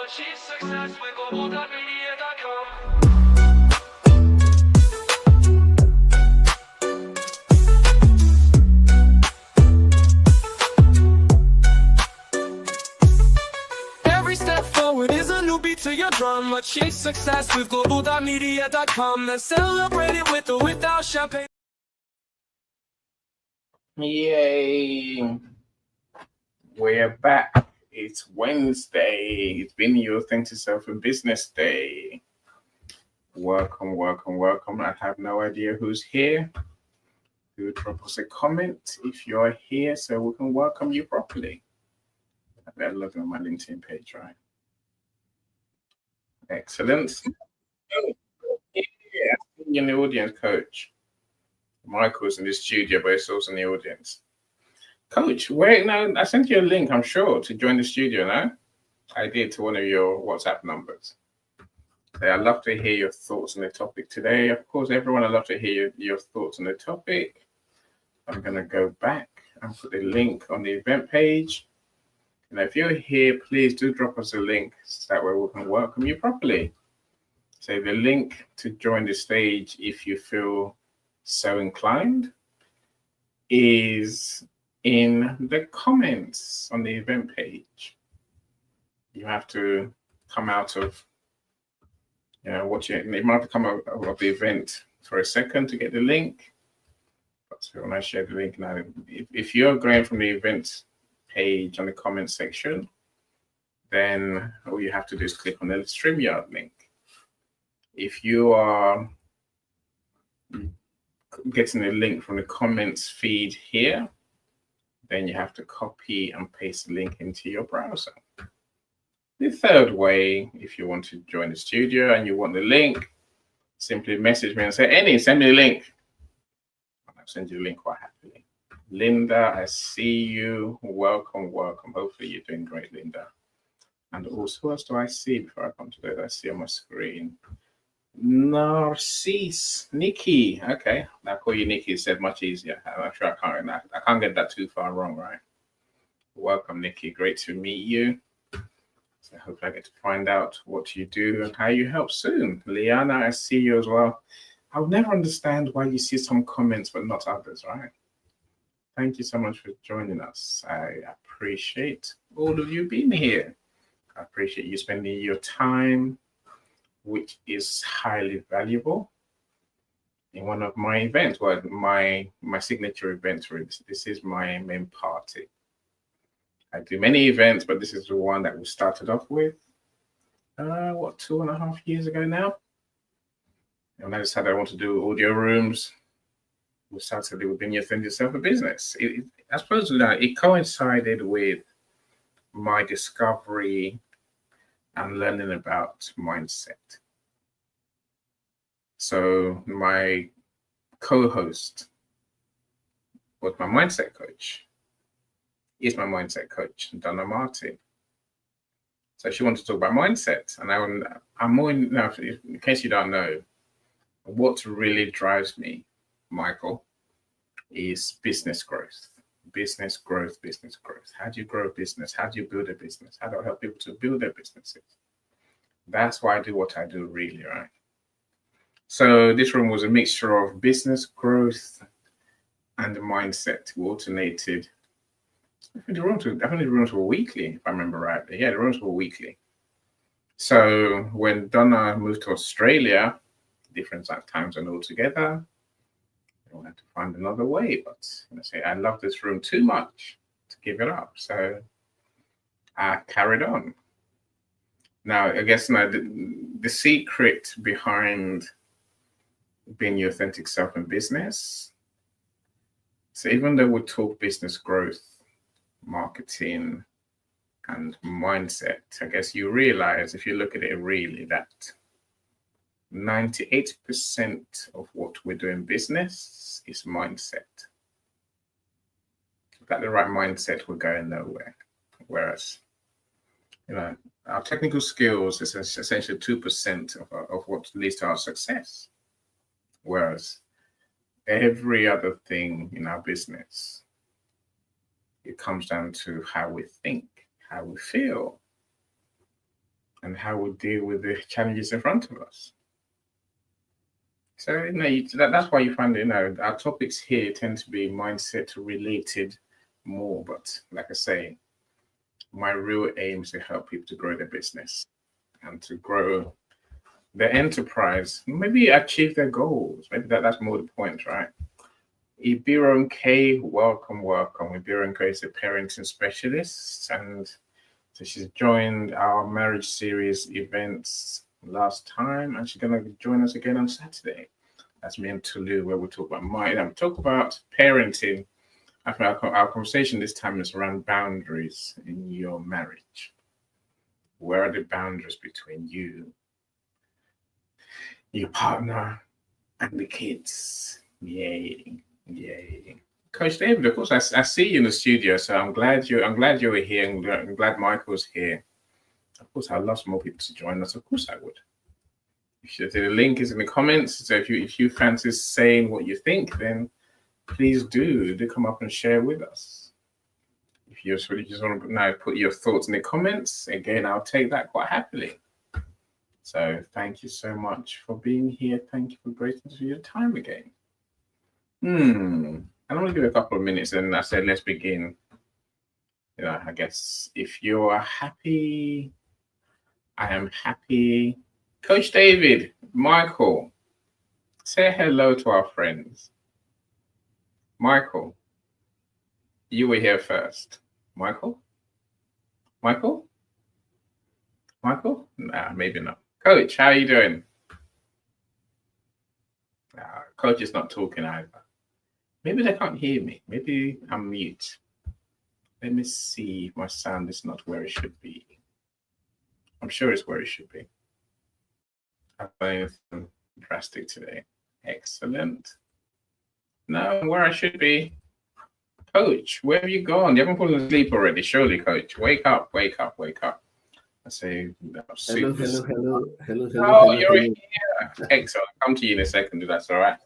achieve success with Global.Media.com. Every step forward is a new beat to your drum. Achieve success with Global.Media.com. Then celebrate it with or without champagne. Yay! We're back. It's Wednesday. It's been your Authentic Self and Business Day. Welcome, welcome, welcome. I have no idea who's here. Do drop us a comment if you're here so we can welcome you properly. I better look at my LinkedIn page, right? Excellent. Oh, yeah, in the audience, Coach. Michael's in the studio, but it's also in the audience. Coach, wait, no, I sent you a link, I'm sure, to join the studio, no? I did, to one of your WhatsApp numbers. So I'd love to hear your thoughts on the topic today. Of course, everyone, I'd love to hear your thoughts on the topic. I'm going to go back and put the link on the event page. And if you're here, please do drop us a link so that way we can welcome you properly. So the link to join the stage, if you feel so inclined, is in the comments on the event page. You have to come out of, you might have to come out of the event for a second to get the link. But so when I share the link now, if you're going from the event page on the comment section, then all you have to do is click on the StreamYard link. If you are getting the link from the comments feed here, then you have to copy and paste the link into your browser. The third way, if you want to join the studio and you want the link, simply message me and say, Annie, send me a link. And I'll send you the link quite happily. Linda, I see you. Welcome, welcome. Hopefully you're doing great, Linda. And also, who else do I see before I come to that? I see on my screen. Narcisse, Nikki. Okay, I'll call you Nikki. It said much easier. I'm sure I can't get that too far wrong, right? Welcome, Nikki. Great to meet you. So I hope I get to find out what you do and how you help soon. Liana, I see you as well. I'll never understand why you see some comments but not others, right? Thank you so much for joining us. I appreciate all of you being here. I appreciate you spending your time, which is highly valuable, in one of my events. Well, my signature event. This is my main party. I do many events, but this is the one that we started off with, 2.5 years ago now? And I decided I want to do audio rooms. We started with Being Your Authentic Self a Business. I suppose it coincided with my discovery and learning about mindset. So my co-host was my mindset coach. Is my mindset coach, Donna Martin. So she wanted to talk about mindset, and I'm more in case you don't know, what really drives me, Michael, is business growth. Business growth, business growth. How do you grow a business? How do you build a business? How do I help people to build their businesses? That's why I do what I do, really, right? So this room was a mixture of business growth and mindset. We alternated. I think the rooms were weekly, if I remember rightly. Yeah, the rooms were weekly. So when Donna moved to Australia, different time zone altogether, I had to find another way. But I love this room too much to give it up. So I carried on. Now, I guess the secret behind being your authentic self in business. So even though we talk business growth, marketing, and mindset, I guess you realize, if you look at it really, that 98% of what we do in business is mindset. Without the right mindset, we're going nowhere. Whereas, our technical skills is essentially 2% of what leads to our success. Whereas every other thing in our business, it comes down to how we think, how we feel. and how we deal with the challenges in front of us. So, that's why you find, our topics here tend to be mindset related more. But like I say, my real aim is to help people to grow their business and to grow their enterprise, maybe achieve their goals. Maybe that's more the point, right? Ibiron K, welcome. Ibiron K is a parenting specialist, and so she's joined our marriage series events last time, and she's gonna join us again on Saturday. That's me and Tulu, where we talk about talk about parenting. I think our conversation this time is around boundaries in your marriage. Where are the boundaries between you, your partner, and the kids? Yay. Coach David, of course, I see you in the studio, so I'm glad you were here, and I'm glad Michael's here. Of course, I'd love some more people to join us. Of course, I would. The link is in the comments. So if you fancy saying what you think, then please do come up and share with us. If you just want to now put your thoughts in the comments, again, I'll take that quite happily. So thank you so much for being here. Thank you for gracing us with your time again. I want to give it a couple of minutes, and I said, let's begin. I guess if you are happy, I am happy. Coach David, Michael, say hello to our friends. Michael, you were here first. Michael? Nah, maybe not. Coach, how are you doing? Coach is not talking either. Maybe they can't hear me. Maybe I'm mute. Let me see if my sound is not where it should be. I'm sure it's where it should be. I'm doing anything drastic today. Excellent. No, where I should be. Coach, where have you gone? You haven't fallen asleep already, surely, Coach. Wake up. I say, Hello. Oh, you're here. Excellent. I'll come to you in a second, if that's all right.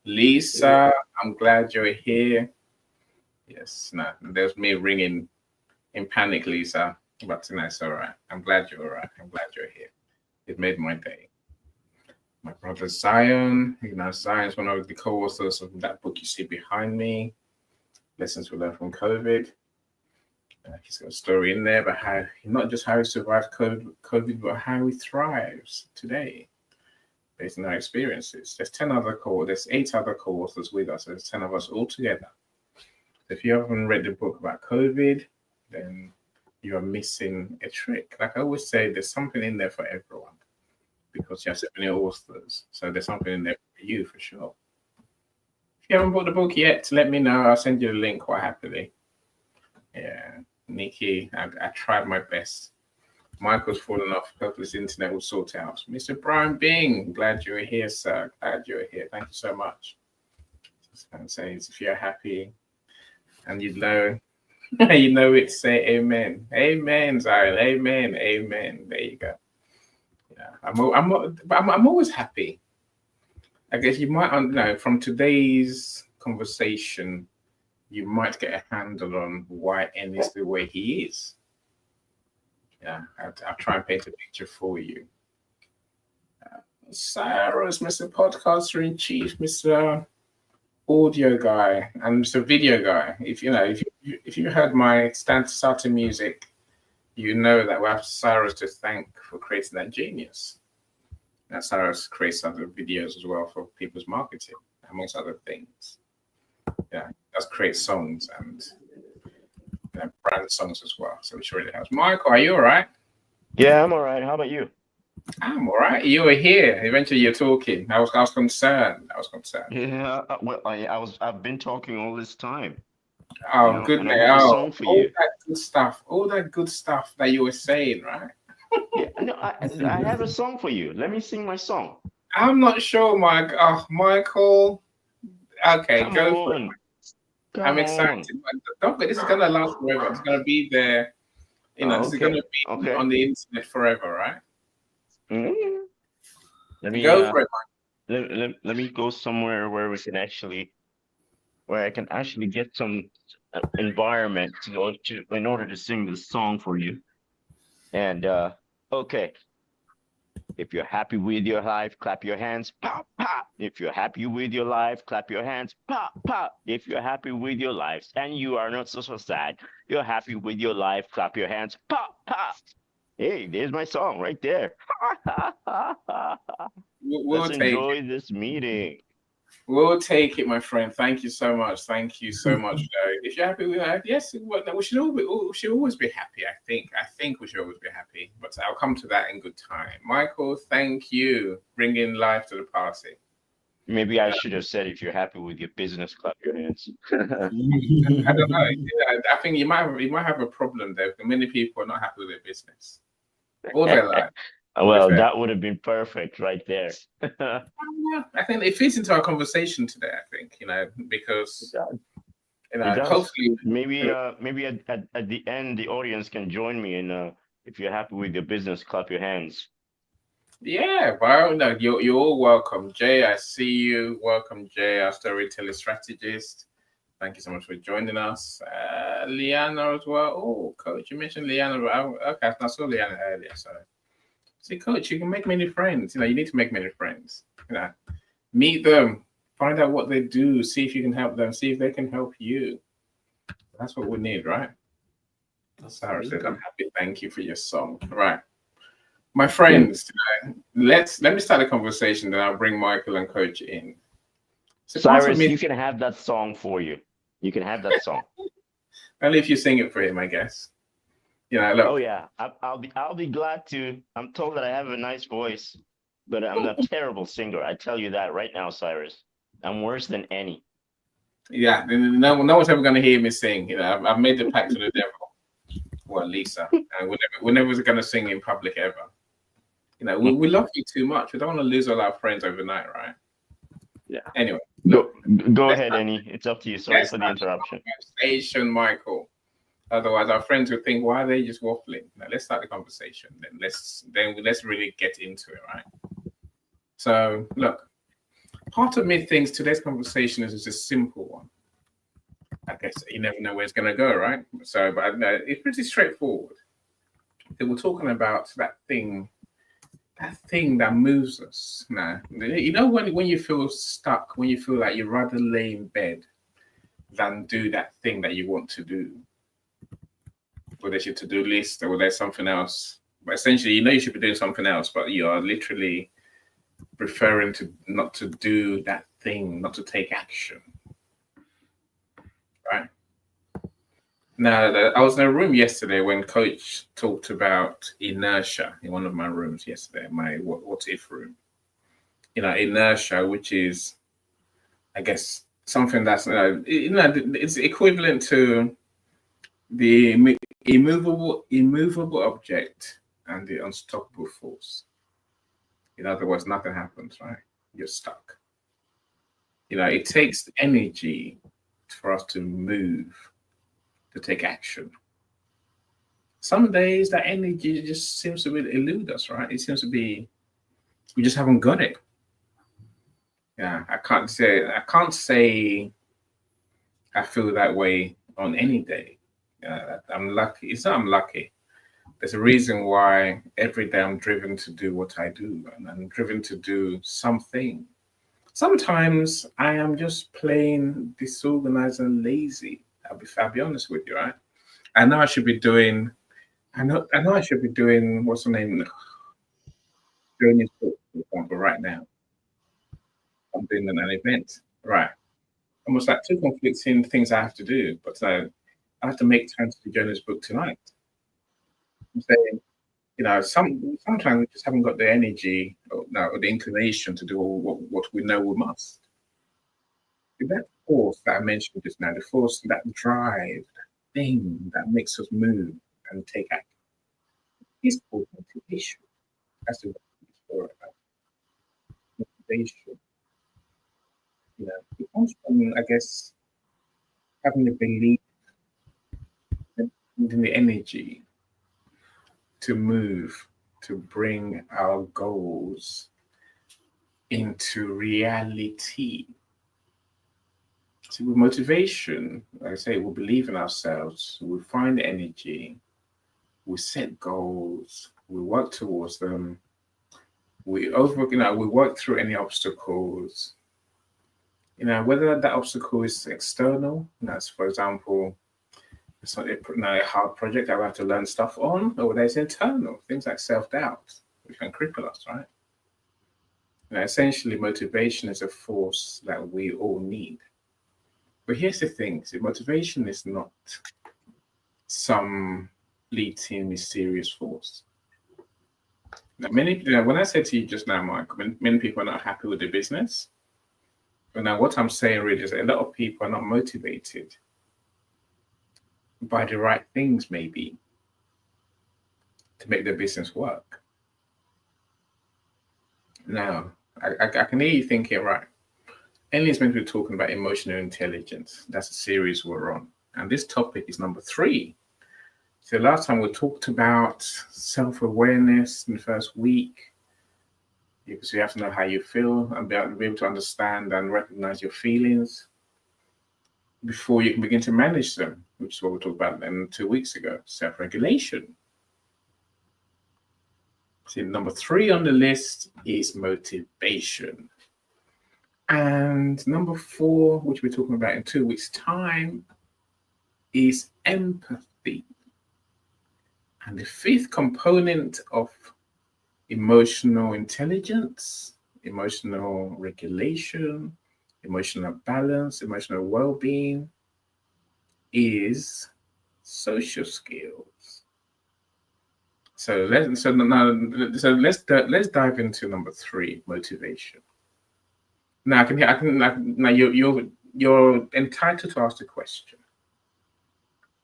Lisa, I'm glad you're here. Yes, no, there's me ringing in panic, Lisa. But tonight's all right. I'm glad you're all right. I'm glad you're here. It made my day. My brother Zion, Zion's one of the co-authors of that book you see behind me, Lessons We Learned from COVID. He's got a story in there about not just how he survived COVID, but how he thrives today based on our experiences. There's 8 other co-authors with us. There's 10 of us all together. If you haven't read the book about COVID, then you are missing a trick. Like I always say, there's something in there for everyone because you have so many authors. So there's something in there for you for sure. If you haven't bought the book yet, let me know. I'll send you the link quite happily. Yeah, Nikki, I tried my best. Michael's fallen off. Hopefully his internet will sort out. Mr. Brian Bing, glad you're here, sir. Glad you're here. Thank you so much. Just going to say, if you're happy and you know it, say amen. Amen, Zion. Amen. There you go. Yeah, I'm always happy. I guess you might know from today's conversation, you might get a handle on why N is the way he is. Yeah, I'll try and paint a picture for you. Cyrus, Mr. Podcaster in Chief, Mr. Audio guy, and Mr. Video guy. If you heard my starting music, you know that we have Cyrus to thank for creating that genius. Now, Cyrus creates other videos as well for people's marketing, amongst other things. Yeah, he does create songs and brand songs as well. So which really helps. Michael, are you all right? Yeah, I'm all right. How about you? I'm all right. You were here. Eventually, you're talking. I was concerned. Yeah. Well, I've been talking all this time. Oh, good man. Oh, all that good stuff that you were saying, right? Yeah. No, I have a song for you. Let me sing my song. I'm not sure, Mike. Oh, Michael. Okay, go for it. I'm excited. Don't forget, this is gonna last forever. It's gonna be there. This is gonna be on the internet forever, right? Mm-hmm. Let me go for it, Mike. Let me go somewhere where I can actually get some environment in order to sing this song for you. And okay, If you're happy with your life, clap your hands. Pop, pop. If you're happy with your life, clap your hands. Pop, pop. If you're happy with your life and you are not so sad, you're happy with your life, clap your hands. Pop, pop. Hey, there's my song right there. We'll Let's take enjoy this meeting. We'll take it, my friend. Thank you so much. Thank you so much. If you're happy with that, yes, we should always be happy. I think we should always be happy. But I'll come to that in good time. Michael, thank you, bringing life to the party. Maybe I should have said, if you're happy with your business, clap your hands. I don't know. I think you might have a problem there. Many people are not happy with their business all their life. Well, that would have been perfect right there. I think it fits into our conversation today. I think because hopefully maybe at the end the audience can join me in if you're happy with your business, clap your hands. Yeah, well, no, you're all welcome, Jay. I see you. Welcome, Jay, our storyteller strategist. Thank you so much for joining us. Liana as well. Oh, Coach, you mentioned Liana. Okay, I saw Liana earlier. So, see, Coach, you can make many friends. You need to make many friends. Meet them, find out what they do, see if you can help them, see if they can help you. That's what we need, right? Sarah said, "I'm happy. Thank you for your song." Right. My friends, let me start a conversation, then I'll bring Michael and Coach in. So Cyrus, you can have that song for you. You can have that song. Only if you sing it for him, I guess. Look. Oh yeah, I'll be glad to. I'm told that I have a nice voice, but I'm a terrible singer. I tell you that right now, Cyrus. I'm worse than any. Yeah, no one's ever going to hear me sing. I've made the pact with the devil. Well, Lisa, we're never going to sing in public ever. We love you too much. We don't want to lose all our friends overnight, right? Yeah. Anyway, go ahead, Annie. It's up to you. Sorry for the interruption. Conversation, Michael. Otherwise, our friends would think, why are they just waffling? Now, let's start the conversation. Then let's really get into it, right? So, look, part of me thinks today's conversation is just a simple one. I guess you never know where it's going to go, right? So, but it's pretty straightforward. We're talking about that thing that moves us. Now, when you feel stuck, when you feel like you'd rather lay in bed than do that thing that you want to do, whether it's your to-do list or whether there's something else. But essentially, you should be doing something else, but you are literally preferring to not to do that thing, not to take action. Right? Now, I was in a room yesterday when Coach talked about inertia in one of my rooms yesterday, my what if room. Inertia, which is, I guess, something that's it's equivalent to the immovable object and the unstoppable force. In other words, nothing happens, right? You're stuck. It takes energy for us to move, to take action. Some days that energy just seems to elude us, right? It seems to be, we just haven't got it. Yeah, I can't say I feel that way on any day. I'm lucky. It's not I'm lucky. There's a reason why every day I'm driven to do what I do, and I'm driven to do something. Sometimes I am just plain disorganized and lazy. I'll be honest with you, right? I know I should be doing. I know I should be doing. What's the name? Doing this book, for example, right now. I'm doing an event, right? Almost like two conflicting things I have to do, but I have to make time to join this book tonight. I'm saying, sometimes we just haven't got the energy or the inclination to do what we know we must. That force that I mentioned just now, the force, that drive, that thing that makes us move and take action, is called motivation. That's the word about motivation. It comes from, I guess, having the belief and the energy to move, to bring our goals into reality. See, with motivation, like I say, we believe in ourselves, we find energy, we set goals, we work towards them, we work through any obstacles, whether that obstacle is external, that's, for example, it's not a hard project I have to learn stuff on, or whether it's internal, things like self-doubt, which can cripple us, right? Essentially, motivation is a force that we all need. But here's the thing: motivation is not some fleeting, mysterious force. Now, when I said to you just now, Mike, many people are not happy with the business. But now, what I'm saying really is a lot of people are not motivated by the right things, maybe, to make their business work. Now, I can hear you thinking, right, Ellie's meant to be talking about emotional intelligence. That's a series we're on. And this topic is number 3. So last time we talked about self-awareness in the first week, because you have to know how you feel and be able to understand and recognize your feelings before you can begin to manage them, which is what we talked about then 2 weeks ago, self-regulation. See, number 3 on the list is motivation. And number 4, which we're talking about in 2 weeks' time, is empathy. And the 5th component of emotional intelligence, emotional regulation, emotional balance, emotional well-being is social skills. So let's dive into number 3, motivation. Now you're entitled to ask the question: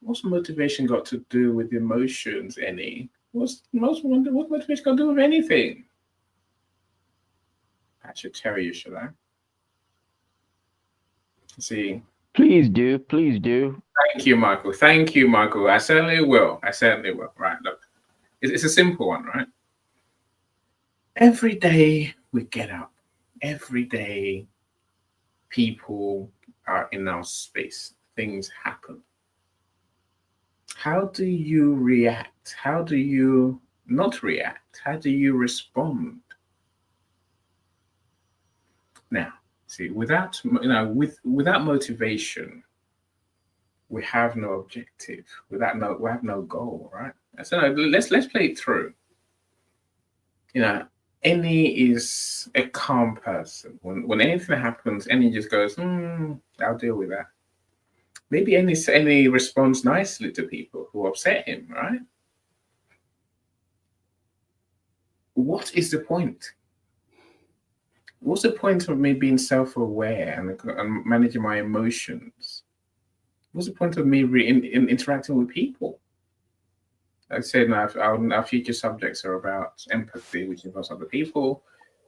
what's motivation got to do with emotions, any? What's motivation got to do with anything? I should tell you, should I? See. Please do. Please do. Thank you, Michael. Thank you, Michael. I certainly will. Right, look. It's a simple one, right? Every day we get up. Every day people are in our space. Things happen. How do you react? How do you not react? How do you respond? Now, see, without motivation, we have no objective. We have no goal, right? So let's play it through. Annie is a calm person. When anything happens, Annie just goes, I'll deal with that. Maybe Annie responds nicely to people who upset him, right? What is the point? What's the point of me being self-aware and managing my emotions? What's the point of me interacting with people? Like I said, our future subjects are about empathy, which involves other people,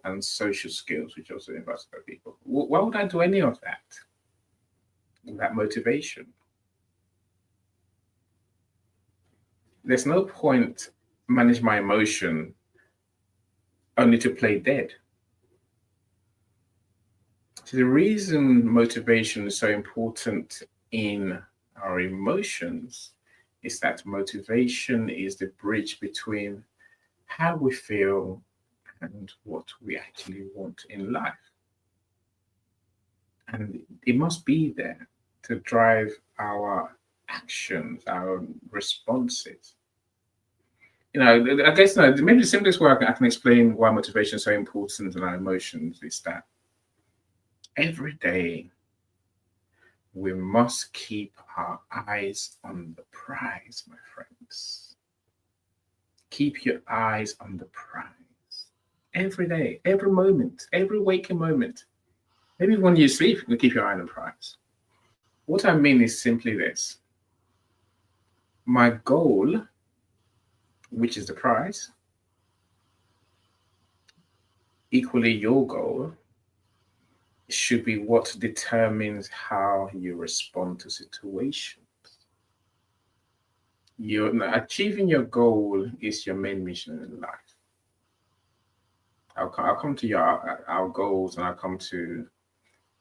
and social skills, which also involves other people. Why would I do any of that? That motivation. There's no point manage my emotion only to play dead. So the reason motivation is so important in our emotions is that motivation is the bridge between how we feel and what we actually want in life. And it must be there to drive our actions, our responses. I guess maybe the simplest way I can explain why motivation is so important in our emotions is that every day we must keep our eyes on the prize, my friends. Keep your eyes on the prize. Every day, every moment, every waking moment. Maybe when you sleep, you keep your eye on the prize. What I mean is simply this. My goal, which is the prize, equally your goal, should be what determines how you respond to situations. Achieving your goal is your main mission in life. I'll come to our goals, and I'll come to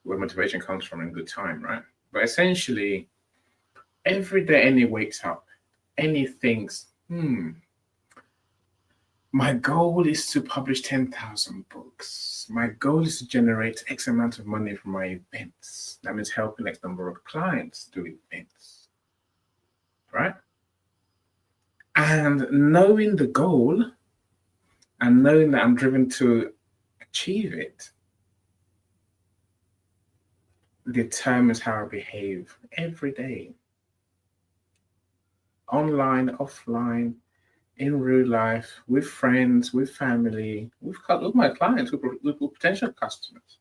where motivation comes from in good time, right? But essentially, every day Annie wakes up, Annie thinks, My goal is to publish 10,000 books. My goal is to generate X amount of money from my events. That means helping X number of clients do events, right? And knowing the goal and knowing that I'm driven to achieve it determines how I behave every day. Online, offline, in real life, with friends, with family, with my clients, with potential customers.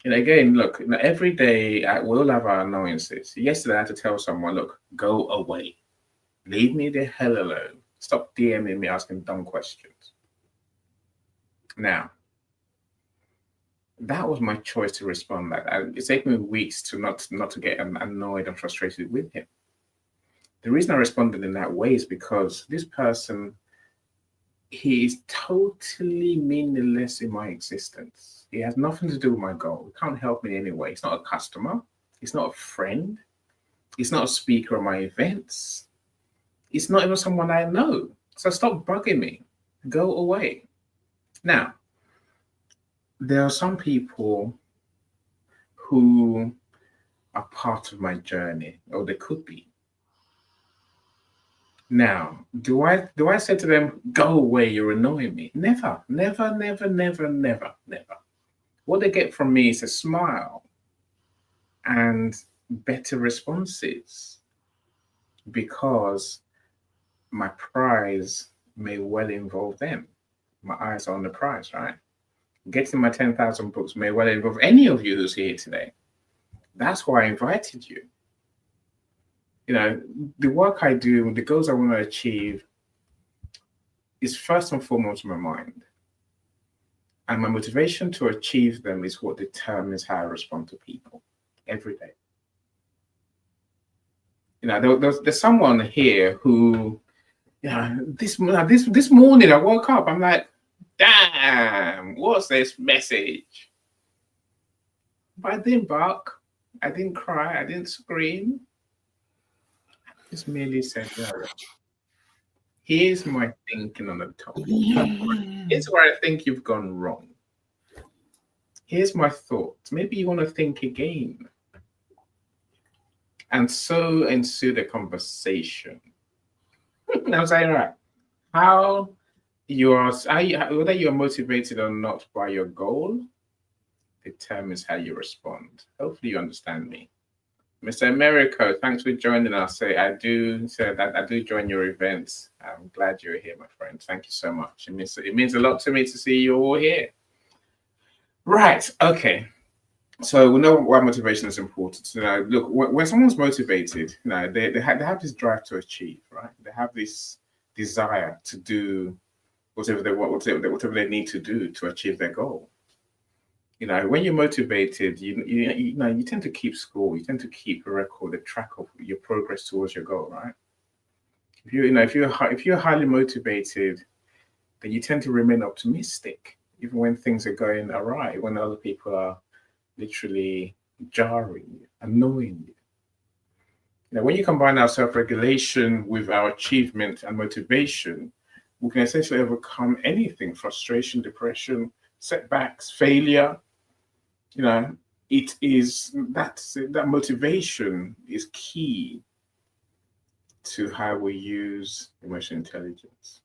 And again, look, every day we'll have our annoyances. Yesterday, I had to tell someone, look, go away. Leave me the hell alone. Stop DMing me asking dumb questions. Now, that was my choice to respond like that. It's taken me weeks to not to get annoyed and frustrated with him. The reason I responded in that way is because this person, he is totally meaningless in my existence. He has nothing to do with my goal. He can't help me in any way. He's not a customer. He's not a friend. He's not a speaker at my events. He's not even someone I know. So stop bugging me. Go away. Now, there are some people who are part of my journey, or they could be. Now, do I say to them, go away, you're annoying me? Never, never, never, never, never, never. What they get from me is a smile and better responses, because my prize may well involve them. My eyes are on the prize, right? Getting my 10,000 books may well involve any of you who's here today. That's why I invited you. You know, the work I do, the goals I want to achieve is first and foremost my mind. And my motivation to achieve them is what determines how I respond to people every day. You know, there's someone here who, you know, this morning I woke up, I'm like, damn, what's this message? But I didn't bark, I didn't cry, I didn't scream. I just merely said, no, here's my thinking on the topic. Here's where I think you've gone wrong. Here's my thoughts. Maybe you want to think again. And so ensued a conversation. I was like, all right, how you are, whether you're motivated or not by your goal determines how you respond. Hopefully you understand me. Mr. Americo, thanks for joining us. I do join your events. I'm glad you're here, my friend. Thank you so much. It means a lot to me to see you all here. Right, okay. So we know why motivation is important. So look, when someone's motivated, they have this drive to achieve, right? They have this desire to do whatever they want, whatever they need to do to achieve their goal. You know, when you're motivated, you tend to keep score. You tend to keep a record, a track of your progress towards your goal, right? If you're highly motivated, then you tend to remain optimistic, even when things are going awry, when other people are literally jarring you, annoying you. Now, when you combine our self-regulation with our achievement and motivation, we can essentially overcome anything: frustration, depression, setbacks, failure. You know, that motivation is key to how we use emotional intelligence.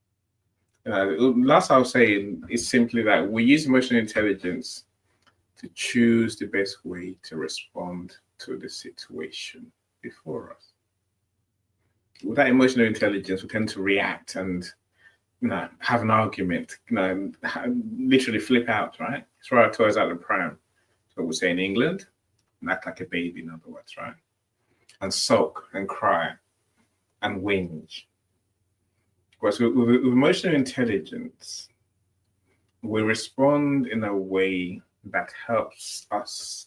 Last I'll say is simply that we use emotional intelligence to choose the best way to respond to the situation before us. With that emotional intelligence, we tend to react and have an argument, literally flip out, right? Throw our toys out the pram. That's what we say in England, and act like a baby, in other words, right? And sulk and cry and whinge. Whereas with emotional intelligence, we respond in a way that helps us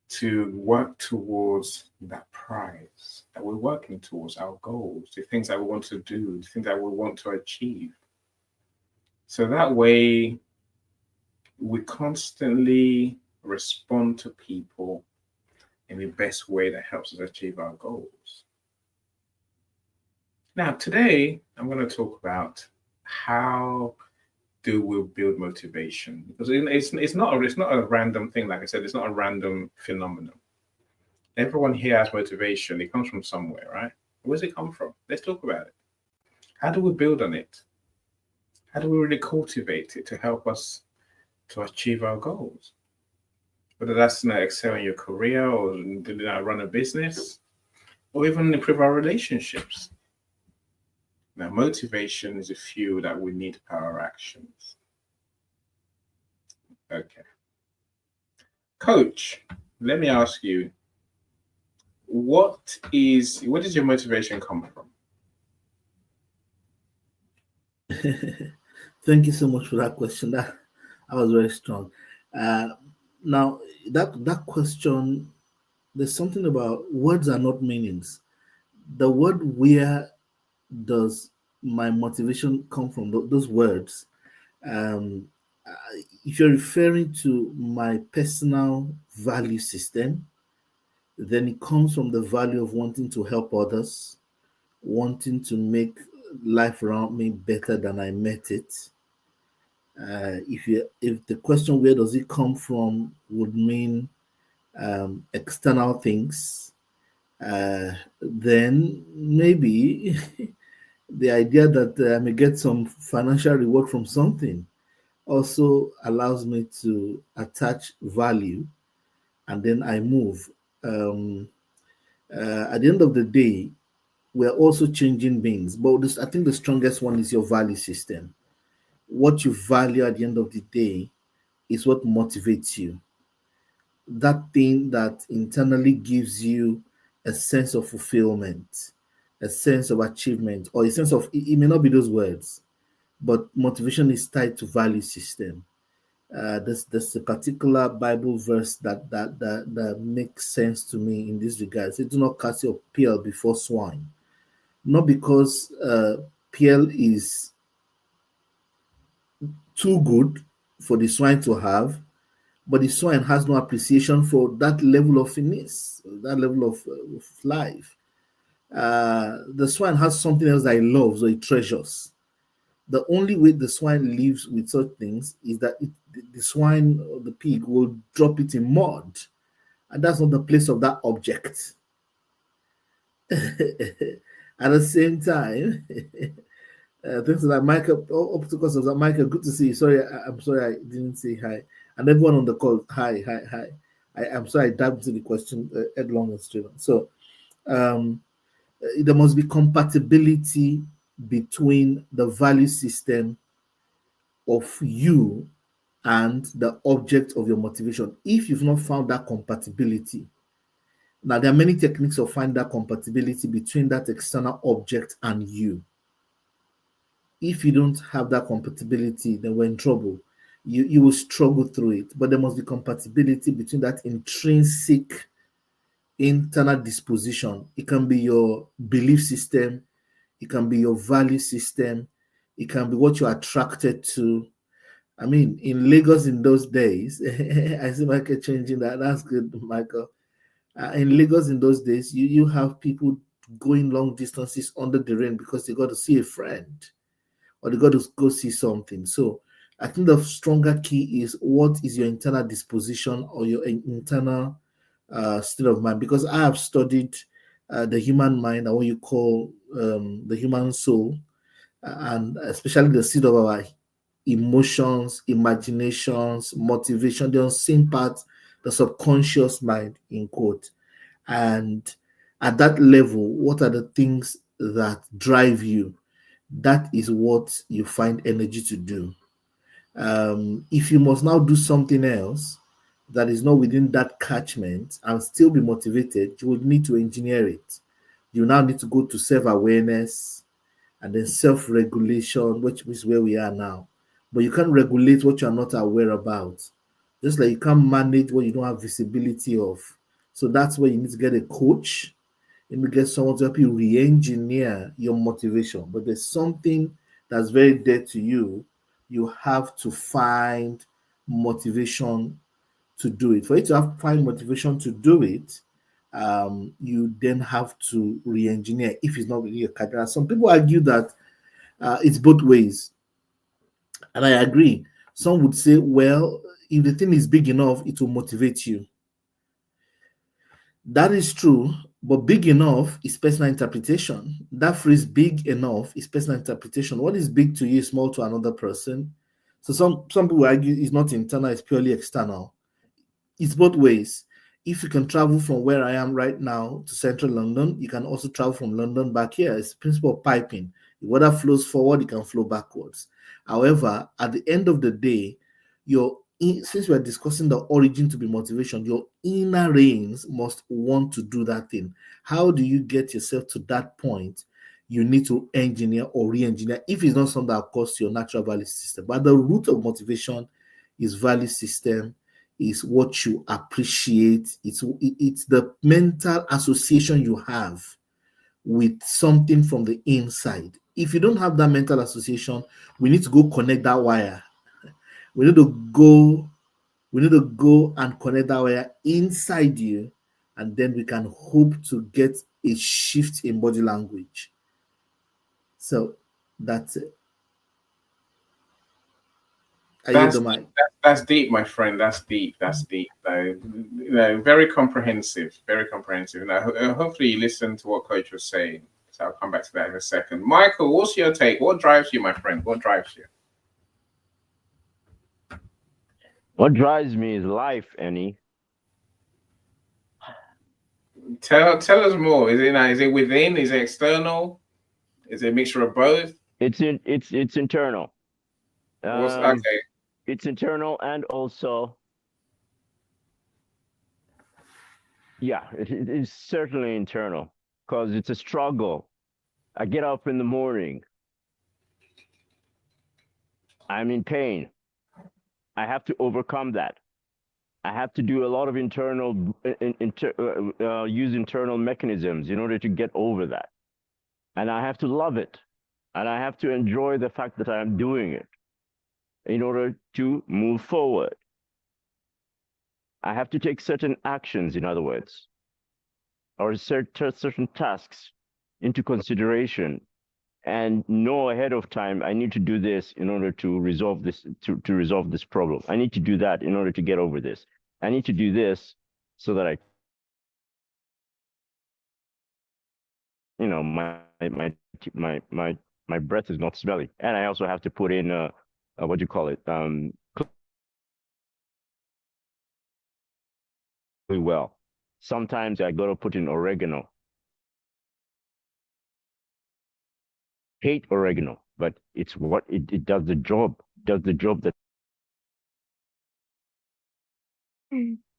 to work towards that prize that we're working towards, our goals, the things that we want to do, the things that we want to achieve. So that way, we constantly respond to people in the best way that helps us achieve our goals. Now, today, I'm going to talk about how do we build motivation? Because it's not a random thing. Like I said, it's not a random phenomenon. Everyone here has motivation. It comes from somewhere, right? Where does it come from? Let's talk about it. How do we build on it? How do we really cultivate it to help us to achieve our goals? Whether that's excel in your career or run a business or even improve our relationships. Now, motivation is a fuel that we need for our actions. Okay. Coach, let me ask you, where does your motivation come from? Thank you so much for that question. That was very strong. Now that question, there's something about words are not meanings. The word where does my motivation come from? Those words. Um, if you're referring to my personal value system, then it comes from the value of wanting to help others, wanting to make life around me better than I met it. If the question where does it come from would mean external things, then maybe the idea that I may get some financial reward from something also allows me to attach value, and then I move. At the end of the day, we're also changing beings, but I think the strongest one is your value system. What you value at the end of the day is what motivates you. That thing that internally gives you a sense of fulfillment, a sense of achievement, or a sense of, it may not be those words, but motivation is tied to value system. There's a particular Bible verse that makes sense to me in this regard. It says, do not cast your pearl before swine. Not because pearl is too good for the swine to have, but the swine has no appreciation for that level of finesse, that level of life. The swine has something else that it loves or it treasures. The only way the swine lives with such things is that the swine or the pig will drop it in mud, and that's not the place of that object. At the same time, thanks to that, Michael, obstacles of that, Michael, good to see you. Sorry, I'm sorry I didn't say hi. And everyone on the call, hi. I'm sorry I dived into the question headlong and straight on. So there must be compatibility between the value system of you and the object of your motivation. If you've not found that compatibility, now there are many techniques of finding that compatibility between that external object and you. If you don't have that compatibility, then we're in trouble. You will struggle through it, but there must be compatibility between that intrinsic internal disposition. It can be your belief system, it can be your value system, it can be what you're attracted to. I mean, in Lagos in those days, I see Michael changing that. That's good, Michael. In Lagos in those days, you have people going long distances under the rain because they got to see a friend or they got to go see something. So I think the stronger key is what is your internal disposition or your internal state of mind, because I have studied the human mind, or what you call the human soul, and especially the seat of our emotions, imaginations, motivation, the unseen part, the subconscious mind, in quote. And at that level, what are the things that drive you? That is what you find energy to do. If you must now do something else that is not within that catchment and still be motivated, you would need to engineer it. You now need to go to self-awareness and then self-regulation, which is where we are now. But you can't regulate what you're not aware about. Just like you can't manage what you don't have visibility of. So that's where you need to get a coach. You need to get someone to help you re-engineer your motivation. But there's something that's very dear to you. You have to find motivation to do it. For you to find motivation to do it, you then have to re-engineer if it's not really your career. Some people argue that it's both ways. And I agree. Some would say, well, if the thing is big enough, it will motivate you. That is true, but big enough is personal interpretation. That phrase big enough is personal interpretation. What is big to you is small to another person. So some people argue it's not internal, it's purely external. It's both ways. If you can travel from where I am right now to central London, you can also travel from London back here. It's the principle of piping. If water flows forward, it can flow backwards. However, at the end of the day, since we are discussing the origin to be motivation, your inner reins must want to do that thing. How do you get yourself to that point? You need to engineer or re-engineer if it's not something that occurs to your natural value system. But the root of motivation is value system, is what you appreciate. It's the mental association you have with something from the inside. If you don't have that mental association, we need to go connect that wire. We need to go and connect that wire inside you, and then we can hope to get a shift in body language. So that's it. That's deep, my friend. That's deep. Very comprehensive. Very comprehensive. Now, hopefully, you listened to what Coach was saying. So I'll come back to that in a second. Michael, what's your take? What drives you, my friend? What drives you? What drives me is life, Annie. Tell us more. Is it within? Is it external? Is it a mixture of both? It's internal. Okay. It's internal, and also, yeah, it is certainly internal, because it's a struggle. I get up in the morning. I'm in pain. I have to overcome that. I have to do a lot of use internal mechanisms in order to get over that. And I have to love it. And I have to enjoy the fact that I'm doing it in order to move forward. I have to take certain actions, in other words, or certain tasks into consideration, and know ahead of time I need to do this in order to resolve this, to resolve this problem. I need to do that in order to get over this. I need to do this so that my breath is not smelly. And I also have to put in what do you call it? Well, sometimes I gotta put in oregano. Hate oregano, but it's what it does the job. Does the job that.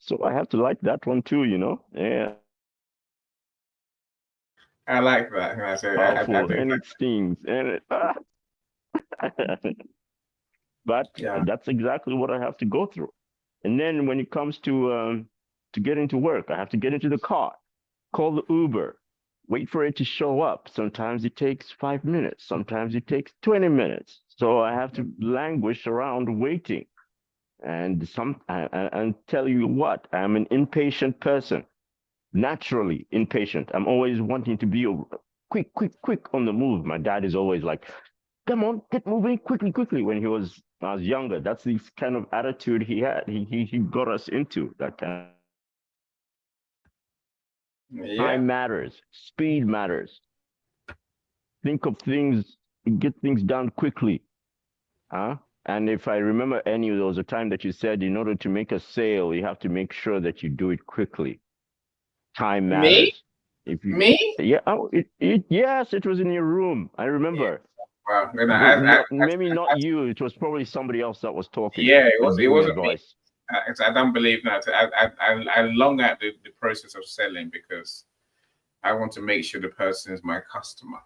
So I have to like that one too, Yeah. I like that. I say, Powerful, and it stings, and but yeah, that's exactly what I have to go through. And then when it comes to getting to work, I have to get into the car, call the Uber, wait for it to show up. Sometimes it takes 5 minutes. Sometimes it takes 20 minutes. So I have to languish around waiting. And tell you what, I'm an impatient person, naturally impatient. I'm always wanting to be quick on the move. My dad is always like, come on, get moving quickly. When I was younger, that's the kind of attitude he had. He got us into that kind of. yeah. Time matters. Speed matters. Think of things, get things done quickly. And if I remember, Annie, there was a time that you said, in order to make a sale, you have to make sure that you do it quickly. Time matters. Me? Yeah. Oh, yes, it was in your room. I remember. Wow. Maybe not you. It was probably somebody else that was talking. Yeah, it wasn't voice. Me. I don't believe that. I long at the process of selling because I want to make sure the person is my customer.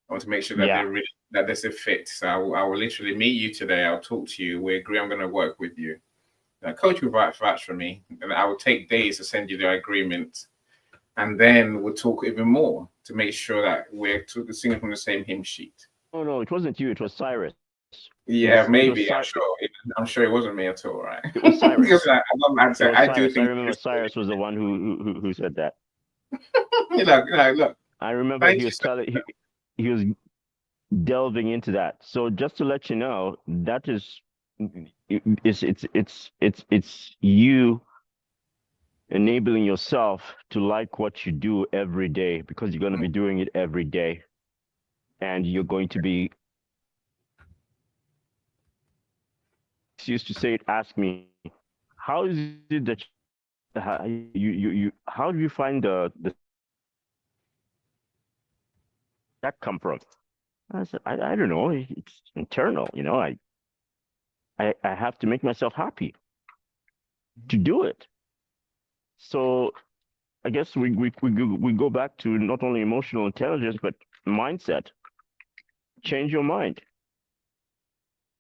I want to make sure that that there's a fit. So I will literally meet you today. I'll talk to you. We agree I'm going to work with you. Now, Coach will vouch for me, and I will take days to send you the agreement, and then we'll talk even more to make sure that we're singing from the same hymn sheet. Oh no, it wasn't you. It was Cyrus. Yeah, maybe. I'm sure it wasn't me at all, right? It was Cyrus. Because I do think I remember Cyrus was the one who said that. Look. I remember he was telling he was delving into that. So just to let you know, that is it's you enabling yourself to like what you do every day, because you're going to be doing it every day, and you're going to be used to say it. Ask me, how is it that how do you find the that come from? I said, I don't know. It's internal, you know. I have to make myself happy to do it. So I guess we go back to not only emotional intelligence, but mindset. Change your mind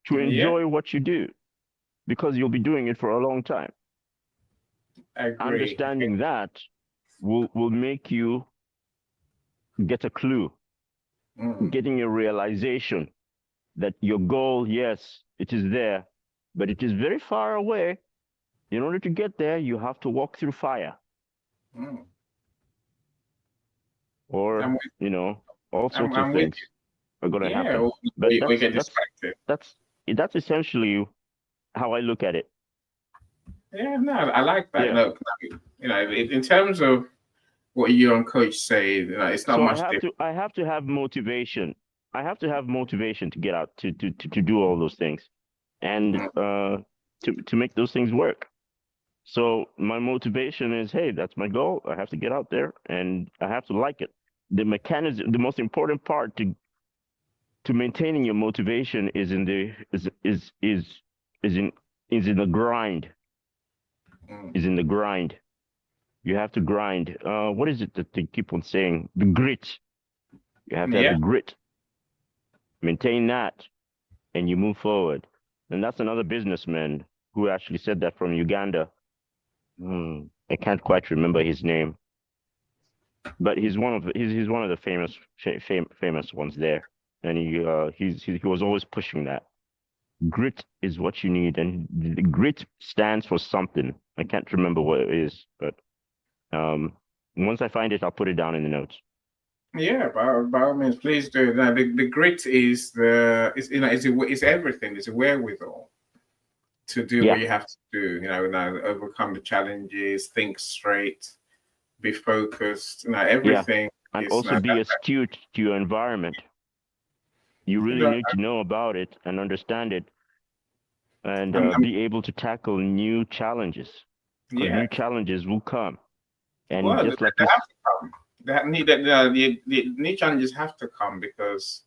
to enjoy what you do, because you'll be doing it for a long time. I agree. Understanding that will make you get a clue, getting a realization that your goal, yes, it is there, but it is very far away. In order to get there, you have to walk through fire. Or, you know, all sorts of things are going to happen. But we get distracted. That's essentially how I look at it. Yeah, no, I like that. Yeah. No, you know, in terms of what you and Coach say, you know, it's not much different. I have to have motivation. I have to have motivation to get out to do all those things, and to make those things work. So my motivation is, hey, that's my goal. I have to get out there, and I have to like it. The mechanism, the most important part to maintaining your motivation is in the grind. Is in the grind. You have to grind. What is it that they keep on saying? The grit. You have to have the grit. Maintain that, and you move forward. And that's another businessman who actually said that, from Uganda. I can't quite remember his name, but he's one of the famous ones there, and he was always pushing that. Grit is what you need, and the grit stands for something. I can't remember what it is, but once I find it, I'll put it down in the notes. Yeah, by all means, please do. Now, the grit is it's everything. It's a wherewithal to do what you have to do. You know, overcome the challenges, think straight, be focused. You know, everything. And also be astute to your environment. You really need to know about it and understand it, and be able to tackle new challenges. Because new challenges will come, and just like this, the new challenges have to come, because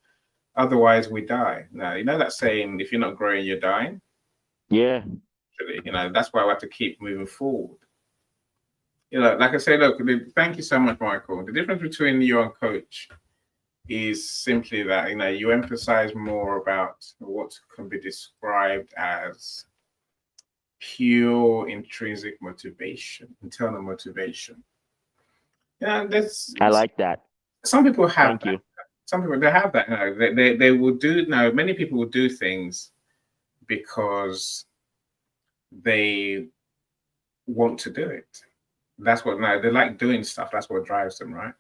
otherwise we die. Now, you know that saying, if you're not growing, you're dying. Yeah. You know, that's why we have to keep moving forward. You know, like I say, look, thank you so much, Michael. The difference between you and Coach is simply that, you know, you emphasize more about what can be described as pure intrinsic motivation, internal motivation. Yeah, I like that. Some people have Thank you. Some people, they have that. You know, they will do. Now, many people will do things because they want to do it. That's what. No, they like doing stuff. That's what drives them, right?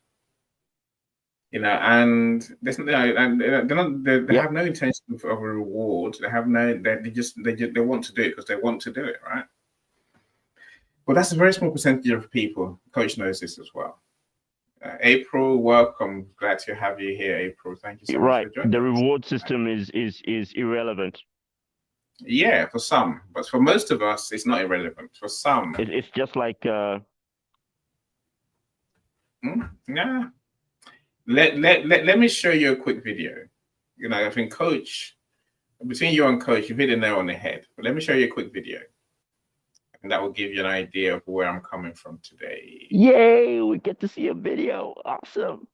You know, and they have no intention of a reward. They have no. They want to do it because they want to do it, right? But that's a very small percentage of people. Coach knows this as well. April, welcome. Glad to have you here, April. Thank you so much for joining. The reward system is irrelevant. Yeah, for some, but for most of us, it's not irrelevant. For some, it's just like yeah. Let me show you a quick video. You know, I think Coach, between you and Coach, you've hit the nail on the head. But let me show you a quick video, and that will give you an idea of where I'm coming from today. Yay! We get to see a video. Awesome.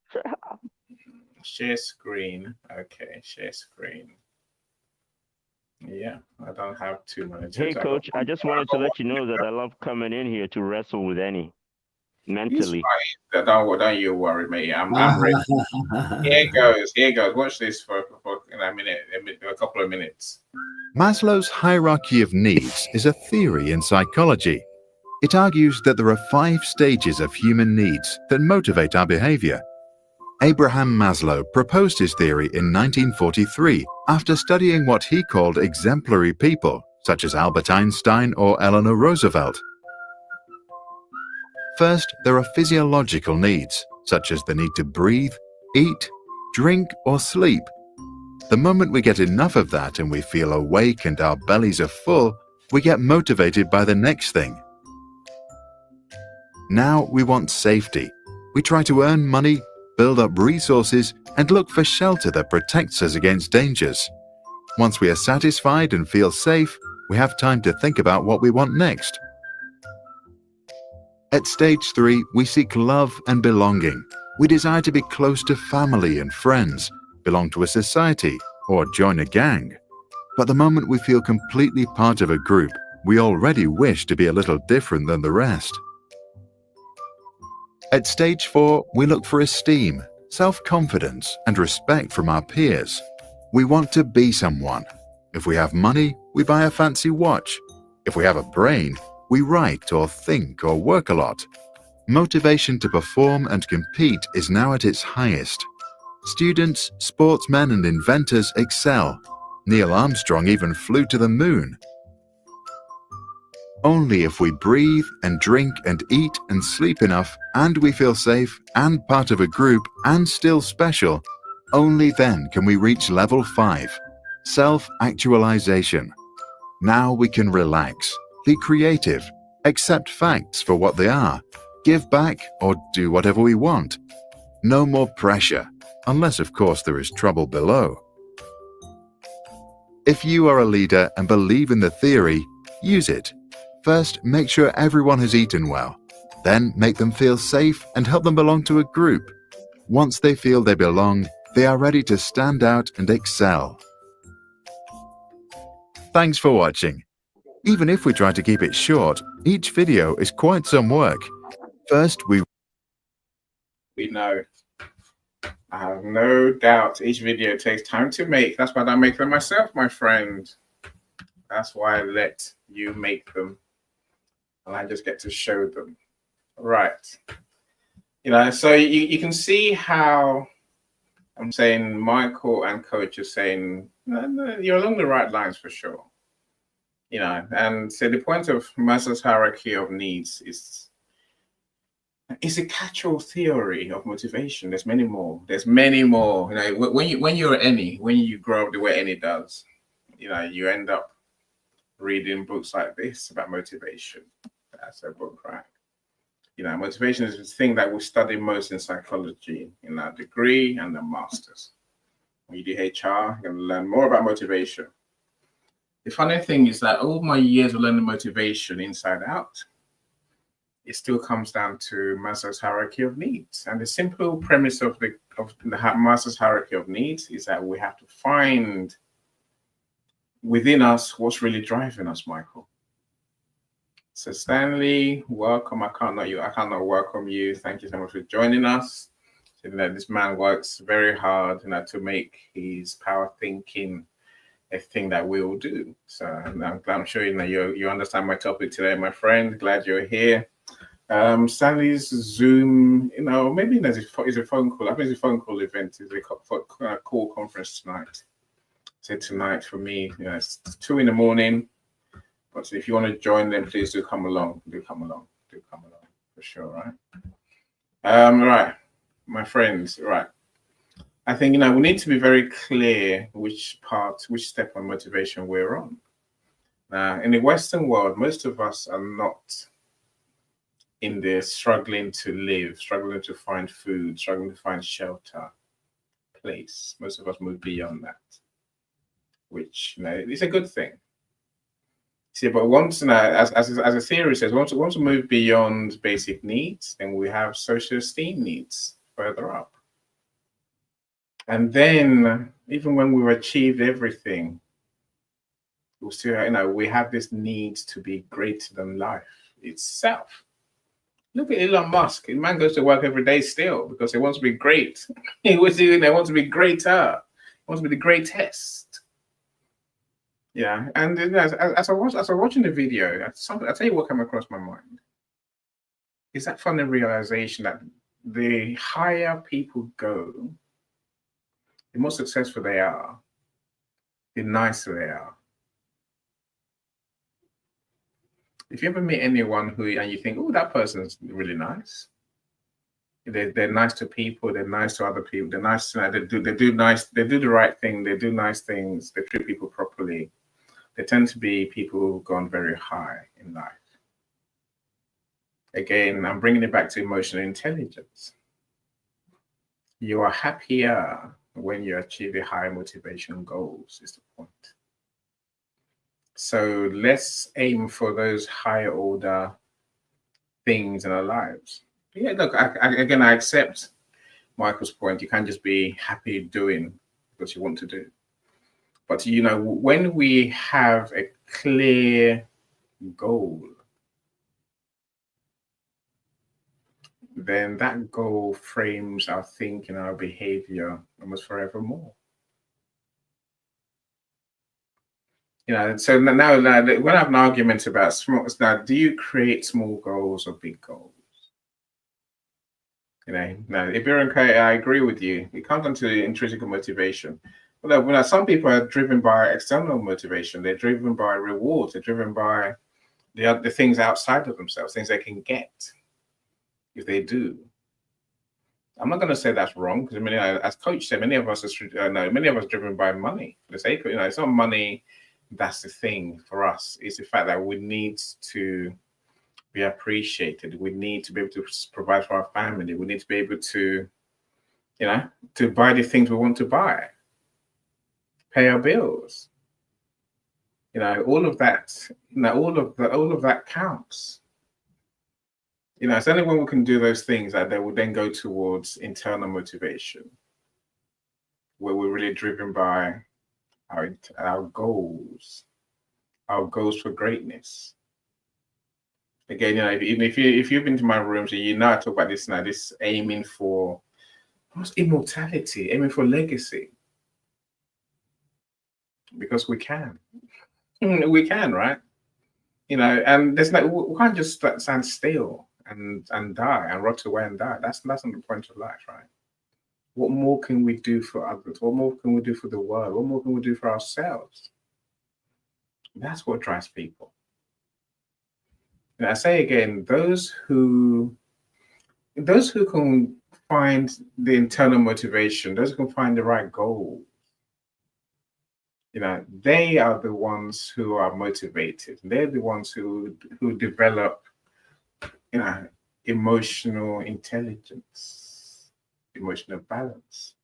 Share screen. Okay, share screen. Yeah, I don't have too many. Hey, Coach, I just wanted to let you know that I love coming in here to wrestle with Annie mentally. Don't you worry, mate. I'm ready. Here goes. Watch this for a minute, a couple of minutes. Maslow's hierarchy of needs is a theory in psychology. It argues that there are 5 stages of human needs that motivate our behavior. Abraham Maslow proposed his theory in 1943 after studying what he called exemplary people, such as Albert Einstein or Eleanor Roosevelt. First, there are physiological needs, such as the need to breathe, eat, drink, or sleep. The moment we get enough of that and we feel awake and our bellies are full, we get motivated by the next thing. Now we want safety. We try to earn money, build up resources, and look for shelter that protects us against dangers. Once we are satisfied and feel safe, we have time to think about what we want next. At stage 3, we seek love and belonging. We desire to be close to family and friends, belong to a society, or join a gang. But the moment we feel completely part of a group, we already wish to be a little different than the rest. At stage 4, we look for esteem, self-confidence, and respect from our peers. We want to be someone. If we have money, we buy a fancy watch. If we have a brain, we write or think or work a lot. Motivation to perform and compete is now at its highest. Students, sportsmen, and inventors excel. Neil Armstrong even flew to the moon. Only if we breathe and drink and eat and sleep enough, and we feel safe and part of a group and still special, only then can we reach level 5, self-actualization. Now we can relax, be creative, accept facts for what they are, give back or do whatever we want. No more pressure, unless of course there is trouble below. If you are a leader and believe in the theory, use it. First, make sure everyone has eaten well. Then make them feel safe and help them belong to a group. Once they feel they belong, they are ready to stand out and excel. Thanks for watching. Even if we try to keep it short, each video is quite some work. First, we know. I have no doubt each video takes time to make. That's why I make them myself, my friend. That's why I let you make them. And I just get to show them. Right. So you can see how I'm saying Michael and Coach are saying, no, you're along the right lines for sure. And so the point of Maslow's hierarchy of needs is a catch-all theory of motivation. There's many more. When you grow up the way Annie does, you end up reading books like this about motivation. That's a book, right? Motivation is the thing that we study most in psychology in our degree and the masters. When you do HR, you're going to learn more about motivation. The funny thing is that all my years of learning motivation inside out, it still comes down to Maslow's hierarchy of needs. And the simple premise of the Maslow's hierarchy of needs is that we have to find within us what's really driving us, Michael. So Stanley, welcome. I cannot welcome you. Thank you so much for joining us. So, this man works very hard, to make his power thinking a thing that we will do. So I'm sure you understand my topic today, my friend. Glad you're here. Stanley's Zoom, maybe it's a phone call. I think it's a phone call event. It's a call conference tonight. So tonight for me, it's 2 a.m. But if you want to join them, please do come along. Do come along for sure, right? Right, my friends, right. I think, we need to be very clear which step on motivation we're on. Now, in the Western world, most of us are not in there struggling to live, struggling to find food, struggling to find shelter, place. Most of us move beyond that, which, is a good thing. See, but once, as a theory says, once we move beyond basic needs, then we have social esteem needs further up. And then, even when we've achieved everything, we'll still, we have this need to be greater than life itself. Look at Elon Musk. The man goes to work every day still because he wants to be great. He wants to be greater. He wants to be the greatest. Yeah, and as I was watching the video, I tell you what came across my mind. Is that funny realization that the higher people go, the more successful they are, the nicer they are. If you ever meet anyone and you think, oh, that person's really nice, they're nice to people, they're nice to other people, they're nice, they do the right thing, they do nice things, they treat people properly. They tend to be people who've gone very high in life. Again, I'm bringing it back to emotional intelligence. You are happier when you achieve a high motivation goals, is the point. So let's aim for those higher order things in our lives. Yeah, look, again, I accept Michael's point. You can't just be happy doing what you want to do. But, you know, when we have a clear goal, then that goal frames our thinking, our behavior almost forevermore. You know, so now when I have an argument about small, now, do you create small goals or big goals? You know, now, if you're okay, I agree with you. It comes down to intrinsic motivation. Well, some people are driven by external motivation. They're driven by rewards. They're driven by the things outside of themselves, things they can get if they do. I'm not going to say that's wrong, because as Coach said, many of us are driven by money. For the sake of, it's not money that's the thing for us. It's the fact that we need to be appreciated. We need to be able to provide for our family. We need to be able to, to buy the things we want to buy, pay our bills. All of that. All of that counts. It's only when we can do those things that they will then go towards internal motivation, where we're really driven by our goals for greatness. Again, if you've been to my rooms, I talk about this now. This aiming for almost immortality, aiming for legacy, because we can, right? And there's we can't just stand still and die and rot away and die. That's not the point of life, right? What more can we do for others? What more can we do for the world? What more can we do for ourselves? That's what drives people. And I say again, those who can find the internal motivation, those who can find the right goal, they are the ones who are motivated. They're the ones who develop, emotional intelligence, emotional balance.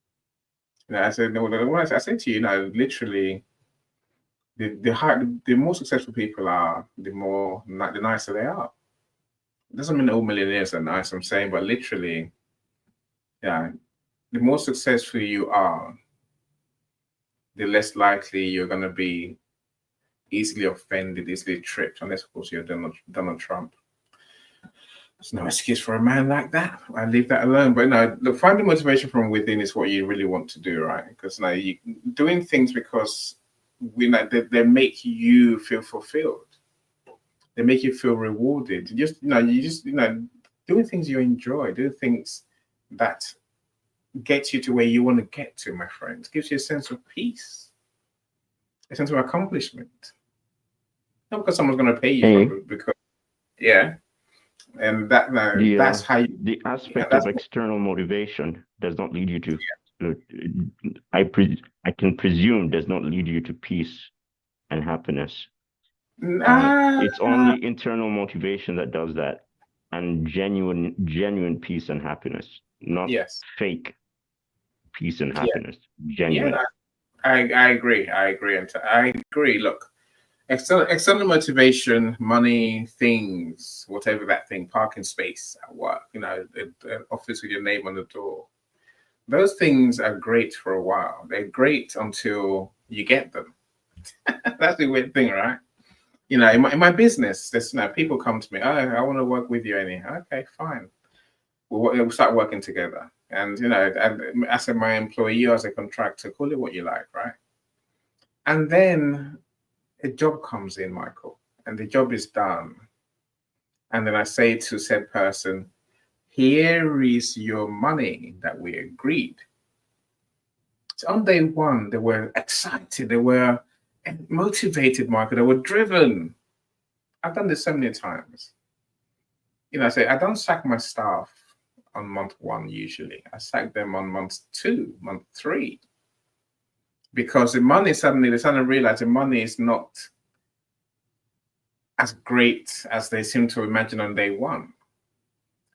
I said, I say to you, literally, the more successful people are, the nicer they are. It doesn't mean all millionaires are nice, I'm saying, but literally, the more successful you are, the less likely you're going to be easily offended, easily tripped, unless, of course, you're Donald Trump. There's no excuse for a man like that. I leave that alone. But look, finding motivation from within is what you really want to do, right? Because you doing things because they make you feel fulfilled. They make you feel rewarded. Doing things you enjoy, doing things that get you to where you want to get to, my friends, gives you a sense of peace, a sense of accomplishment. Not because someone's going to pay you, because and that's how you. The aspect of external motivation does not lead you to. I can presume does not lead you to peace and happiness. It's only internal motivation that does that, and genuine peace and happiness, not fake peace and happiness. Genuine. Yeah, I agree. Look, external motivation, money, things, whatever that thing, parking space at work, the office with your name on the door. Those things are great for a while. They're great until you get them. That's the weird thing, right? In my business, there's people come to me. Oh, I want to work with you, Annie. Okay, fine. We'll start working together. And and as my employee or as a contractor, call it what you like, right? And then a job comes in, Michael, and the job is done. And then I say to said person, Here is your money that we agreed. So on day one, they were excited, they were motivated, Michael, they were driven. I've done this so many times. I say I don't sack my staff on month one usually. I sack them on month two, month three. Because the money they suddenly realize the money is not as great as they seem to imagine on day one.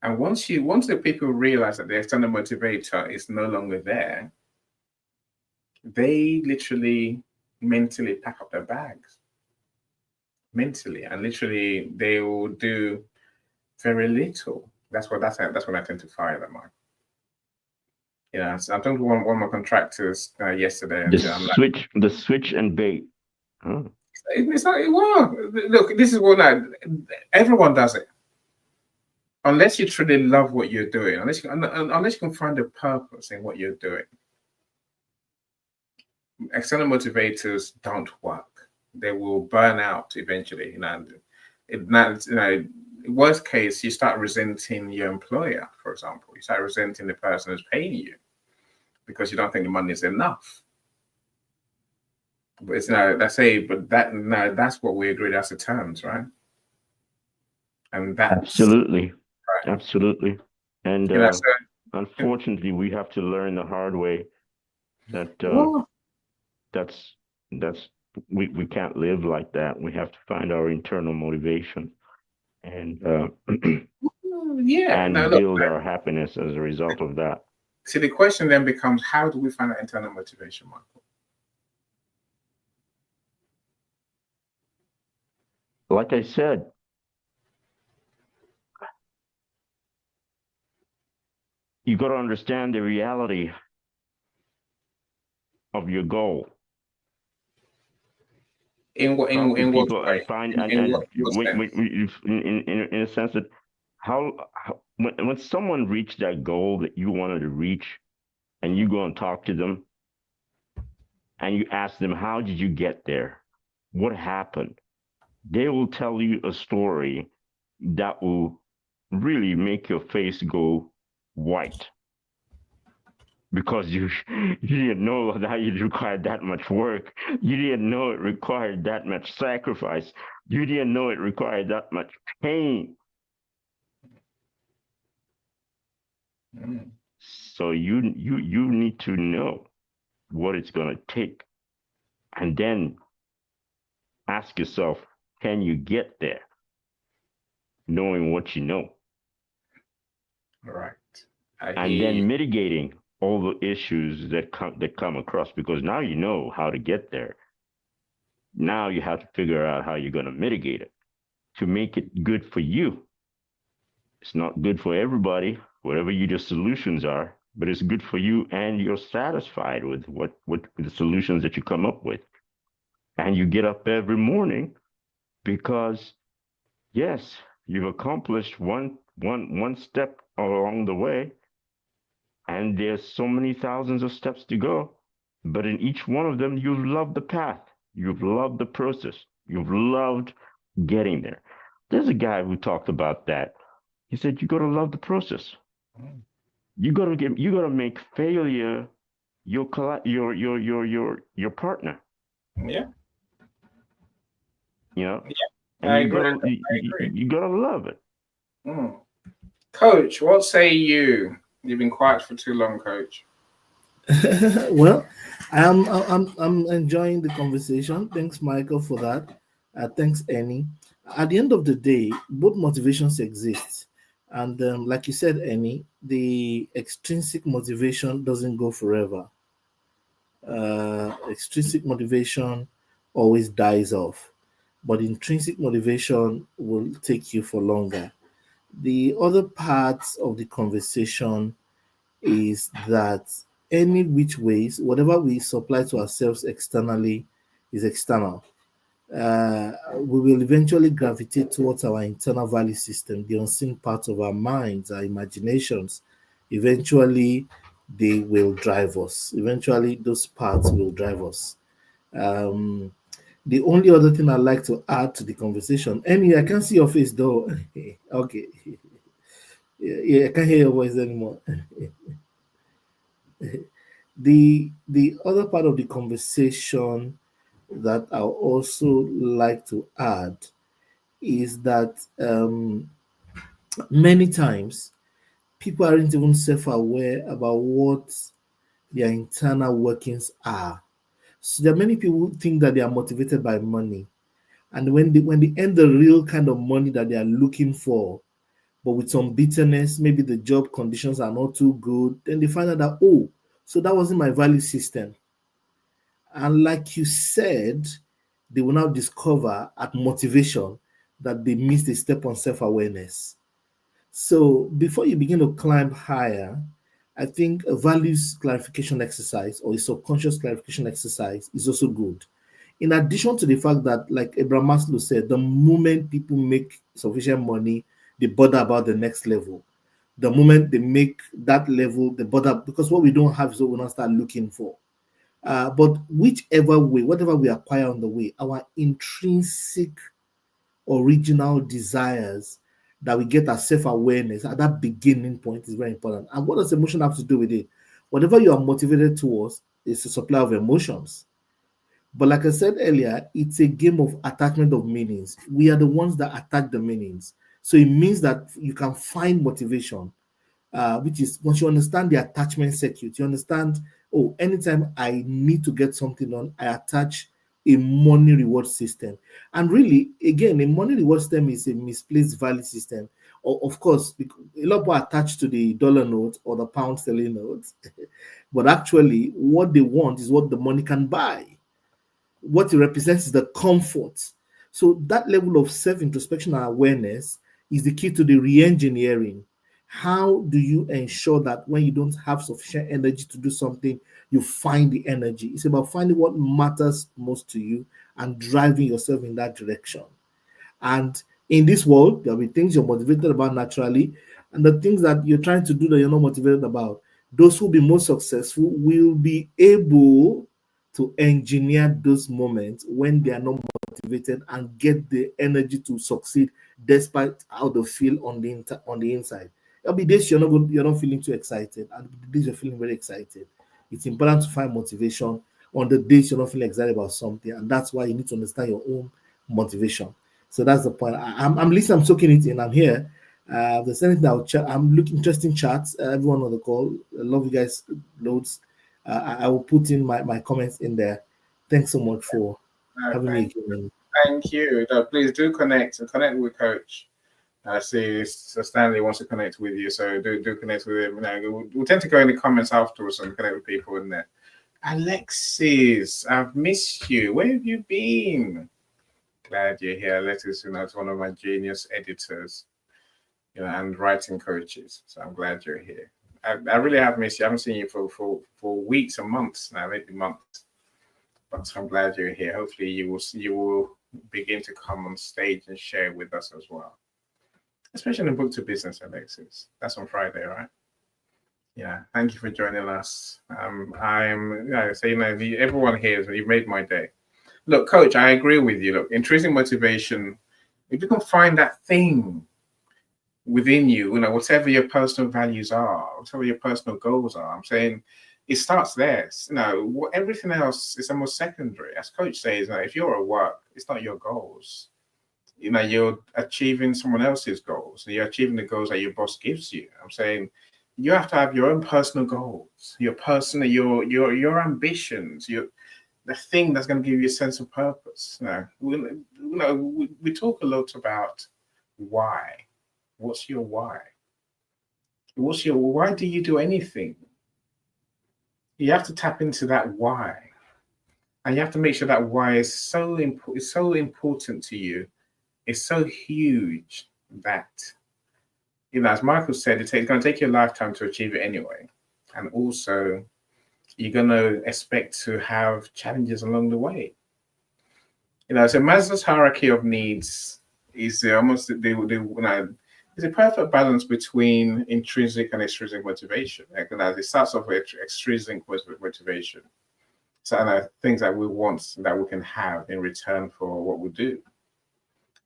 And once the people realize that the external motivator is no longer there, they literally mentally pack up their bags. Mentally, and literally they will do very little. That's when I tend to fire them on. So I'm talking to one of my contractors yesterday. And the switch and bait. Oh. It's not. Well, look, this is what everyone does it. Unless you truly love what you're doing, unless you can find a purpose in what you're doing. External motivators don't work. They will burn out eventually. Worst case, you start resenting your employer, for example. You start resenting the person who's paying you because you don't think the money is enough. But that's what we agreed as the terms, right? And that's absolutely, right. Absolutely. And unfortunately, we have to learn the hard way that we can't live like that. We have to find our internal motivation and build our happiness as a result of that. See, the question then becomes, how do we find that internal motivation, Michael? Like I said, you got to understand the reality of your goal. In what way? In a sense that when someone reached that goal that you wanted to reach, and you go and talk to them, and you ask them, how did you get there? What happened? They will tell you a story that will really make your face go white. Because you didn't know that it required that much work. You didn't know it required that much sacrifice. You didn't know it required that much pain. So you need to know what it's going to take. And then ask yourself, can you get there? Knowing what you know. All right. And then mitigating all the issues that come across, because now you know how to get there. Now you have to figure out how you're going to mitigate it to make it good for you. It's not good for everybody, whatever your solutions are, but it's good for you, and you're satisfied with what the solutions that you come up with. And you get up every morning because, yes, you've accomplished one step along the way. And there's so many thousands of steps to go. But in each one of them, you've loved the path. You've loved the process. You've loved getting there. There's a guy who talked about that. He said, you got to love the process. You got to make failure your partner. Yeah. Yeah. And I agree. You got to love it. Coach, what say you? You've been quiet for too long, Coach. Well, I'm enjoying the conversation. Thanks, Michael, for that. Thanks, Annie. At the end of the day, both motivations exist, and like you said, Annie, the extrinsic motivation doesn't go forever. Extrinsic motivation always dies off, but intrinsic motivation will take you for longer. The other parts of the conversation is that any which ways, whatever we supply to ourselves externally is external. We will eventually gravitate towards our internal value system, the unseen part of our minds, our imaginations. Eventually, they will drive us. Eventually, those parts will drive us. The only other thing I'd like to add to the conversation, Annie, I can see your face though. Okay. Yeah, I can't hear your voice anymore. The other part of the conversation that I also like to add is that many times people aren't even self-aware about what their internal workings are. So there are many people who think that they are motivated by money, and when they earn the real kind of money that they are looking for, but with some bitterness, maybe the job conditions are not too good, then they find out that, oh, so that wasn't my value system. And like you said, they will now discover at motivation that they missed a step on self-awareness. So before you begin to climb higher, I think a values clarification exercise or a subconscious clarification exercise is also good. In addition to the fact that, like Abraham Maslow said, the moment people make sufficient money, they bother about the next level. The moment they make that level, they bother because what we don't have is what we not start looking for. But whichever way, whatever we acquire on the way, our intrinsic original desires that we get as self-awareness at that beginning point is very important. And what does emotion have to do with it? Whatever you are motivated towards is a supply of emotions. But like I said earlier, it's a game of attachment of meanings. We are the ones that attach the meanings. So it means that you can find motivation, which is once you understand the attachment circuit, you understand, oh, anytime I need to get something done, I attach a money reward system. And really, again, a money reward system is a misplaced value system. Of course, a lot of people attach to the dollar note or the pound sterling note, but actually, what they want is what the money can buy. What it represents is the comfort. So that level of self-introspection and awareness is the key to the re-engineering. How do you ensure that when you don't have sufficient energy to do something, you find the energy? It's about finding what matters most to you and driving yourself in that direction. And in this world, there'll be things you're motivated about naturally, and the things that you're trying to do that you're not motivated about. Those who will be most successful will be able to engineer those moments when they are not motivated and get the energy to succeed despite how they feel on the inside. There'll be days you're not feeling too excited, and the days you're feeling very excited. It's important to find motivation on the days you're not feeling excited about something, and that's why you need to understand your own motivation. So that's the point. I'm listening. I'm soaking it in. I'm here. There's anything I'll chat. I'm looking interesting chats. Everyone on the call. I love you guys loads. I will put in my comments in there. Thanks so much for having me again. Thank you. No, please do connect with Coach. I see so Stanley wants to connect with you, so do connect with him. We'll tend to go in the comments afterwards and connect with people in there. Alexis, I've missed you. Where have you been? Glad you're here. Alexis, it's one of my genius editors, and writing coaches. So I'm glad you're here. I really have missed you. I haven't seen you for weeks and months now, maybe months. But I'm glad you're here. Hopefully you will begin to come on stage and share with us as well. Especially in the Book to Business, Alexis. That's on Friday, right? Yeah. Thank you for joining us. Everyone here, you've made my day. Look, Coach, I agree with you. Look, intrinsic motivation, if you can find that thing within you, whatever your personal values are, whatever your personal goals are, I'm saying it starts there. Everything else is almost secondary. As Coach says, if you're at work, it's not your goals. You're achieving someone else's goals. You're achieving the goals that your boss gives you. I'm saying you have to have your own personal goals, your ambitions, the thing that's going to give you a sense of purpose. We talk a lot about why. What's your why? Why do you do anything? You have to tap into that why, and you have to make sure that why is so important to you. It's so huge that, as Michael said, it's going to take you a lifetime to achieve it anyway, and also you're going to expect to have challenges along the way. So Maslow's hierarchy of needs is almost it's a perfect balance between intrinsic and extrinsic motivation. It starts off with extrinsic motivation. So things that we want that we can have in return for what we do.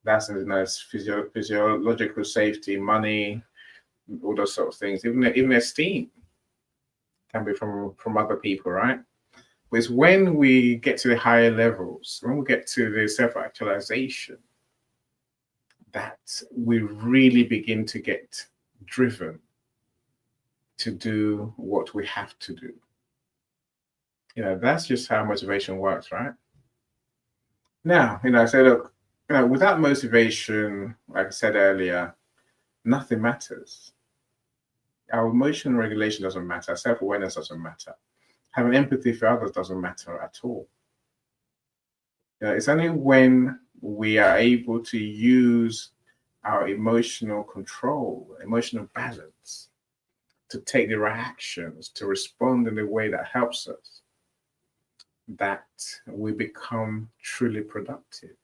That's physiological safety, money, all those sort of things. Even esteem can be from other people, right? But it's when we get to the higher levels, when we get to the self-actualization, that we really begin to get driven to do what we have to do. That's just how motivation works, right? Now, I say, look, without motivation, like I said earlier, nothing matters. Our emotional regulation doesn't matter. Self-awareness doesn't matter. Having empathy for others doesn't matter at all. It's only when we are able to use our emotional control, emotional balance, to take the right actions, to respond in a way that helps us, that we become truly productive.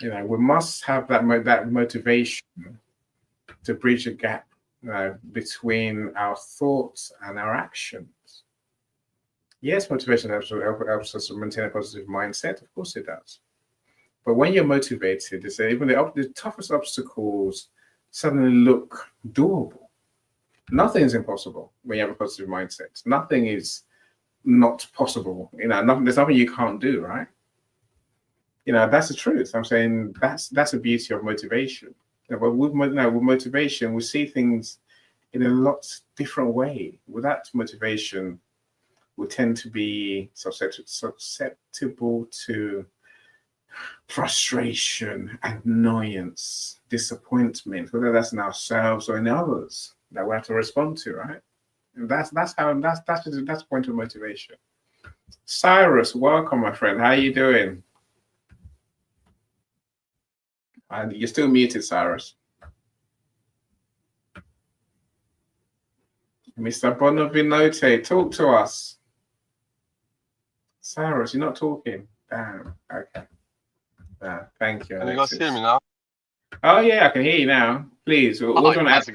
We must have that motivation to bridge a gap between our thoughts and our actions. Yes, motivation helps us to maintain a positive mindset. Of course it does. But when you're motivated, even the toughest obstacles suddenly look doable. Nothing is impossible when you have a positive mindset. Nothing is not possible. There's nothing you can't do, right? That's the truth. I'm saying that's the beauty of motivation. But with motivation, we see things in a lot different way. Without motivation, we tend to be susceptible to frustration, annoyance, disappointment, whether that's in ourselves or in others, that we have to respond to, right? And that's the point of motivation. Cyrus, welcome, my friend. How are you doing? And you're still muted, Cyrus. Mr. Bonavinote, talk to us. Cyrus, you're not talking. Damn. Okay. Thank you. Can you guys hear me now? Oh yeah, I can hear you now. Please, what do you want to ask?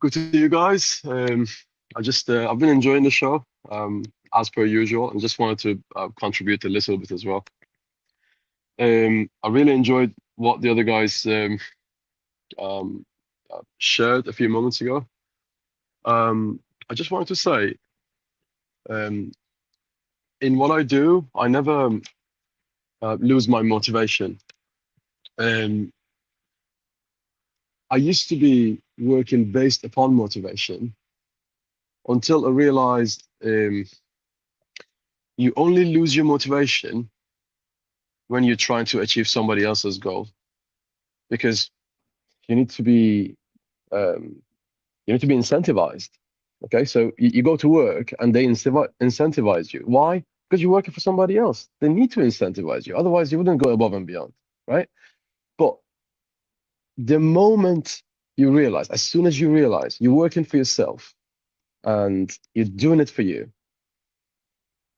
Good to see you guys. I've been enjoying the show as per usual, and just wanted to contribute a little bit as well. I really enjoyed what the other guys shared a few moments ago. I just wanted to say, in what I do, I never lose my motivation. I used to be working based upon motivation until I realized you only lose your motivation when you're trying to achieve somebody else's goal, because you need to be incentivized. Okay, so you go to work and they incentivize you. Why? Because you're working for somebody else. They need to incentivize you. Otherwise, you wouldn't go above and beyond, right? But the moment you realize, as soon as you realize you're working for yourself and you're doing it for you,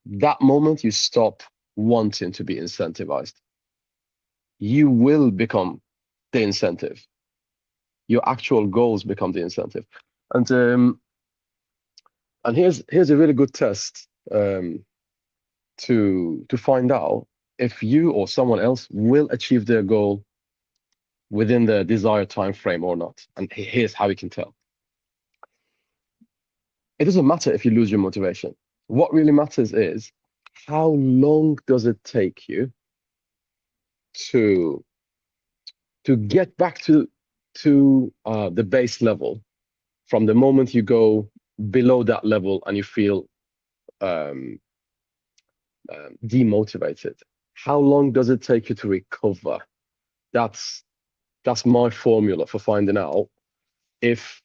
that moment you stop wanting to be incentivized. You will become the incentive. Your actual goals become the incentive. And here's a really good test to find out if you or someone else will achieve their goal within the desired time frame or not. And here's how you can tell. It doesn't matter if you lose your motivation. What really matters is, how long does it take you to get back to the base level from the moment you go below that level and you feel demotivated? How long does it take you to recover? That's my formula for finding out if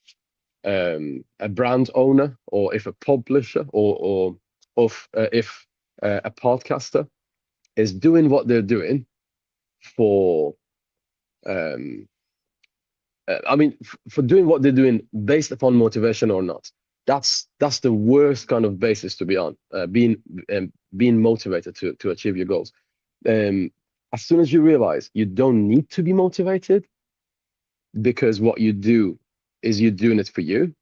a brand owner, or if a publisher, or if a podcaster is doing what they're doing for for doing what they're doing based upon motivation or not. That's the worst kind of basis to be on, being motivated to achieve your goals. As soon as you realize you don't need to be motivated, because what you do is you're doing it for you,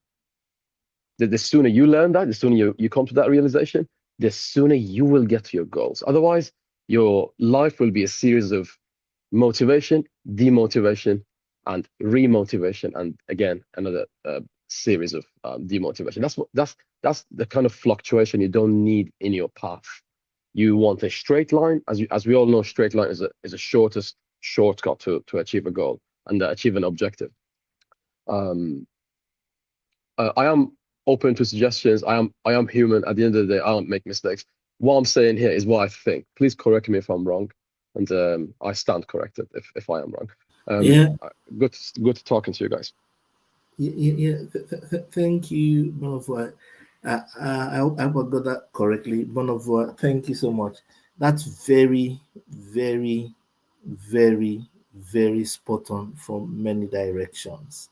the sooner you learn that, the sooner you come to that realization, the sooner you will get to your goals. Otherwise, your life will be a series of motivation, demotivation, and remotivation, and again another series of demotivation. That's the kind of fluctuation you don't need in your path. You want a straight line, as we all know, straight line is a shortest shortcut to achieve a goal and achieve an objective. I am open to suggestions. I am human. At the end of the day, I don't make mistakes. What I'm saying here is what I think. Please correct me if I'm wrong, and I stand corrected if I am wrong. Good talking to you guys. Thank you, Bonavoy. I hope I got that correctly. Bonavoy, thank you so much. That's very, very, very, very spot on from many directions.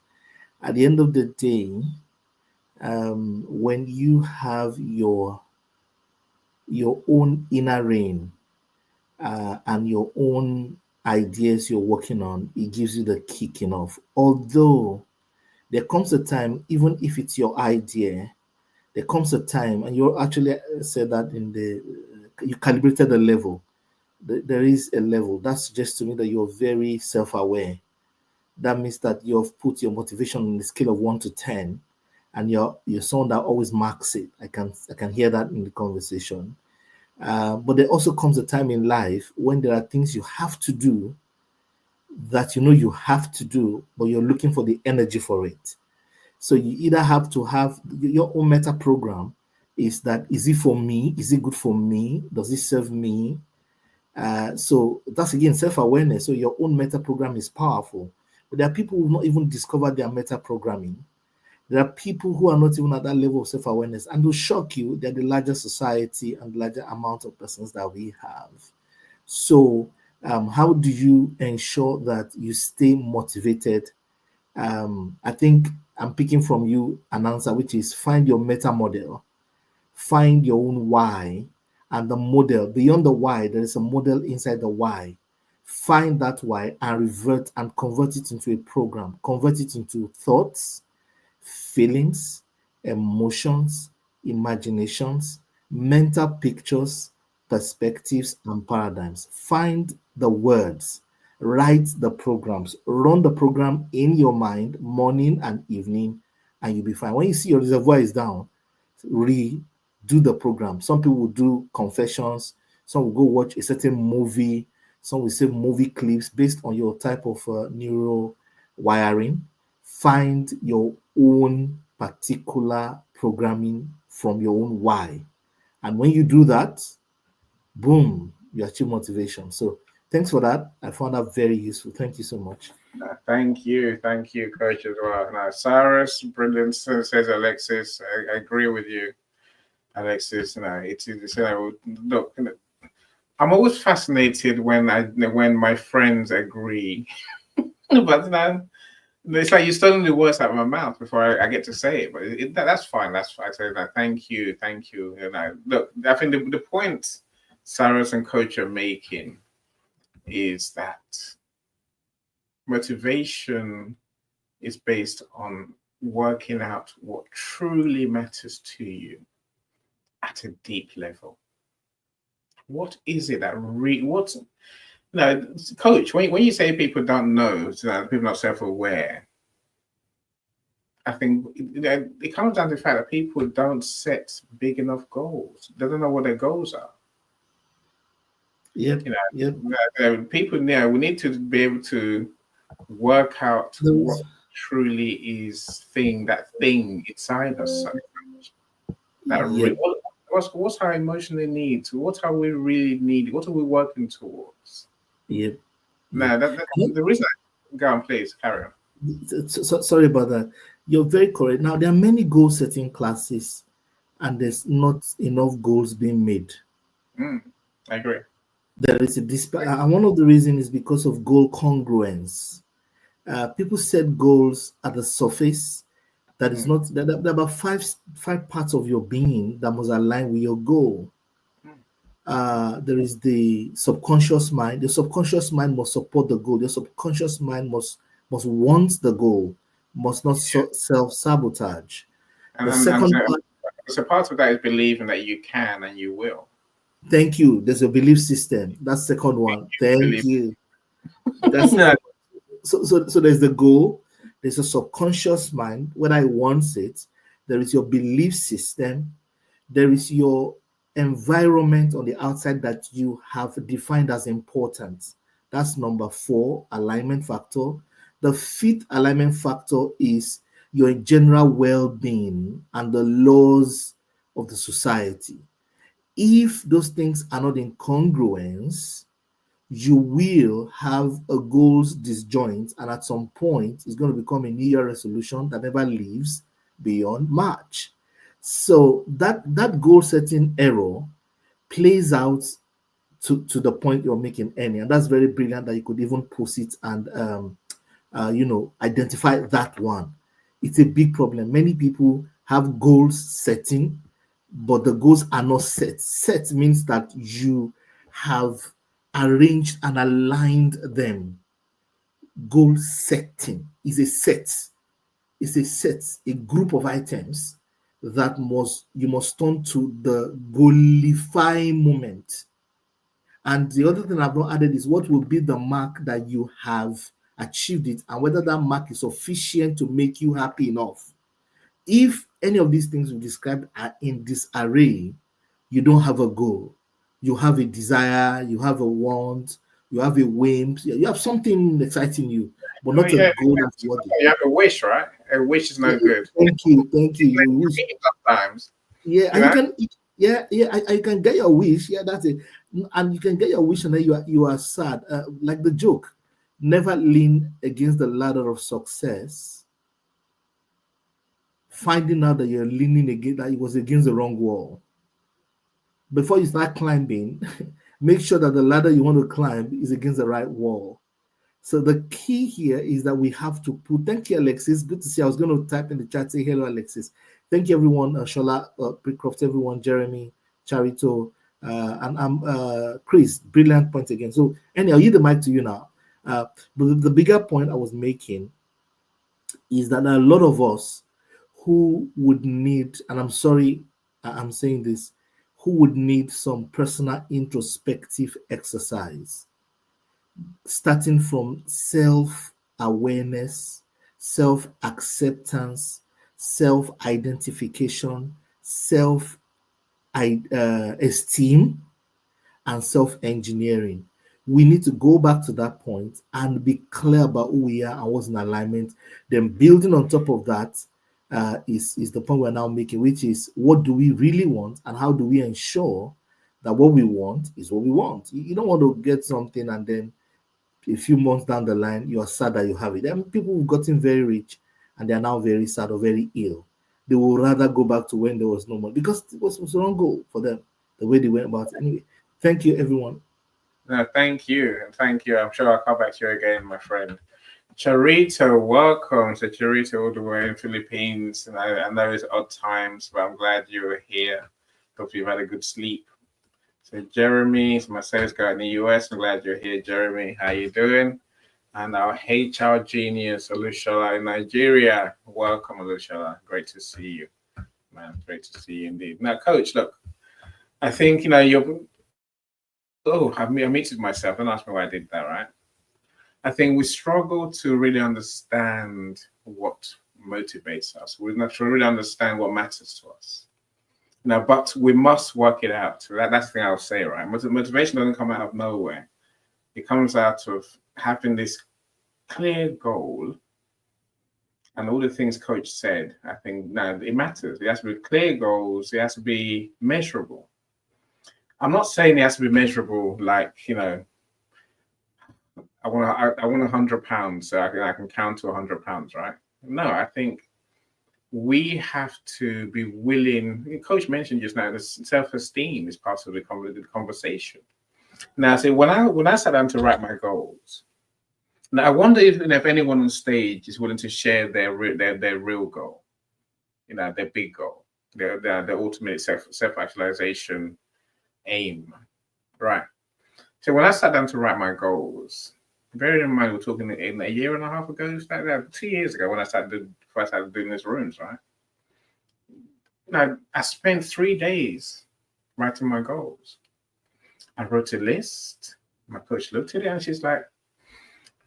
At the end of the day, when you have your own inner reign and your own ideas you're working on, it gives you the kicking off. Although there comes a time, even if it's your idea, there comes a time, and you actually said that you calibrated the level. There is a level that suggests to me that you're very self-aware. That means that you've put your motivation on the scale of 1 to 10, and you're someone that always marks it. I can hear that in the conversation. But there also comes a time in life when there are things you have to do that you have to do, but you're looking for the energy for it. So you either have to have your own meta program. Is it for me? Is it good for me? Does it serve me? So that's again self-awareness. So your own meta program is powerful. But there are people who have not even discovered their meta programming. There are people who are not even at that level of self-awareness, and will shock you. They're the larger society and larger amount of persons that we have. So how do you ensure that you stay motivated? I think I'm picking from you an answer, which is find your meta model, find your own why, and the model. Beyond the why, there is a model inside the why. Find that why and revert and convert it into a program, convert it into thoughts, feelings, emotions, imaginations, mental pictures, perspectives, and paradigms. Find the words, write the programs, run the program in your mind morning and evening, and you'll be fine. When you see your reservoir is down, redo the program. Some people will do confessions, some will go watch a certain movie, some will save movie clips based on your type of neural wiring. Find your own particular programming from your own why. And when you do that, boom, you achieve motivation. So thanks for that. I found that very useful. Thank you so much. Thank you, Coach, as well. Now, Cyrus, brilliant, says Alexis. I agree with you, Alexis. Look, I'm always fascinated when my friends agree, but it's like you're stealing the words out of my mouth before I get to say it. But that's fine. That's fine. I say that. Thank you. Look, I think the point Cyrus and Coach are making is that motivation is based on working out what truly matters to you at a deep level. What is it that Coach, when you say people don't know, people are not self-aware, I think it comes down to the fact that people don't set big enough goals. They don't know what their goals are. People we need to be able to work out what truly is that thing inside us. What's our emotional needs? What are we really needing? What are we working towards? Yep. Now, the reason go on, please carry on. Sorry about that. You're very correct. Now, there are many goal setting classes, and there's not enough goals being made. I agree. There is and one of the reasons is because of goal congruence. People set goals at the surface. That is not. There are about five parts of your being that must align with your goal. There is the subconscious mind. The subconscious mind must support the goal. The subconscious mind must want the goal, must not self-sabotage. The second part, so part of that is believing that you can and you will. Thank you. There's a belief system. That's second one. Thank you. That's so there's the goal, there's a subconscious mind, whether I want it, there is your belief system, there is your environment on the outside that you have defined as important. That's number 4, alignment factor. The 5th alignment factor is your general well-being and the laws of the society. If those things are not in congruence, you will have a goals disjoint, and at some point it's going to become a New Year resolution that never leaves beyond March. So that goal setting error plays out to the point you're making any, and that's very brilliant that you could even post it and identify that one. It's a big problem. Many people have goals setting, but the goals are not set. Set means that you have arranged and aligned them. Goal setting is a set. It's a set, a group of items that you must turn to the goalify moment. And the other thing I've not added is what will be the mark that you have achieved it, and whether that mark is sufficient to make you happy enough. If any of these things we described are in this array, you don't have a goal. You have a desire, you have a want, you have a whim, you have something exciting you, but not a goal that's worthy. You have a wish, right? A wish is no good. Thank you. You wish. Sometimes. Yeah, and you can get your wish. Yeah, that's it. And you can get your wish, and then you are sad. Like the joke, never lean against the ladder of success, finding out that you're leaning against, that it was against the wrong wall. Before you start climbing, make sure that the ladder you want to climb is against the right wall. So the key here is that we have to put, thank you, Alexis. Good to see you. I was going to type in the chat, say hello, Alexis. Thank you, everyone. Shola, Prickcroft, everyone, Jeremy, Charito, and Chris. Brilliant point again. So anyhow, I'll yield the mic to you now. But the bigger point I was making is that a lot of us who would need, and I'm sorry I'm saying this, who would need some personal introspective exercise, starting from self-awareness, self-acceptance, self-identification, self-esteem, and self-engineering. We need to go back to that point and be clear about who we are and what's in alignment. Then building on top of that is the point we're now making, which is what do we really want and how do we ensure that what we want is what we want. You don't want to get something and then a few months down the line, you are sad that you have it. Then people who've gotten very rich and they are now very sad or very ill. They will rather go back to when there was no money because it was the wrong goal for them, the way they went about it. Anyway, thank you, everyone. No, thank you. And thank you. I'm sure I'll come back to you again, my friend. Charito, welcome to Charito all the way in Philippines. And I know it's odd times, but I'm glad you were here. Hope you've had a good sleep. So Jeremy, my sales guy in the US. I'm glad you're here, Jeremy. How you doing? And our HR genius, Olushola in Nigeria. Welcome, Olushola. Great to see you, man. Great to see you indeed. Now, Coach, look, I think you're. Oh, I muted myself. Don't ask me why I did that, right? I think we struggle to really understand what motivates us. We're not to really understand what matters to us. Now, but we must work it out. That's the thing I'll say, right? Motivation doesn't come out of nowhere. It comes out of having this clear goal. And all the things Coach said, I think, no, it matters. It has to be clear goals. It has to be measurable. I'm not saying it has to be measurable like, I want 100 pounds, so I can count to 100 pounds, right? No, I think we have to be willing. Coach mentioned just now, the self-esteem is part of the conversation. Now, see, when I sat down to write my goals, now I wonder if anyone on stage is willing to share their real goal, their big goal, their ultimate self-actualization aim, right? So when I sat down to write my goals, bearing in mind we're talking in a year and a half ago, 2 years ago when I started doing these rooms, right? I spent 3 days writing my goals. I wrote a list. My coach looked at it and she's like,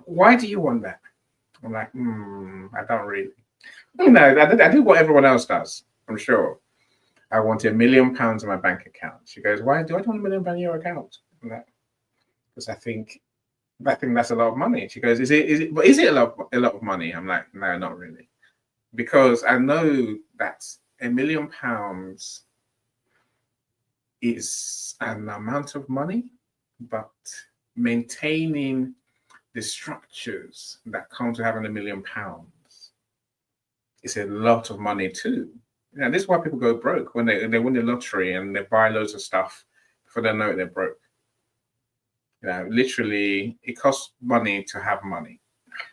why do you want that? I'm like, I don't really. I do what everyone else does, I'm sure. I want £1 million in my bank account. She goes, why do I want £1 million in your account? Because I think that's a lot of money. She goes, is it a lot of money? I'm like, no, not really. Because I know that £1 million is an amount of money, but maintaining the structures that come to having £1 million is a lot of money too. This is why people go broke when they win the lottery and they buy loads of stuff before they know it, they're broke. Literally, it costs money to have money.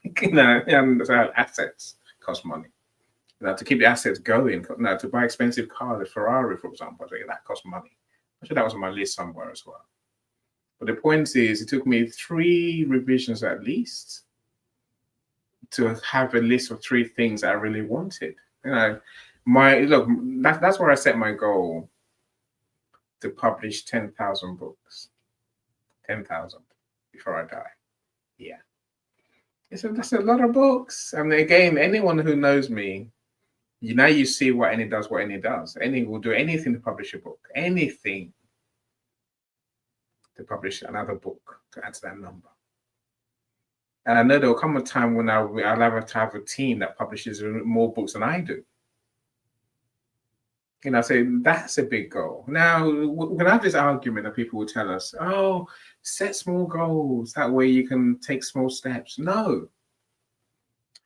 And to have assets cost money. To keep the assets going, to buy expensive cars, a Ferrari, for example, that costs money. I'm sure that was on my list somewhere as well. But the point is, it took me 3 revisions at least to have a list of 3 things I really wanted. That's where I set my goal to publish 10,000 books. 10,000 before I die. Yeah. That's a lot of books. And again, anyone who knows me, you see what Annie does, Annie will do anything to publish a book, anything to publish another book to add to that number. And I know there will come a time when I'll have a team that publishes more books than I do. So that's a big goal. Now, we're going to have this argument that people will tell us, oh, set small goals. That way you can take small steps. No.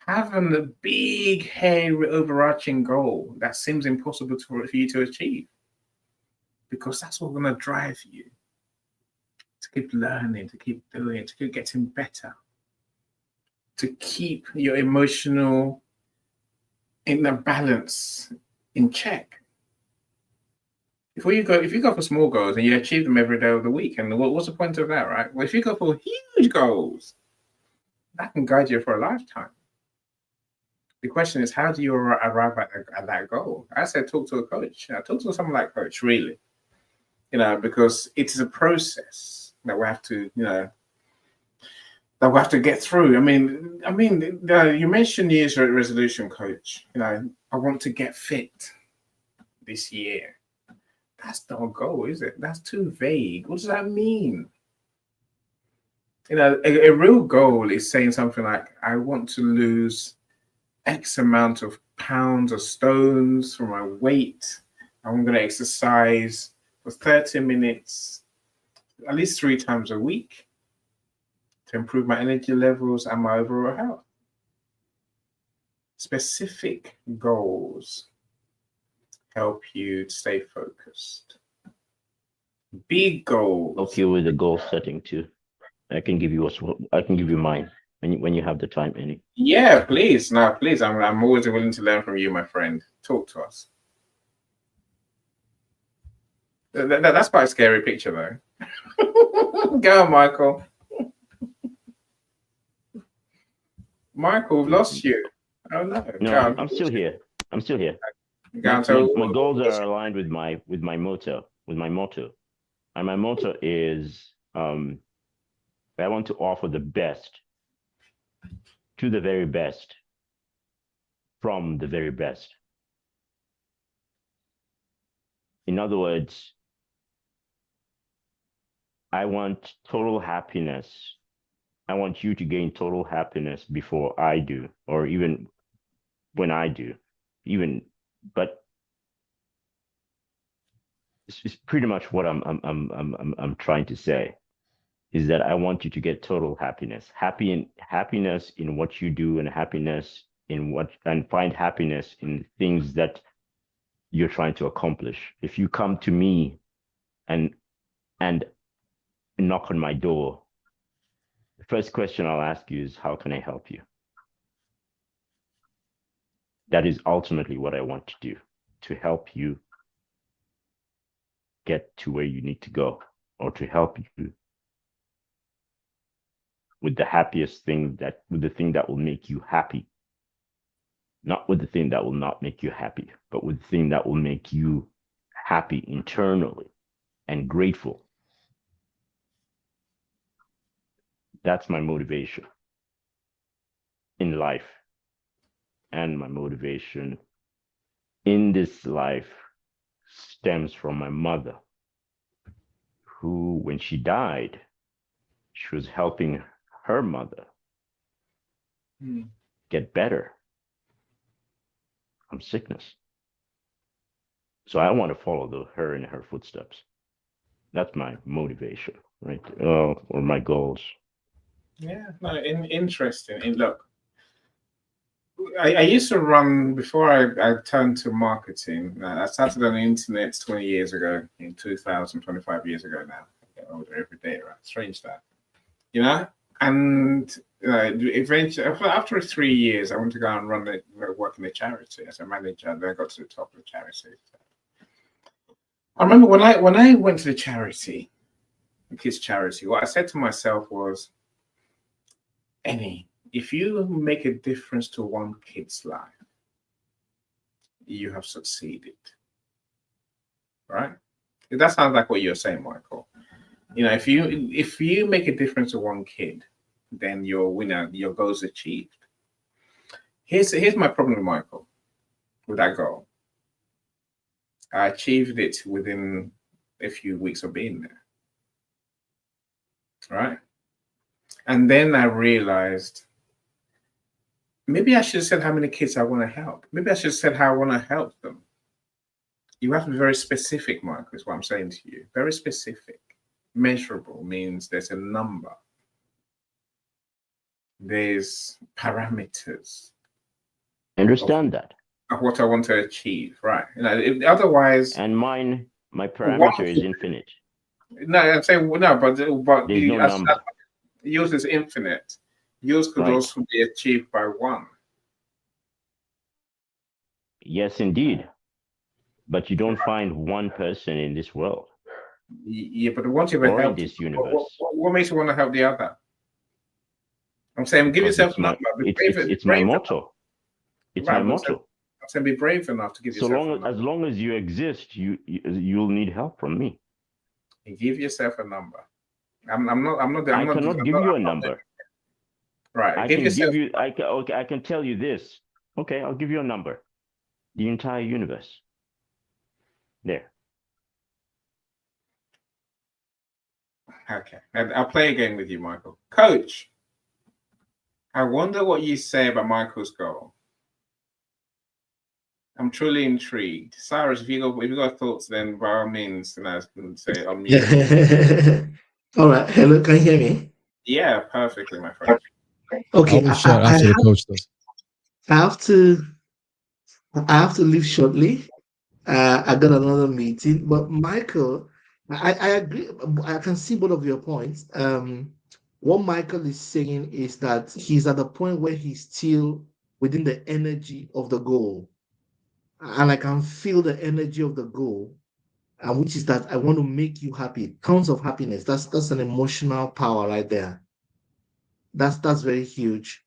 Having a big, hairy, overarching goal that seems impossible for you to achieve. Because that's what's going to drive you to keep learning, to keep doing, to keep getting better. To keep your emotional inner balance in check. If you go for small goals and you achieve them every day of the week, and what's the point of that, right? Well, if you go for huge goals, that can guide you for a lifetime. The question is, how do you arrive at that goal? I said, talk to a coach. Talk to someone like Coach, really. Because it is a process that we have to, get through. I mean, you mentioned New Year's resolution, Coach. I want to get fit this year. That's not a goal, is it? That's too vague. What does that mean? A real goal is saying something like, I want to lose X amount of pounds or stones from my weight. I'm going to exercise for 30 minutes, at least 3 times a week, to improve my energy levels and my overall health. Specific goals help you to stay focused. Big goals. Okay, with the goal setting too. I can give you mine when you have the time, Annie. Yeah, please. No, please. I'm always willing to learn from you, my friend. Talk to us. That's quite a scary picture, though. Go on, Michael. Michael, we've lost you. Oh no. No, I'm still here. My goals are aligned with my motto. And my motto is I want to offer the best to the very best from the very best. In other words, I want total happiness. I want you to gain total happiness before I do, or even when I do, but it's pretty much what I'm trying to say, is that I want you to get total happiness, happiness in what you do, and find happiness in things that you're trying to accomplish. If you come to me and knock on my door, the first question I'll ask you is, how can I help you? That is ultimately what I want to do, to help you get to where you need to go, or to help you with the thing that will make you happy. Not with the thing that will not make you happy, but with the thing that will make you happy internally and grateful. That's my motivation. in life and my motivation in this life stems from my mother, who, when she died, she was helping her mother get better from sickness. So I want to follow her in her footsteps. That's my motivation, right? Or my goals. Yeah, no, interesting. And look, I used to run before I turned to marketing. I started on the internet 20 years ago, in 2000, 25 years ago now. I get older every day, right? Strange that, you know. And eventually, after 3 years, I went to go and work in a charity as a manager. Then I got to the top of the charity. I remember when I went to the charity, the kids' charity, what I said to myself was, if you make a difference to one kid's life, you have succeeded. Right? That sounds like what you're saying, Michael. You know, if you make a difference to one kid, then your goal's achieved. Here's my problem, Michael, with that goal. I achieved it within a few weeks of being there. Right? And then I realized maybe I should have said how many kids I want to help. Maybe I should have said how I want to help them. You have to be very specific, Michael, is what I'm saying to you. Very specific. Measurable means there's a number. There's parameters. I understand that. Of what I want to achieve, right? You know, otherwise. And my parameter is infinite. No, I'm saying no, but there's no number. Yours is infinite. Yours could also be achieved by one. Yes, indeed. But you don't find one person in this world. Yeah, but once you've helped in this universe, what makes you want to help the other? I'm saying, give yourself a number. It's my motto. It's my motto. I'm saying, be brave enough to give yourself a number. As long as you exist, you'll need help from me. Give yourself a number. I cannot give you a number. Right. I can tell you this. Okay, I'll give you a number. The entire universe. There. Okay. I'll play a game with you, Michael. Coach, I wonder what you say about Michael's goal. I'm truly intrigued. Cyrus, if you got thoughts, then by all means, I can say on me. All right. Hello, can you hear me? Yeah, perfectly, my friend. Okay. I will share after the coach does. I have to leave shortly. I got another meeting, but Michael, I agree. I can see both of your points. What Michael is saying is that he's at the point where he's still within the energy of the goal. And I can feel the energy of the goal, which is that I want to make you happy. Tons of happiness. That's an emotional power right there. That's very huge.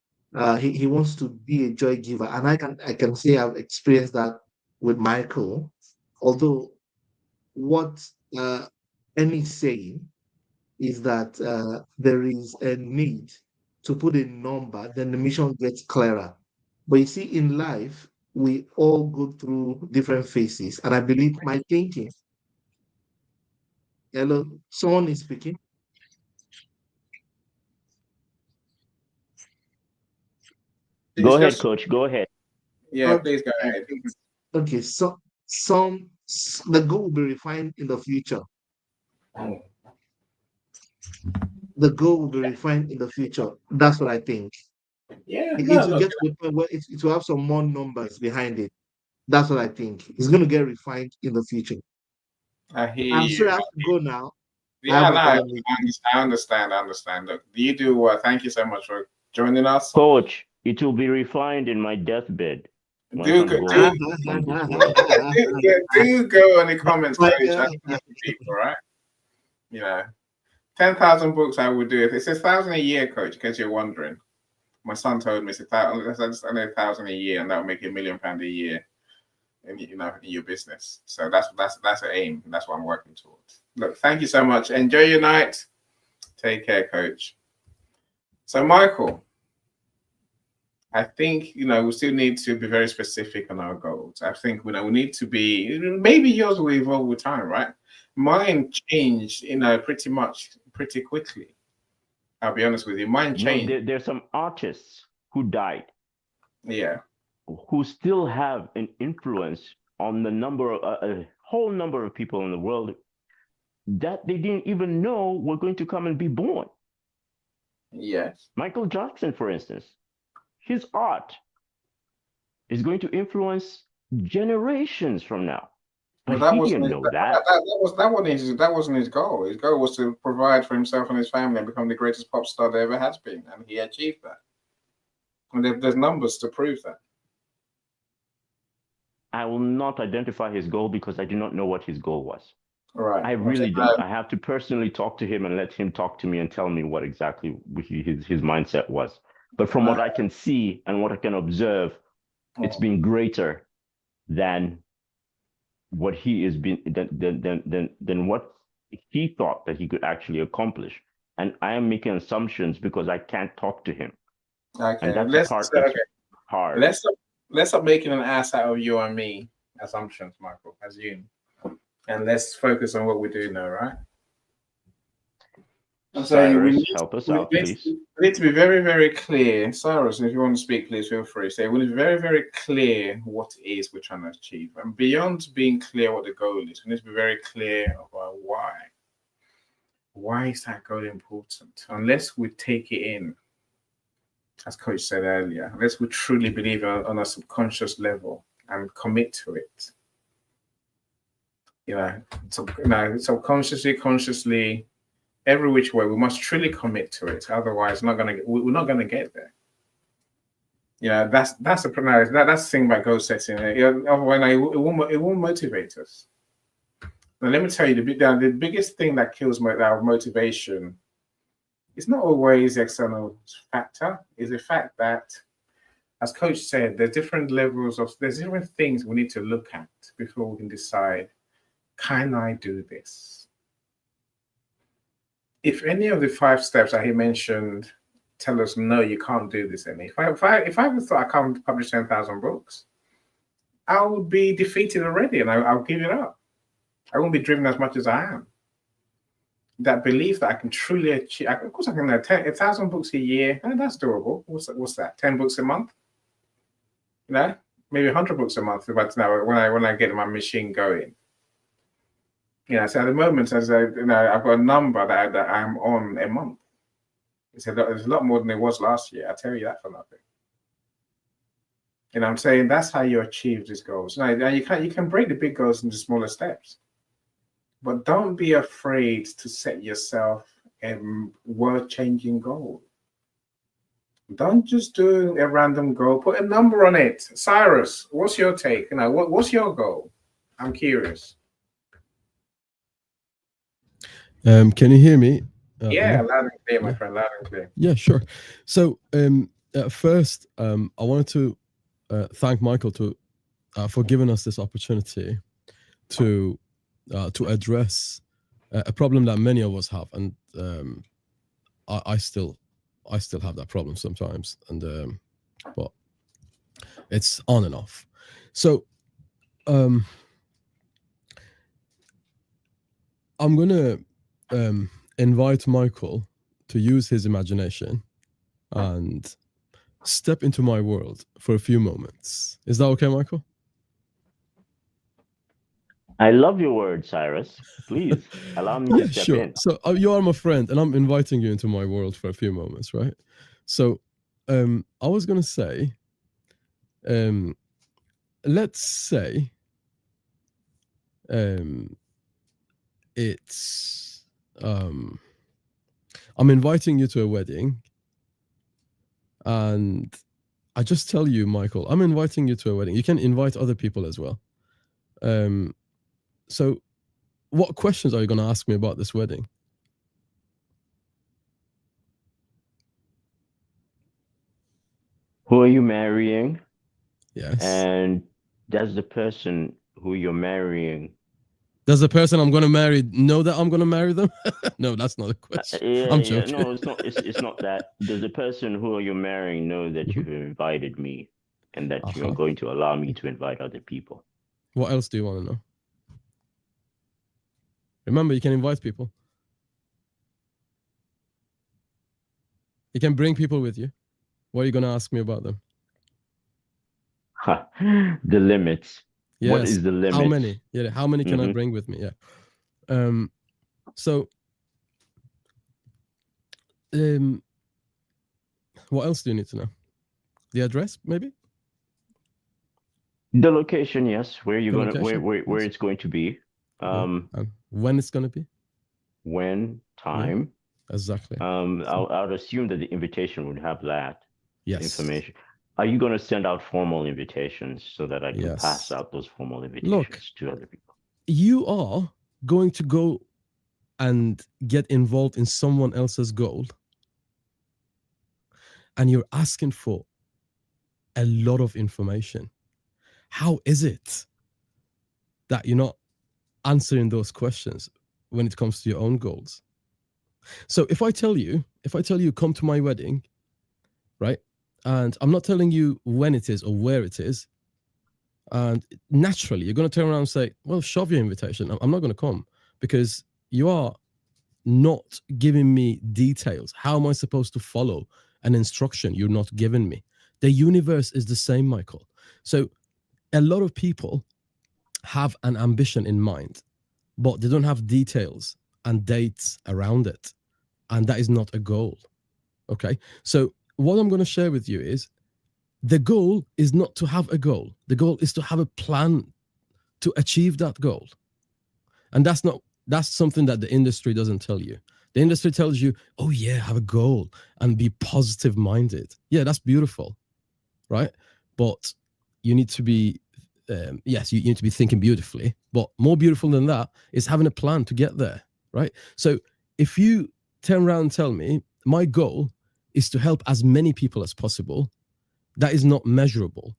He wants to be a joy giver, and I can say I've experienced that with Michael. Although what Annie's saying is that there is a need to put a number, then the mission gets clearer. But you see, in life, we all go through different phases, and I believe my thinking. Hello, someone is speaking. Go ahead, coach. Go ahead. Yeah, please go ahead. Okay, so the goal will be refined in the future. The goal will be refined in the future. That's what I think. Yeah, It will get to the point where it will have some more numbers behind it. That's what I think. It's going to get refined in the future. I hear I'm you. sorry I have to go now. Yeah, I understand. Look, you do what? Thank you so much for joining us. Coach, it will be refined in my deathbed. Do go in the comments, Coach. People, right? You know, 10,000 books I would do. If it's 1,000 a year, Coach, because you're wondering. My son told me it's 1,000 a year, and that will make you £1 million a year in your business. So that's an aim. That's what I'm working towards. Look, thank you so much. Enjoy your night. Take care, Coach. So, Michael, I think, we still need to be very specific on our goals. I think, we need to be, maybe yours will evolve with time, right? Mine changed, pretty quickly. I'll be honest with you. Mine No, changed. there's some artists who died Yeah. who still have an influence on the number of a whole number of people in the world that they didn't even know were going to come and be born. Yes. Michael Jackson, for instance, his art is going to influence generations from now. Well, But that he wasn't didn't his, know that. that wasn't his goal. His goal was to provide for himself and his family and become the greatest pop star there ever has been, and he achieved that. And there's numbers to prove that. I will not identify his goal because I do not know what his goal was. Right. I really don't. I have to personally talk to him and let him talk to me and tell me what exactly his mindset was. But from what I can see and what I can observe, it's been greater than what he has been than what he thought that he could actually accomplish. And I am making assumptions because I can't talk to him. Okay. And that's the part that's hard. Let's stop making an ass out of you and me assumptions, Michael, assume. And let's focus on what we do know, right? I'm saying help us out, please. We need to be very, very clear. Cyrus, if you want to speak, please feel free. Say, we need to be very, very clear what it is we're trying to achieve. And beyond being clear what the goal is, we need to be very clear about why. Why is that goal important? Unless we take it in, as Coach said earlier, unless we truly believe on a subconscious level and commit to it. Subconsciously, consciously, every which way, we must truly commit to it. Otherwise, we're not gonna get there. That's the thing about goal setting. It won't motivate us. Now, let me tell you, the biggest thing that kills our motivation is not always the external factor. Is the fact that, as Coach said, there's different things we need to look at before we can decide, can I do this? If any of the 5 steps that he mentioned tell us, no, you can't do this, if I ever thought I can't publish 10,000 books, I would be defeated already and I'll give it up. I won't be driven as much as I am. That belief that I can truly achieve, of course I can have 1,000 books a year, and that's doable. What's that? 10 books a month? Maybe 100 books a month, but now when I get my machine going. So at the moment, I've got a number that I'm on a month. It's a lot more than it was last year. I tell you that for nothing. I'm saying that's how you achieve these goals. Now you can break the big goals into smaller steps, but don't be afraid to set yourself a world-changing goal. Don't just do a random goal. Put a number on it. Cyrus, what's your take? What's your goal? I'm curious. Can you hear me? Yeah, loud and clear, my friend, loud and clear. Yeah, sure. So first, I wanted to thank Michael for giving us this opportunity to address a problem that many of us have, and I still have that problem sometimes, and but it's on and off. So I'm gonna invite Michael to use his imagination and step into my world for a few moments. Is that okay, Michael? I love your words, Cyrus. Please allow me to step in. So you are my friend, and I'm inviting you into my world for a few moments, right? So I was gonna say, let's say it's I'm inviting you to a wedding, and I just tell you, Michael, I'm inviting you to a wedding. You can invite other people as well. So what questions are you going to ask me about this wedding? Who are you marrying? Yes. And does the person who you're marrying Does the person I'm going to marry know that I'm going to marry them? No, that's not a question. I'm joking. No, it's not. It's not that. Does the person who you're marrying know that you've invited me and that you're going to allow me to invite other people? What else do you want to know? Remember, you can invite people. You can bring people with you. What are you going to ask me about them? The limits. Yes. What is the limit? How many? Yeah, how many can I bring with me? Yeah. So, what else do you need to know? The address, maybe? The location, yes. Where you're The gonna, location, where it's going to be. And when it's gonna be? When, time. Yeah, exactly. I would assume that the invitation would have that information. Yes. Are you going to send out formal invitations so that I can pass out those formal invitations to other people? You are going to go and get involved in someone else's goal, and you're asking for a lot of information. How is it that you're not answering those questions when it comes to your own goals? So if I tell you, come to my wedding, right? And I'm not telling you when it is or where it is. And naturally, you're going to turn around and say, well, shove your invitation. I'm not going to come, because you are not giving me details. How am I supposed to follow an instruction you're not giving me? The universe is the same, Michael. So a lot of people have an ambition in mind, but they don't have details and dates around it. And that is not a goal. Okay. So what I'm going to share with you is the goal is not to have a goal. The goal is to have a plan to achieve that goal. And that's something that the industry doesn't tell you. The industry tells you, oh yeah, have a goal and be positive minded. Yeah, that's beautiful. Right. But you need to be, yes, you need to be thinking beautifully, but more beautiful than that is having a plan to get there. Right. So if you turn around and tell me my goal is to help as many people as possible, that is not measurable.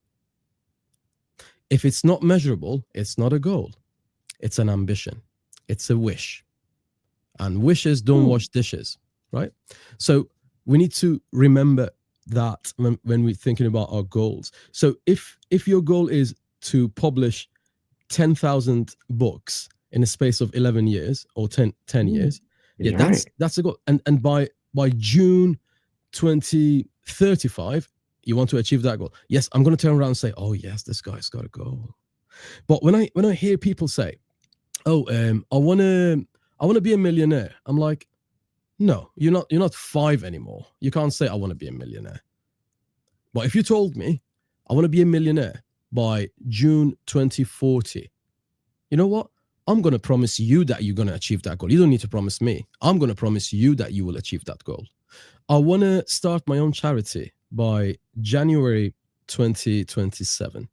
If it's not measurable, it's not a goal. It's an ambition. It's a wish. And wishes don't wash dishes, right? So we need to remember that when we're thinking about our goals. So if your goal is to publish 10,000 books in a space of 11 years or 10 years, yeah, that's a goal. And by June 2035, you want to achieve that goal. Yes, I'm going to turn around and say, oh yes, this guy's got a goal. But when I hear people say, oh, I want to be a millionaire, I'm like, no, you're not 5 anymore. You can't say I want to be a millionaire. But if you told me I want to be a millionaire by June 2040, you know what? I'm going to promise you that you're going to achieve that goal. You don't need to promise me. I'm going to promise you that you will achieve that goal. I want to start my own charity by January 2027.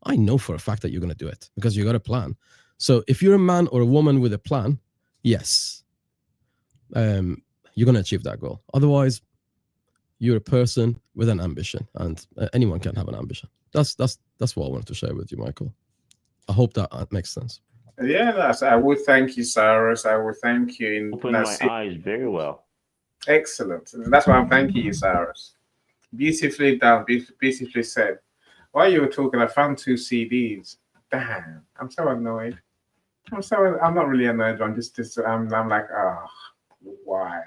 I know for a fact that you're going to do it because you got a plan. So if you're a man or a woman with a plan, yes, you're going to achieve that goal. Otherwise, you're a person with an ambition, and anyone can have an ambition. That's what I wanted to share with you, Michael. I hope that makes sense. Yeah, I would thank you, Cyrus. I would thank you. Open my eyes very well. Excellent. That's why I'm thanking you, Cyrus. Beautifully done, beautifully said. While you were talking, I found 2 CDs. Damn, I'm so annoyed. I'm not really annoyed. I'm like, why?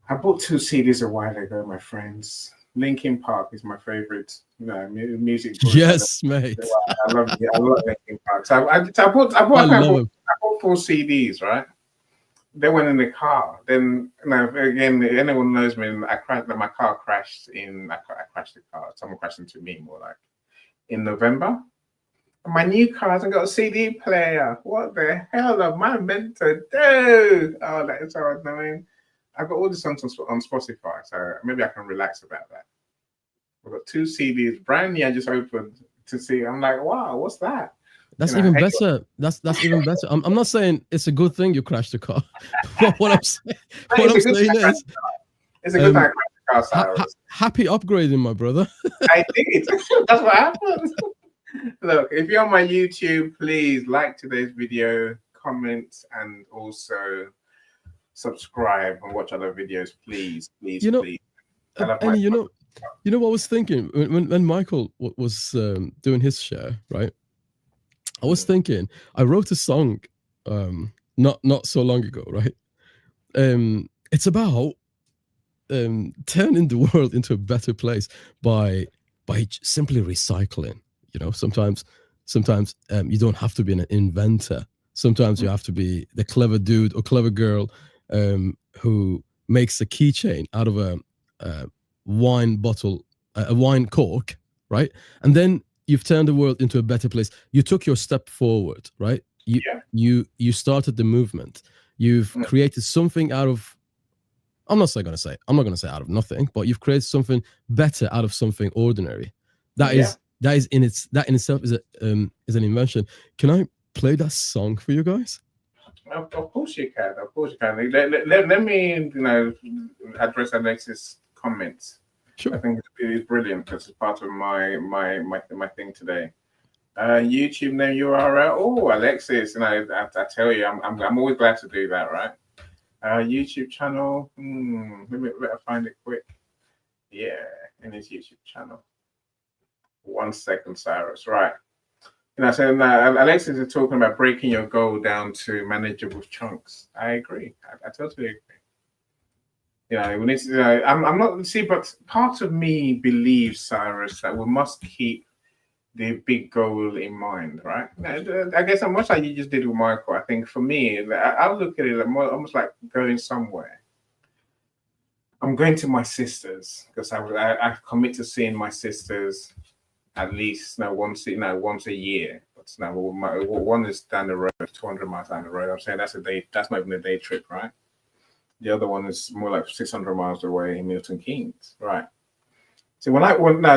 I bought 2 CDs a while ago, my friends. Linkin Park is my favorite, music. Yes, mate. I love Linkin Park. So I bought 4 CDs, right? They went in the car. Then, again, anyone knows me. My car crashed I crashed the car. Someone crashed into me, more like, in November. And my new car hasn't got a CD player. What the hell am I meant to do? Oh, that is so annoying. I've got all the songs on Spotify, so maybe I can relax about that. I've got 2 CDs, brand new. I just opened to see. I'm like, wow, what's that? That's even better. That's even better. I'm not saying it's a good thing you crashed the car. what I'm saying is, it's a good thing I crashed the car. Happy upgrading, my brother. I think that's what happened. Look, if you're on my YouTube, please like today's video, comment, and also subscribe and watch other videos, please, please, You know, please. I love Annie, my you know what I was thinking when Michael was doing his share, right? I was thinking I wrote a song not so long ago, right? It's about turning the world into a better place by simply recycling. You know, sometimes you don't have to be an inventor. Sometimes you have to be the clever dude or clever girl who makes a keychain out of a wine bottle, a wine cork, right? And then you've turned the world into a better place. You took your step forward, right? You started the movement. You've created something out of, I'm not going to say out of nothing, but you've created something better out of something ordinary. That in itself is an invention. Can I play that song for you guys? Of course you can. Of course you can. Let me, address Alexis' comments. Sure. I think it's brilliant because it's part of my thing today. YouTube name URL. Oh, Alexis, I tell you, I'm always glad to do that, right? YouTube channel. Let me find it quick. Yeah, in his YouTube channel. 1 second, Cyrus. Right. So Alexis is talking about breaking your goal down to manageable chunks. I agree. I totally agree. We need to. I'm not. See, but part of me believes, Cyrus, that we must keep the big goal in mind, right? I guess much like you just did with Michael. I think for me, I look at it almost like going somewhere. I'm going to my sisters because I commit to seeing my sisters at least once a year. But now one is down the road, 200 miles down the road. I'm saying that's a day. That's not even a day trip, right? The other one is more like 600 miles away in Milton Keynes, right? So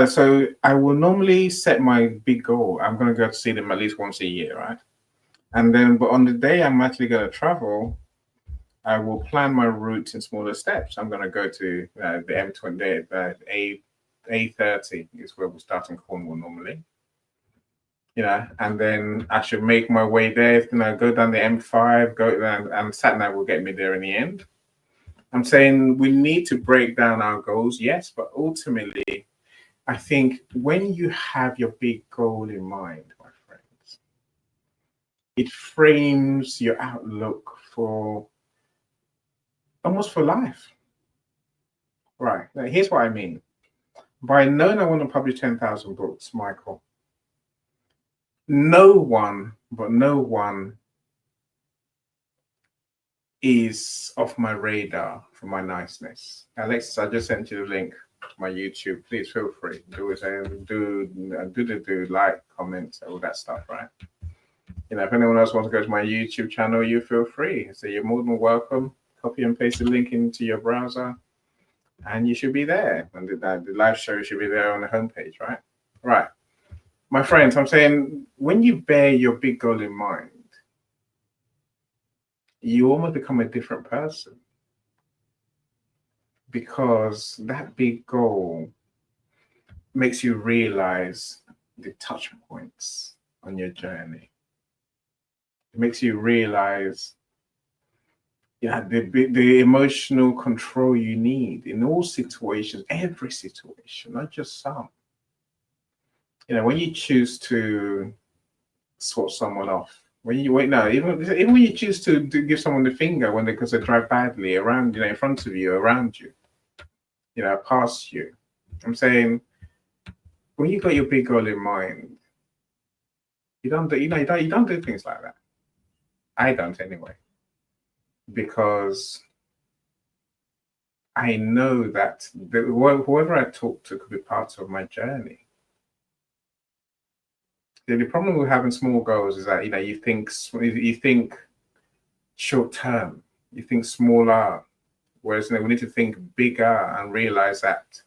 so I will normally set my big goal. I'm going to go to see them at least once a year, right? And then, but on the day I'm actually going to travel, I will plan my route in smaller steps. I'm going to go to the M20, A30 is where we start in Cornwall normally. And then I should make my way there. Go down the M5, go down, and sat-nav will get me there in the end. I'm saying we need to break down our goals, yes, but ultimately, I think when you have your big goal in mind, my friends, it frames your outlook for almost for life. Right. Now, here's what I mean. By knowing I want to publish 10,000 books, Michael, no one is off my radar for my niceness. Alexis, I just sent you the link to my YouTube. Please feel free. Do like, comment, all that stuff, right? If anyone else wants to go to my YouTube channel, you feel free. So you're more than welcome. Copy and paste the link into your browser, and you should be there. And the live show should be there on the homepage, right? Right. My friends, I'm saying when you bear your big goal in mind, you almost become a different person because that big goal makes you realize the touch points on your journey. It makes you realize the emotional control you need in all situations, every situation, not just some. When you choose to swat someone off, even when you choose to give someone the finger because they drive badly around, in front of you, around you, past you. I'm saying when you got your big goal in mind, you don't do things like that. I don't anyway, because I know that whoever I talk to could be part of my journey. The problem with having small goals is that you think short term, you think smaller, whereas we need to think bigger and realize that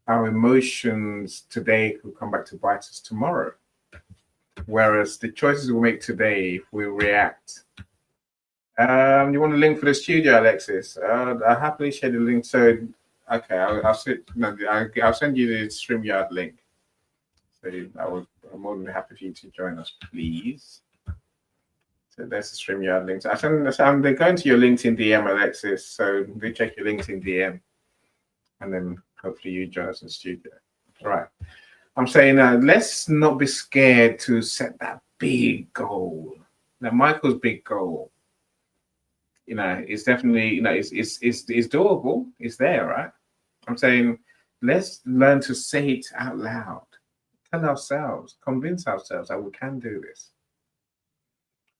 our emotions today could come back to bite us tomorrow. Whereas the choices we make today, if we react. You want a link for the studio, Alexis? I'll happily share the link. So, okay, I'll send you the StreamYard link. So I'm more than happy for you to join us, please. So there's the StreamYard links. I think they're going to your LinkedIn DM, Alexis. So they check your LinkedIn DM, and then hopefully you join us in the studio. All right. I'm saying let's not be scared to set that big goal. Now, Michael's big goal, it's definitely, it's doable. It's there, right? I'm saying let's learn to say it out loud. Tell ourselves, convince ourselves that we can do this.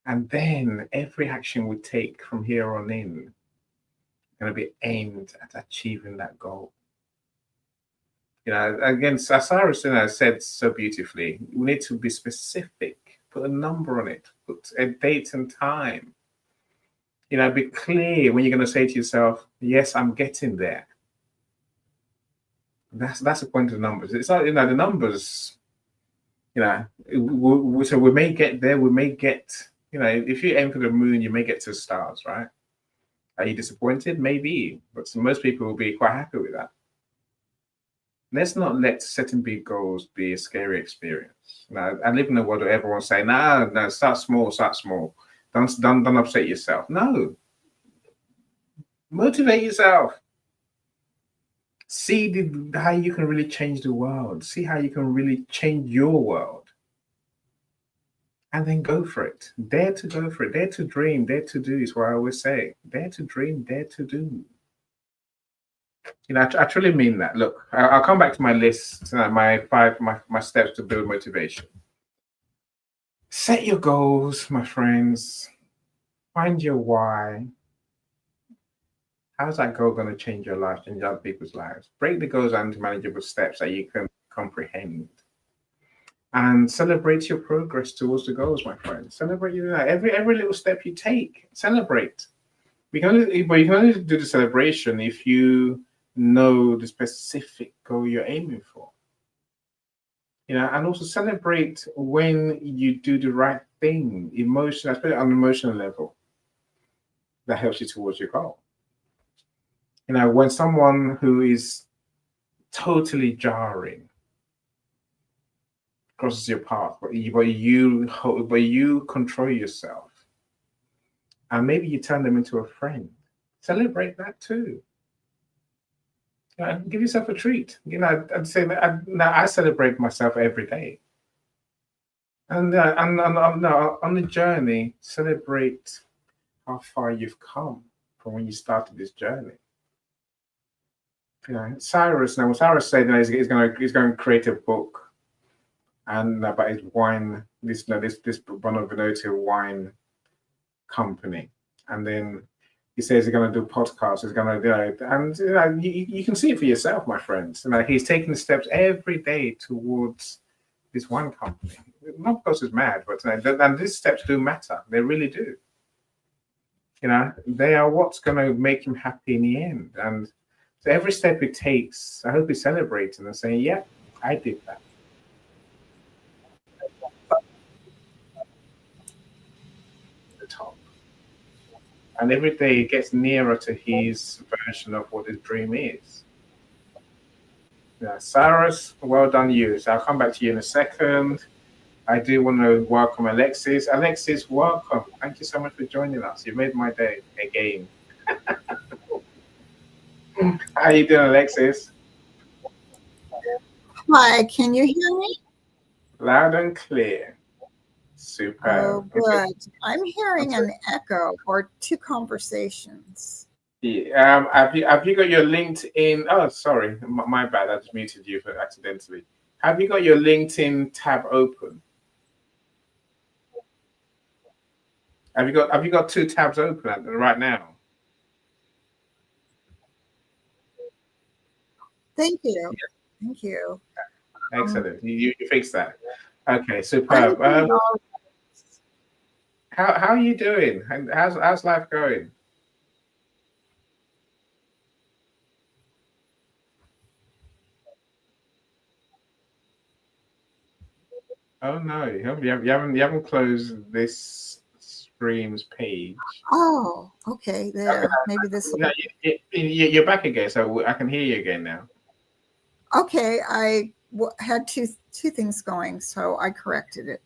And then every action we take from here on in is going to be aimed at achieving that goal. Again, Cyrus said so beautifully, we need to be specific, put a number on it, put a date and time. Be clear when you're going to say to yourself, yes, I'm getting there. That's the point of the numbers. It's not, the numbers, so we may get there, we may get, if you aim for the moon, you may get to the stars, right? Are you disappointed? Maybe, but most people will be quite happy with that. Let's not let setting big goals be a scary experience. I live in a world where everyone's saying, no, start small. Don't upset yourself. No. Motivate yourself. See how you can really change the world. See how you can really change your world. And then go for it. Dare to go for it. Dare to dream. Dare to do is what I always say. Dare to dream. Dare to do. I truly mean that. Look, I'll come back to my list, my steps to build motivation. Set your goals, my friends. Find your why. How's that goal going to change your life, change other people's lives? Break the goals into manageable steps that you can comprehend. And celebrate your progress towards the goals, my friends. Celebrate every little step you take. Celebrate. You can only do the celebration if you know the specific goal you're aiming for. And also celebrate when you do the right thing, especially on an emotional level, that helps you towards your goal. When someone who is totally jarring crosses your path, but you control yourself, and maybe you turn them into a friend, celebrate that too. Give yourself a treat. I'd say that I celebrate myself every day. And on the journey, celebrate how far you've come from when you started this journey. Cyrus said he's going to create a book and about his wine, this Bonaventure wine company, and then he says he's going to do podcasts. He's going to do it, and you can see it for yourself, my friends. He's taking steps every day towards this wine company. Not because he's mad, but and these steps do matter. They really do. They are what's going to make him happy in the end. And so every step he takes, I hope he's celebrating and saying, "Yeah, I did that." The top. And every day he gets nearer to his version of what his dream is. Cyrus, well done you. So I'll come back to you in a second. I do want to welcome Alexis. Alexis, welcome. Thank you so much for joining us. You made my day again. How you doing, Alexis? Hi, can you hear me? Loud and clear. Superb. Oh, good. I'm hearing an echo or two conversations. Yeah. Have you got your LinkedIn? Oh, sorry, my bad. I just muted you accidentally. Have you got your LinkedIn tab open? Have you got two tabs open right now? Thank you. Yeah. Thank you. Excellent. You fixed that. Okay, superb. How are you doing? And how's life going? Oh no, you haven't closed this stream's page. Oh, okay. There. Maybe this. You're back again, so I can hear you again now. Okay, I had to two things going, so I corrected it.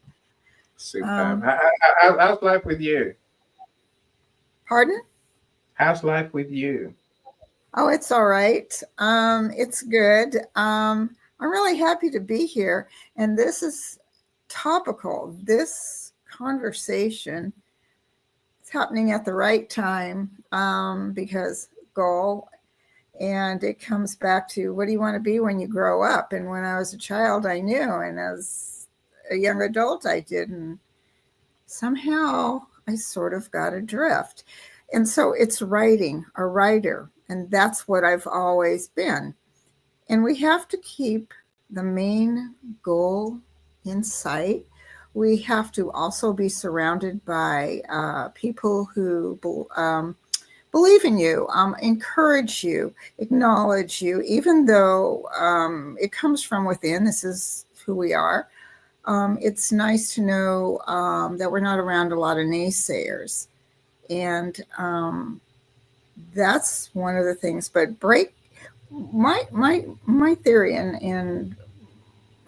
Superb. How's life with you? Pardon? How's life with you? Oh, it's all right. It's good. I'm really happy to be here. And this is topical. This conversation is happening at the right time because goal. And it comes back to, what do you want to be when you grow up? And when I was a child, I knew. And as a young adult, I didn't. Somehow I sort of got adrift. And so it's writing, a writer. And that's what I've always been. And we have to keep the main goal in sight. We have to also be surrounded by people who believe in you, encourage you, acknowledge you, even though it comes from within. This is who we are. It's nice to know that we're not around a lot of naysayers. And that's one of the things. But my theory and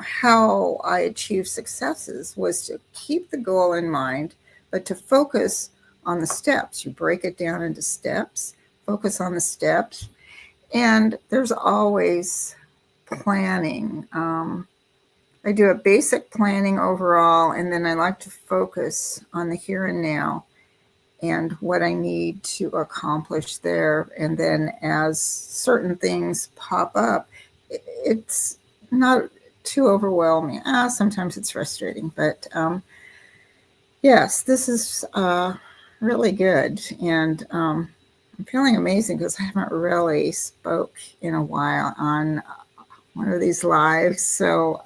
how I achieved successes was to keep the goal in mind, but to focus on the steps. You break it down into steps, focus on the steps, and there's always planning. I do a basic planning overall, and then I like to focus on the here and now and what I need to accomplish there. And then as certain things pop up, it's not too overwhelming. Sometimes it's frustrating, but yes, this is really good. And I'm feeling amazing because I haven't really spoke in a while on one of these lives. So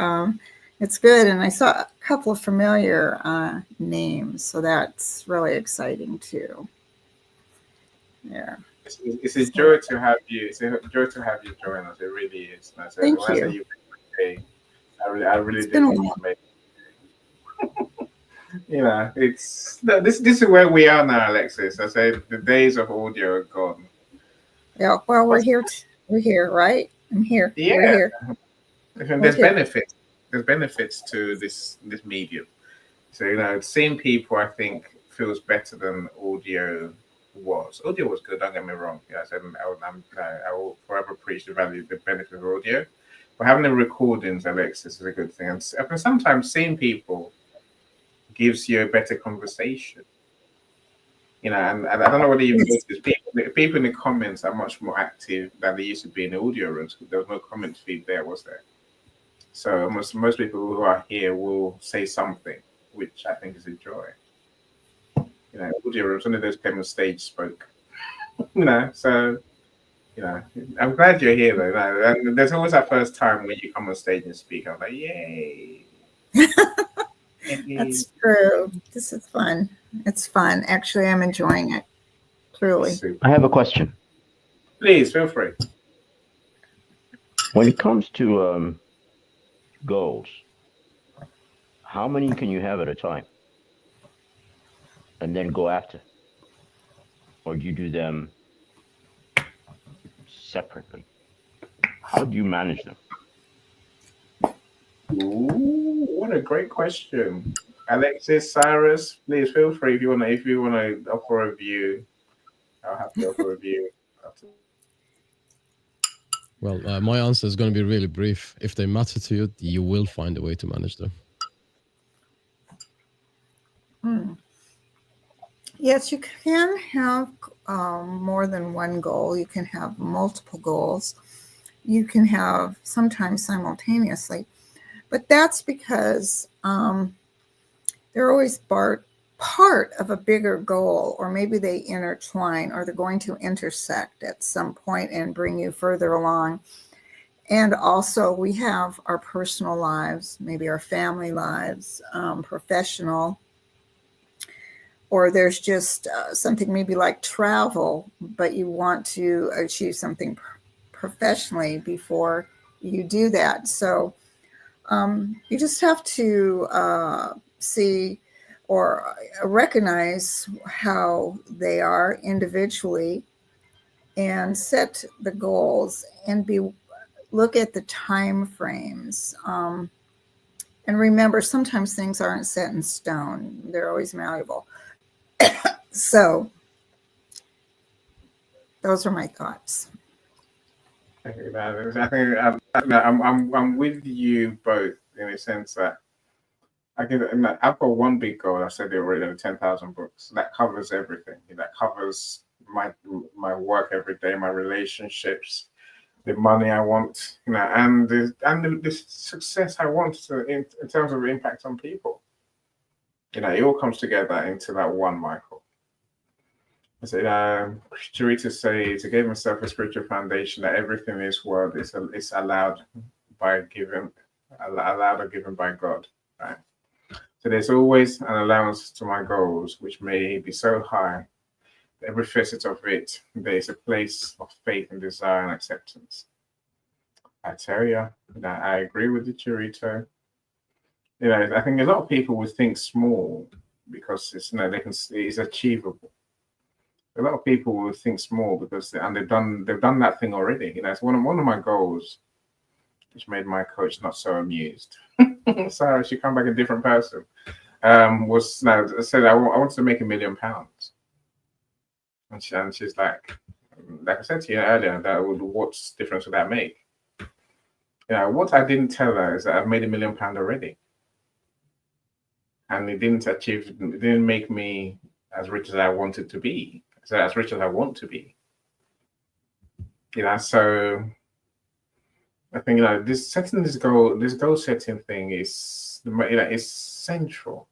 it's good. And I saw a couple of familiar names. So that's really exciting too. Yeah. It's a joy to have you. It's a joy to have you join us. It really is. And Thank you. I really do think it's amazing. You know, this is where we are now, Alexis. I say the days of audio are gone. Yeah, well, we're here. We're here, right? I'm here. Yeah. We're here. And there's benefits. There's benefits to this medium. So, you know, seeing people, I think, feels better than audio was. Audio was good. Don't get me wrong. Yeah, I will forever preach the benefit of audio. But having the recordings, Alexis, is a good thing. And sometimes seeing people gives you a better conversation. You know, and I don't know whether you've noticed, people in the comments are much more active than they used to be in the audio rooms. There was no comment feed there, was there? So most people who are here will say something, which I think is a joy. You know, audio rooms, only those came on stage spoke. You know, so, you know, I'm glad you're here though. And there's always that first time when you come on stage and speak. I'm like, yay. That's true. This is fun. It's fun. Actually, I'm enjoying it. Truly. I have a question. Please feel free. When it comes to goals, how many can you have at a time and then go after? Or do you do them separately? How do you manage them? Ooh, what a great question. Alexis, Cyrus, please feel free if you want to offer a view. I'll have to offer a view. Well, my answer is going to be really brief. If they matter to you, you will find a way to manage them. Yes, you can have more than one goal. You can have multiple goals. You can have sometimes simultaneously. But that's because they're always part of a bigger goal, or maybe they intertwine, or they're going to intersect at some point and bring you further along. And also we have our personal lives, maybe our family lives, professional, or there's just something maybe like travel, but you want to achieve something professionally before you do that. So you just have to see or recognize how they are individually and set the goals and look at the time frames. And remember, sometimes things aren't set in stone. They're always malleable. So those are my thoughts. I think I'm with you both in a sense that I've got one big goal. I said it already, 10,000 books. That covers everything. That covers my work every day, my relationships, the money I want, and the success I want in terms of impact on people. It all comes together into that one, Michael. I said, Charita says, he gave himself a spiritual foundation that everything in this world is allowed or given by God, right? So there's always an allowance to my goals, which may be so high that every facet of it, there is a place of faith and desire and acceptance. I tell you, that I agree with the Charito. I think a lot of people would think small because it's achievable. A lot of people will think small because they've done that thing already. It's one of my goals, which made my coach not so amused. So she come back a different person. I said I wanted to make £1 million, and she's like I said to you earlier, what's difference would that make? What I didn't tell her is that I've made £1 million already, and it didn't make me as rich as I wanted to be. So as rich as I want to be. So I think this goal setting thing is central.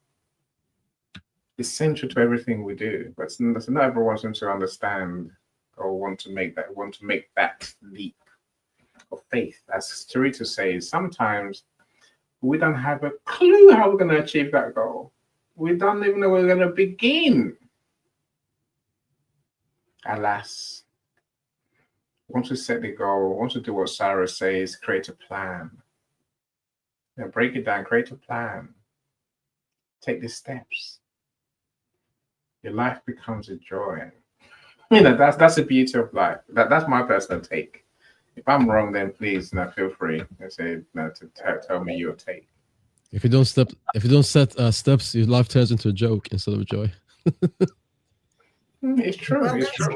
It's central to everything we do, but not everyone seems to understand or want to make that leap of faith. As Charita says, sometimes we don't have a clue how we're going to achieve that goal. We don't even know where we're going to begin. Alas, once we set the goal, once we do what Sarah says, create a plan. Break it down, create a plan. Take the steps. Your life becomes a joy. That's the beauty of life. That's my personal take. If I'm wrong, then please feel free to tell me your take. If you don't set steps, your life turns into a joke instead of a joy. It's true. Well, It's true.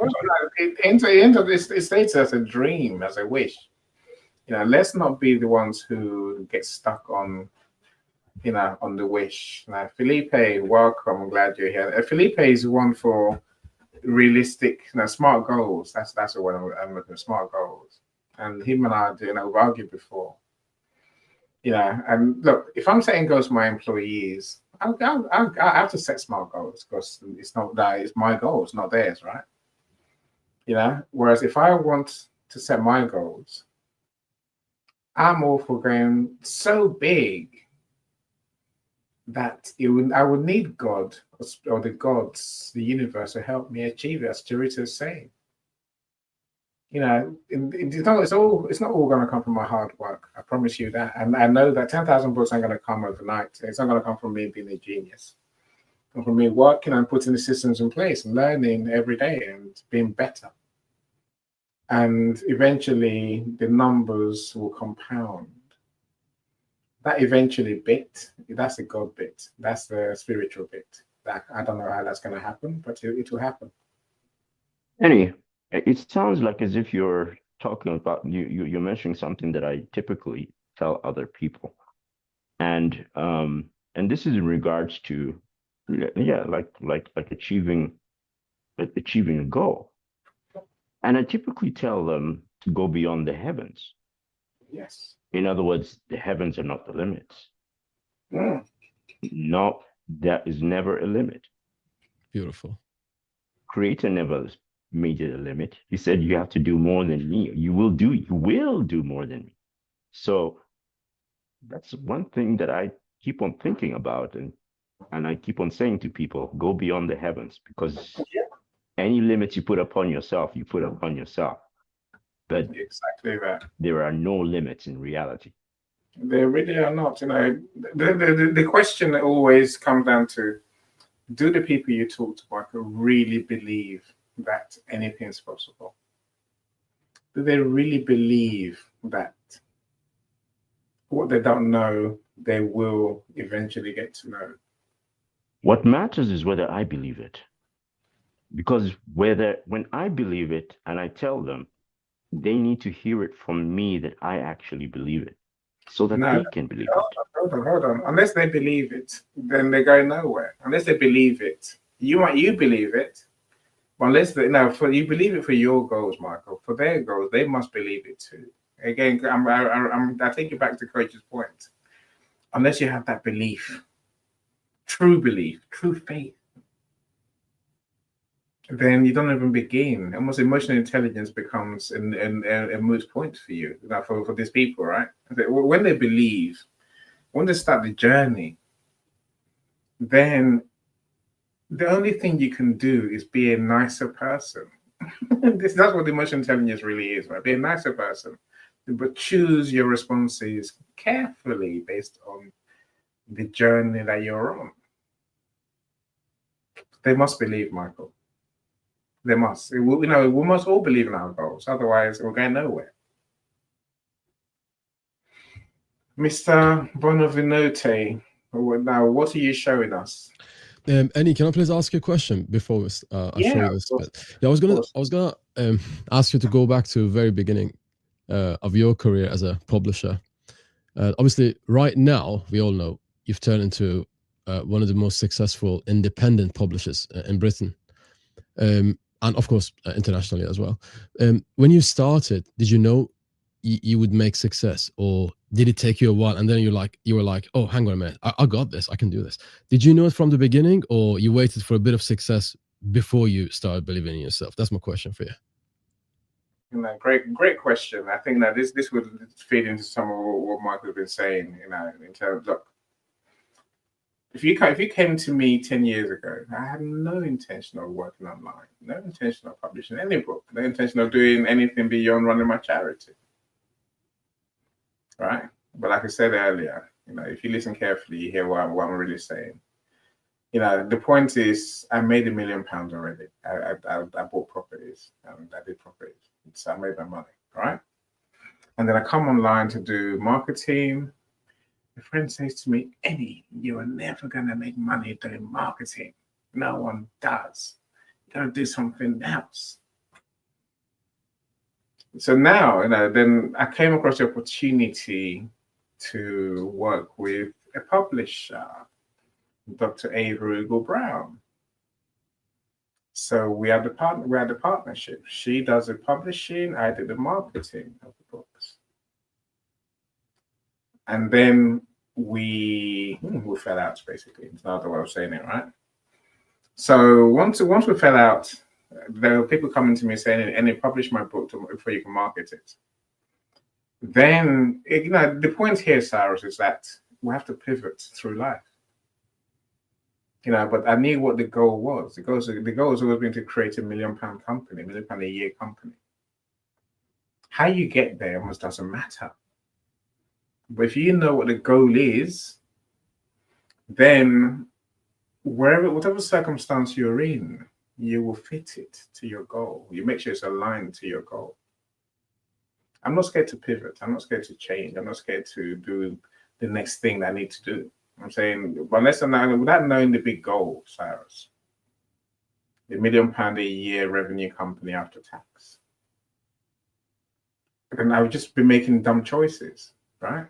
It states as a dream, as a wish. Let's not be the ones who get stuck on the wish. Felipe, welcome. I'm glad you're here. Felipe is one for realistic, smart goals. That's the one I'm looking for, smart goals. And him and I, we've argued before. And look, if I'm setting goals for my employees, I have to set smart goals because it's not that, it's my goals, not theirs, right? Whereas if I want to set my goals, I'm all for going so big that I would need God or the gods, the universe, to help me achieve it, as Charita is saying. It's not all going to come from my hard work. I promise you that. And I know that 10,000 books aren't going to come overnight. It's not going to come from me being a genius. It's come from me working and putting the systems in place and learning every day and being better. And eventually the numbers will compound. That eventually bit, that's the God bit. That's the spiritual bit. I don't know how that's going to happen, but it will happen. Anyway, it sounds like as if you're talking about you're mentioning something that I typically tell other people, and this is in regards to like achieving a goal, and I typically tell them to go beyond the heavens. Yes. In other words, the heavens are not the limits. Mm. No, there is never a limit. Beautiful. Creator never made it a limit. He said you have to do more than me. You will do more than me. So that's one thing that I keep on thinking about, and I keep on saying to people, go beyond the heavens, because any limits you put upon yourself, you put upon yourself. But exactly that. There are no limits in reality. There really are not. The question that always comes down to, do the people you talk to, Michael, really believe that anything is possible? Do they really believe that what they don't know they will eventually get to know. What matters is whether I believe it. Because when I believe it and I tell them, they need to hear it from me that I actually believe it, so that No, they can believe it. hold on. Unless they believe it, then they go nowhere. Unless they believe it, you believe it, but unless they for you believe it for your goals, Michael. For their goals, they must believe it too. Again, I take you back to Coach's point. Unless you have that belief, true faith, then you don't even begin. Almost emotional intelligence becomes a moot point for you, for these people, right? When they believe, when they start the journey, then the only thing you can do is be a nicer person. That's what emotional intelligence really is, right? Be a nicer person, but choose your responses carefully based on the journey that you're on. They must believe, Michael. They must. We must all believe in our goals. Otherwise, we're going nowhere. Mr. Bonavinote, now what are you showing us? Annie, can I please ask you a question before I show you this? Yeah, I was gonna ask you to go back to the very beginning of your career as a publisher. Obviously, right now we all know you've turned into one of the most successful independent publishers in Britain, and of course internationally as well. When you started, did you know you would make success, or did it take you a while and then you were like, oh, hang on a minute, I got this, I can do this? Did you know it from the beginning, or you waited for a bit of success before you started believing in yourself? That's my question for you. Great question. I think that this would feed into some of what Mark has been saying, in terms of, look, if you came to me 10 years ago, I had no intention of working online, no intention of publishing any book, no intention of doing anything beyond running my charity. Right? But like I said earlier, if you listen carefully, you hear what I'm really saying. The point is, I made £1 million already. I bought properties and I did properties. So I made my money, right? And then I come online to do marketing. A friend says to me, Eddie, you are never going to make money doing marketing. No one does. You got to do something else. So now, then I came across the opportunity to work with a publisher, Dr. Ava Brown. So we had the partnership. She does the publishing, I did the marketing of the books. And then we fell out, basically. It's another way of saying it, right? So once we fell out, there were people coming to me saying, and they publish my book before you can market it. Then, the point here, Cyrus, is that we have to pivot through life. But I knew what the goal was. The goal has always been to create £1 million company, £1 million a year company. How you get there almost doesn't matter. But if you know what the goal is, then whatever circumstance you're in, you will fit it to your goal. You make sure it's aligned to your goal. I'm not scared to pivot. I'm not scared to change. I'm not scared to do the next thing that I need to do. I'm saying, but without knowing the big goal, Cyrus, the £1 million a year revenue company after tax, then I would just be making dumb choices, right?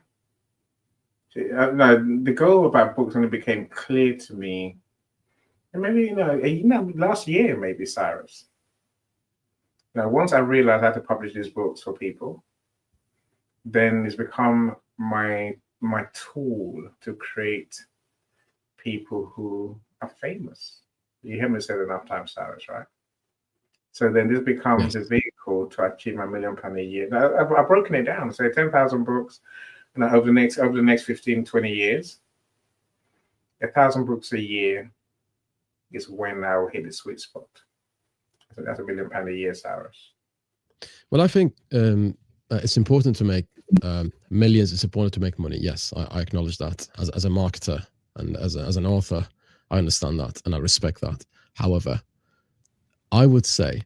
The goal about books only became clear to me, and maybe last year, maybe, Cyrus. Once I realized how to publish these books for people, then it's become my tool to create people who are famous. You hear me say it enough times, Cyrus, right? So then this becomes the vehicle to achieve my £1 million a year. Now, I've broken it down. So 10,000 books, over the next 15, 20 years, 1,000 books a year is when I will hit the sweet spot. So that's £1 million a year, Cyrus. Well, I think it's important to make millions. It's important to make money. Yes, I acknowledge that. As a marketer and as an author, I understand that and I respect that. However, I would say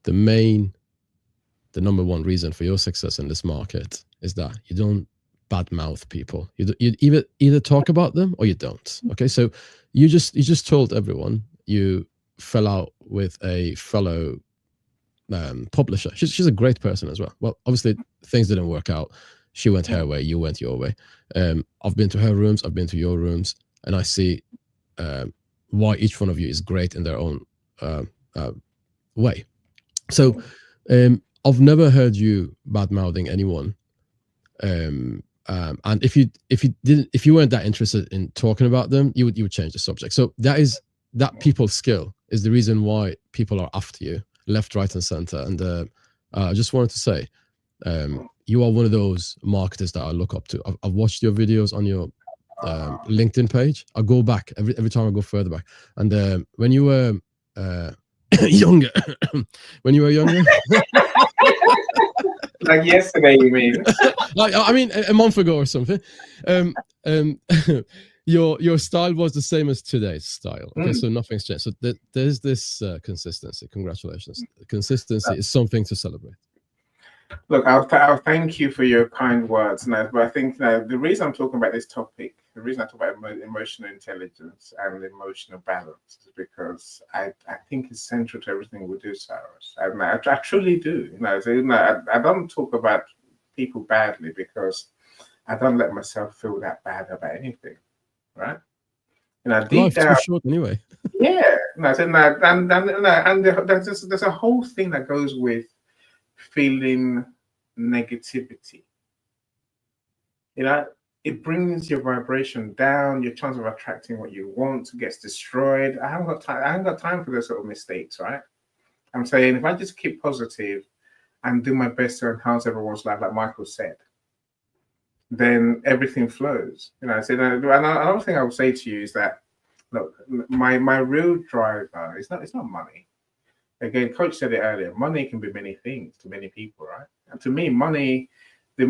the number one reason for your success in this market is that you don't badmouth people. You either talk about them or you don't. Okay, so you just told everyone you fell out with a fellow publisher. She's a great person as well. Well, obviously things didn't work out. She went her way, you went your way. I've been to her rooms, I've been to your rooms, and I see why each one of you is great in their own way. So I've never heard you bad mouthing anyone. And if you weren't that interested in talking about them, you would change the subject. So that people skill is the reason why people are after you, left, right, and center. And I just wanted to say, you are one of those marketers that I look up to. I've watched your videos on your LinkedIn page. I go back every time I go further back. And when you were younger, Like yesterday, you mean? Like, I mean, a month ago or something. Your style was the same as today's style. Okay, so nothing's changed. So there's this consistency. Congratulations. Consistency is something to celebrate. Look, I'll thank you for your kind words. Now, but I think the reason I'm talking about this topic, the reason I talk about emotional intelligence and emotional balance is because I think it's central to everything we do, Cyrus. I truly do. I don't talk about people badly because I don't let myself feel that bad about anything, right? Deep down, too short anyway. Yeah, and there's a whole thing that goes with feeling negativity. It brings your vibration down. Your chance of attracting what you want gets destroyed. I haven't got time for those sort of mistakes, right? I'm saying if I just keep positive and do my best to enhance everyone's life, like Michael said, then everything flows. So another thing I would say to you is that, look, my real driver is not money. Again, Coach said it earlier. Money can be many things to many people, right? And to me, money, the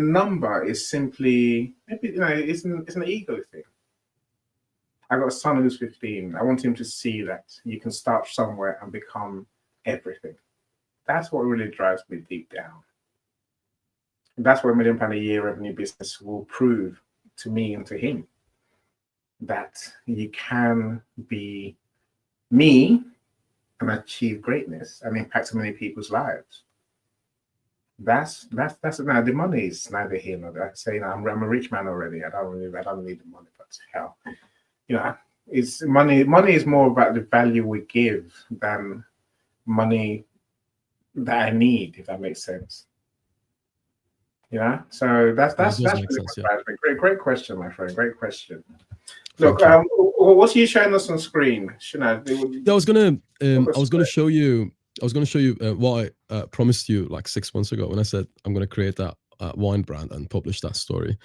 number is simply maybe it's an ego thing. I got a son who's 15. I want him to see that you can start somewhere and become everything. That's what really drives me deep down. And that's what £1 million a year revenue business will prove to me and to him, that you can be me and achieve greatness and impact so many people's lives. That's now the money is neither here nor there. Saying I'm a rich man already. I don't need the money, but hell, it's money. Money is more about the value we give than money that I need, if that makes sense. So that's really sense, yeah. Great question, my friend. Great question. Look, what are you showing us on screen? I was gonna show you what I promised you like 6 months ago when I said I'm gonna create that wine brand and publish that story.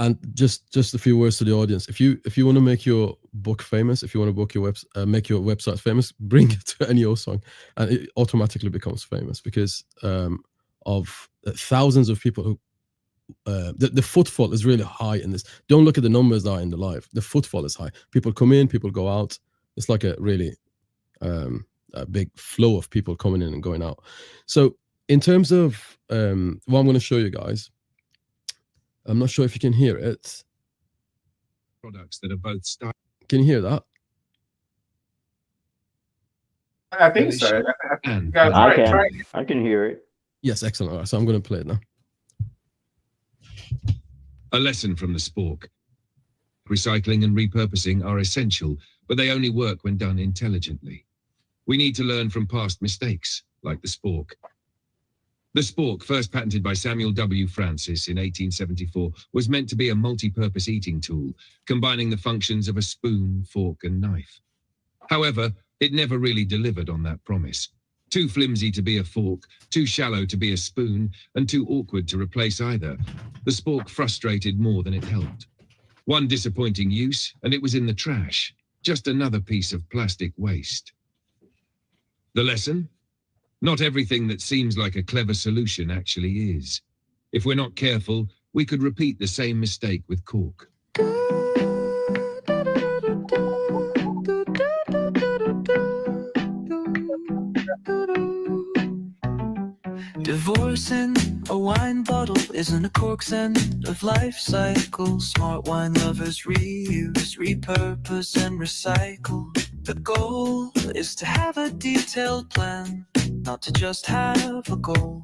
And just a few words to the audience. If you want to make your book famous, if you want to book your make your website famous, bring it to NEO Song, and it automatically becomes famous because of thousands of people who. The footfall is really high in this. Don't look at the numbers that are in the live. The footfall is high. People come in, people go out. It's like a really a big flow of people coming in and going out. So in terms of what I'm going to show you guys, I'm not sure if you can hear it. Products that are both style. Can you hear that? I think so. I can hear it. Yes, excellent. All right, so I'm going to play it now. A lesson from the spork. Recycling and repurposing are essential, but they only work when done intelligently. We need to learn from past mistakes, like the spork. The spork, first patented by Samuel W. Francis in 1874, was meant to be a multi-purpose eating tool, combining the functions of a spoon, fork, and knife. However, it never really delivered on that promise. Too flimsy to be a fork, too shallow to be a spoon, and too awkward to replace either. The spork frustrated more than it helped. One disappointing use, and it was in the trash. Just another piece of plastic waste. The lesson? Not everything that seems like a clever solution actually is. If we're not careful, we could repeat the same mistake with cork. Divorce in a wine bottle isn't a cork's end of life cycle. Smart wine lovers reuse, repurpose, and recycle. The goal is to have a detailed plan, not to just have a goal.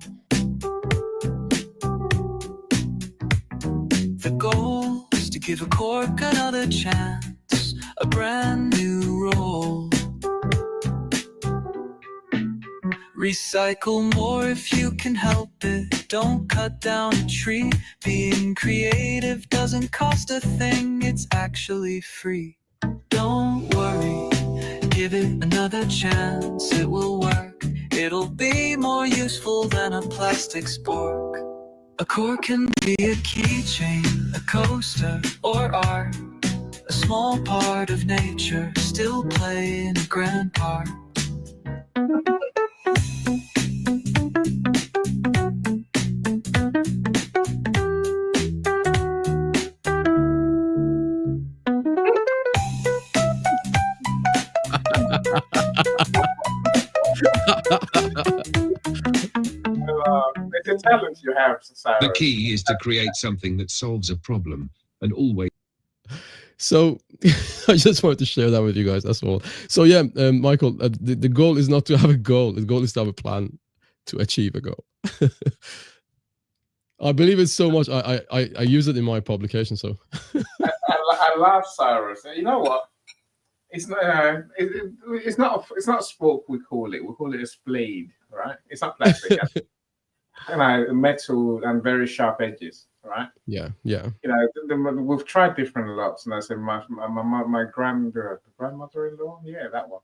The goal is to give a cork another chance, a brand new role. Recycle more if you can help it. Don't cut down a tree. Being creative doesn't cost a thing, it's actually free. Don't worry, give it another chance, it will work. It'll be more useful than a plastic spork. A cork can be a keychain, a coaster, or art. A small part of nature, still playing a grand part. It's a talent you have, Cyrus. The key is to create something that solves a problem and always. So I just wanted to share that with you guys. That's all. So yeah, Michael, the goal is not to have a goal. The goal is to have a plan to achieve a goal. I believe it so much. I use it in my publication. So I love Cyrus. You know what? It's not. It's not a sport. We call it. We call it a spade, right? It's not plastic. Metal and very sharp edges, right? yeah. You know, we've tried different lots, and I said my grandmother-in-law, yeah, that one.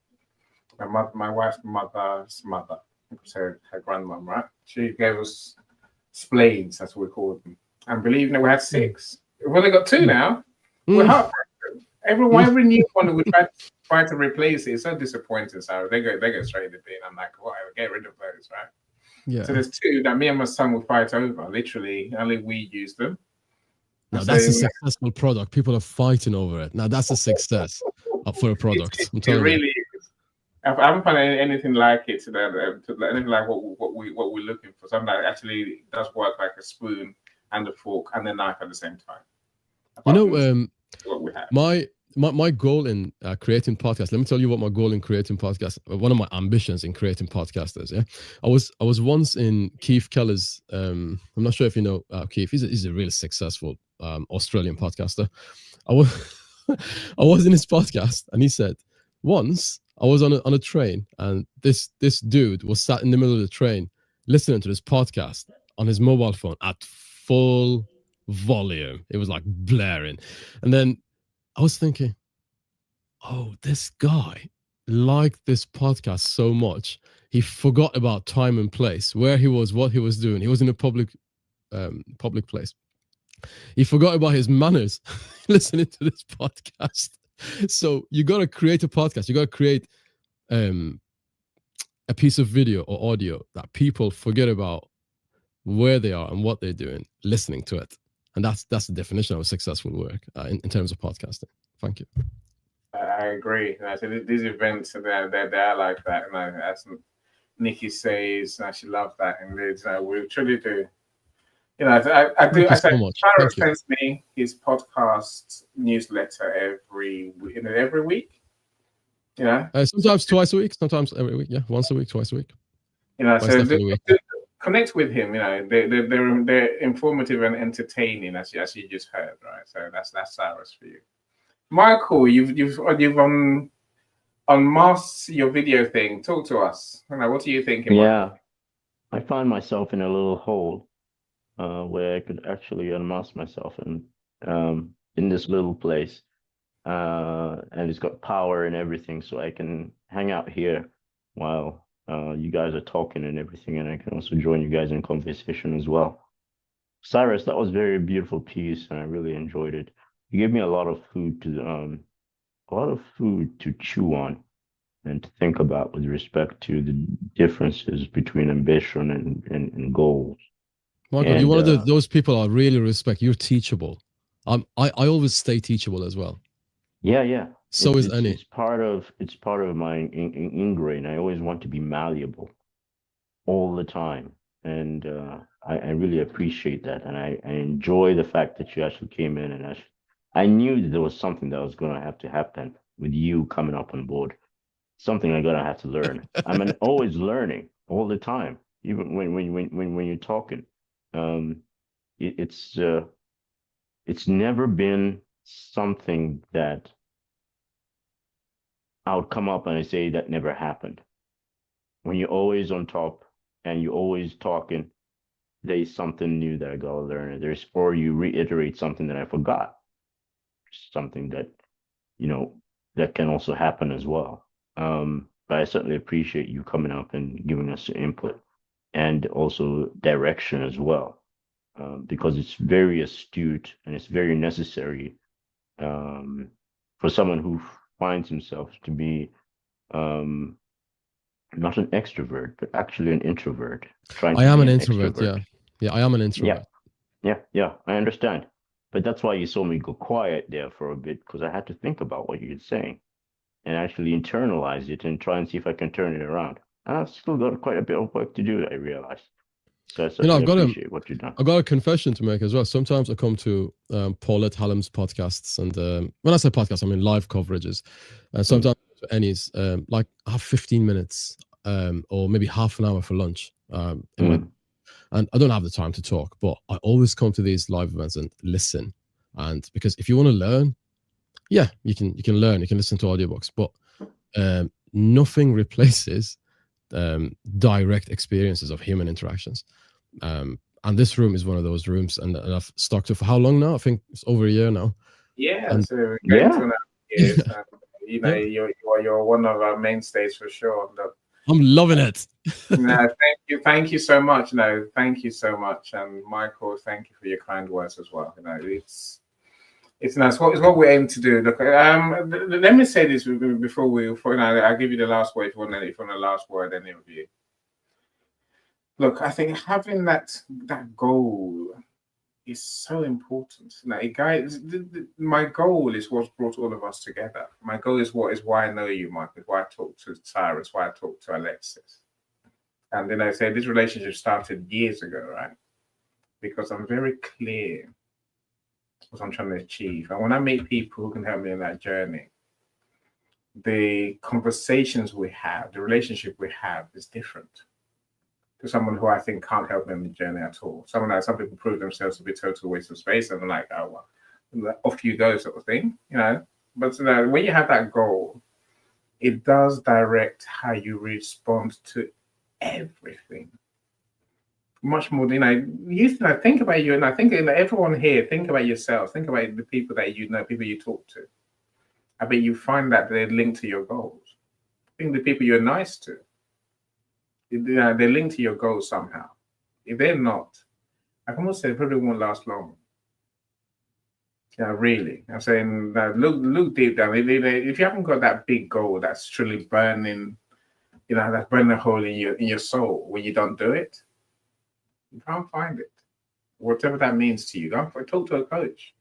My wife's mother's mother, so her grandmom, right? She gave us splades, that's what we called them. And believe me, we had 6. We've only got 2 now. We're heartbroken. Every new one that we try to replace it is so disappointing. So they go straight in the bin. I'm like, whatever, get rid of those, right? Yeah. So there's 2 that me and my son will fight over. Literally, only we use them. Now that's a successful product. People are fighting over it. Now that's a success for a product. I'm telling you. Really is. I haven't found anything like it anything like what we're looking for. Something that actually does work like a spoon and a fork and a knife at the same time. You know, what we have. My goal in creating podcasts. Let me tell you what my goal in creating podcasts. One of my ambitions in creating podcasts is. Yeah, I was once in Keith Keller's. I'm not sure if you know Keith. He's a really successful Australian podcaster. I was in his podcast, and he said once I was on a train, and this dude was sat in the middle of the train listening to this podcast on his mobile phone at full volume. It was like blaring, and then I was thinking, oh, this guy liked this podcast so much, he forgot about time and place, where he was, what he was doing. He was in a public place. He forgot about his manners listening to this podcast. So you got to create a podcast. You got to create a piece of video or audio that people forget about where they are and what they're doing, listening to it. And that's the definition of successful work in terms of podcasting. Thank you. I agree. So these events, they're like that. And as Nikki says, she loves that. And we truly do. You know, I do. I say, Cyrus sends me his podcast newsletter every week. You know, sometimes twice a week, sometimes every week. Yeah, once a week, twice a week. You know, so connect with him. You know, they're informative and entertaining, as you just heard, right? So that's Cyrus for you. Michael, you've unmasked your video thing. Talk to us. You know, what are you thinking? Yeah, I find myself in a little hole where I could actually unmask myself in this little place, and it's got power and everything, so I can hang out here while you guys are talking and everything, and I can also join you guys in conversation as well. Cyrus, that was a very beautiful piece, and I really enjoyed it. You gave me a lot of food to chew on and to think about with respect to the differences between ambition and goals. Michael, you're one of those people I really respect. You're teachable. I always stay teachable as well. Yeah. So is Annie. It's part of my ingrain. I always want to be malleable all the time. and I really appreciate that, and I enjoy the fact that you actually came in, and I knew that there was something that was going to have to happen with you coming up on board. Something I'm gonna have to learn. Always learning all the time, even when you're talking. Um, it, it's never been something that I would come up and I say that never happened. When you're always on top and you're always talking, there's something new that I gotta learn. Or you reiterate something that I forgot. Something that, you know, that can also happen as well. But I certainly appreciate you coming up and giving us your input and also direction as well, because it's very astute and it's very necessary, for someone who finds himself to be, um, not an extrovert, but actually an introvert, trying I to am be an an introvert. extrovert. Yeah, I am an Yeah, introvert. yeah, I understand. But that's why you saw me go quiet there for a bit, because I had to think about what you're saying and actually internalize it and try and see if I can turn it around. And I've still got quite a bit of work to do, I realize. So I You know, certainly appreciate what you've done. I've got a confession to make as well. Sometimes I come to Paulette Hallam's podcasts, and when I say podcast, I mean live coverages. Sometimes to Annie's, like I have 15 minutes or maybe half an hour for lunch. And I don't have the time to talk, but I always come to these live events and listen. And because if you want to learn, yeah, you can learn. You can listen to audiobooks, but nothing replaces direct experiences of human interactions. And this room is one of those rooms, and I've stuck to for how long now? I think it's over a year now. Yeah, And so we're Yeah. going 2.5 years. And, you know, Yeah. you're one of our mainstays for sure. Look, I'm loving it. no, thank you so much. No, thank you so much, and Michael, thank you for your kind words as well. You know, it's nice. It's what we aim to do. Look, let me say this before you know, I'll give you the last word if you want the last word, any of you. Look, I think having that goal is so important. Like, guys, my goal is what's brought all of us together. My goal is why I know you, Mike. Is why I talk to Cyrus. Why I talk to Alexis. And then I say this relationship started years ago, right? Because I'm very clear what I'm trying to achieve, and when I meet people who can help me in that journey, the conversations we have, the relationship we have, is different to someone who I think can't help me on the journey at all. Some people prove themselves to be a total waste of space, and I'm like, oh well, off you go, sort of thing, you know. But when you have that goal, it does direct how you respond to everything. Much more, think about you, and I think everyone here, think about yourself, think about the people that you know, people you talk to. I bet you find that they're linked to your goals. I think the people you're nice to, they're linked to your goals somehow. If they're not, I can almost say they probably won't last long. Yeah, really. I'm saying look deep down. If you haven't got that big goal that's truly burning, that's burning a hole in your soul when you don't do it, you can't find it. Whatever that means to you, go talk to a coach.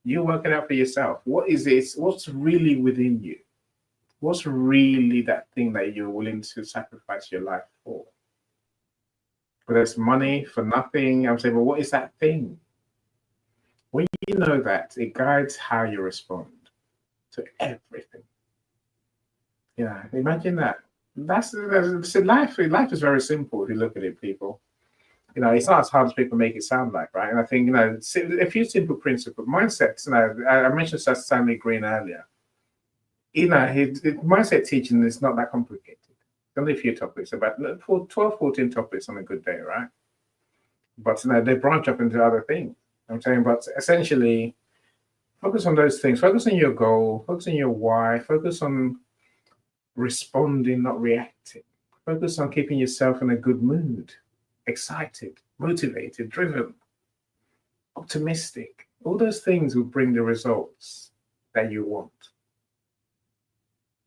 You work it out for yourself. What is this? What's really within you? What's really that thing that you're willing to sacrifice your life for? Whether it's money, for nothing, I'm saying, but what is that thing? When you know that, it guides how you respond to everything. Yeah, imagine that. That's life. Life is very simple if you look at it, people. It's not as hard as people make it sound like, right? And I think, a few simple principles, mindsets. I mentioned Stanley Green earlier. His mindset teaching is not that complicated. Only a few topics, about 12, 14 topics on a good day, right? But they branch up into other things. I'm saying, but essentially, focus on those things. Focus on your goal. Focus on your why. Focus on responding, not reacting. Focus on keeping yourself in a good mood, excited, motivated, driven, optimistic. All those things will bring the results that you want.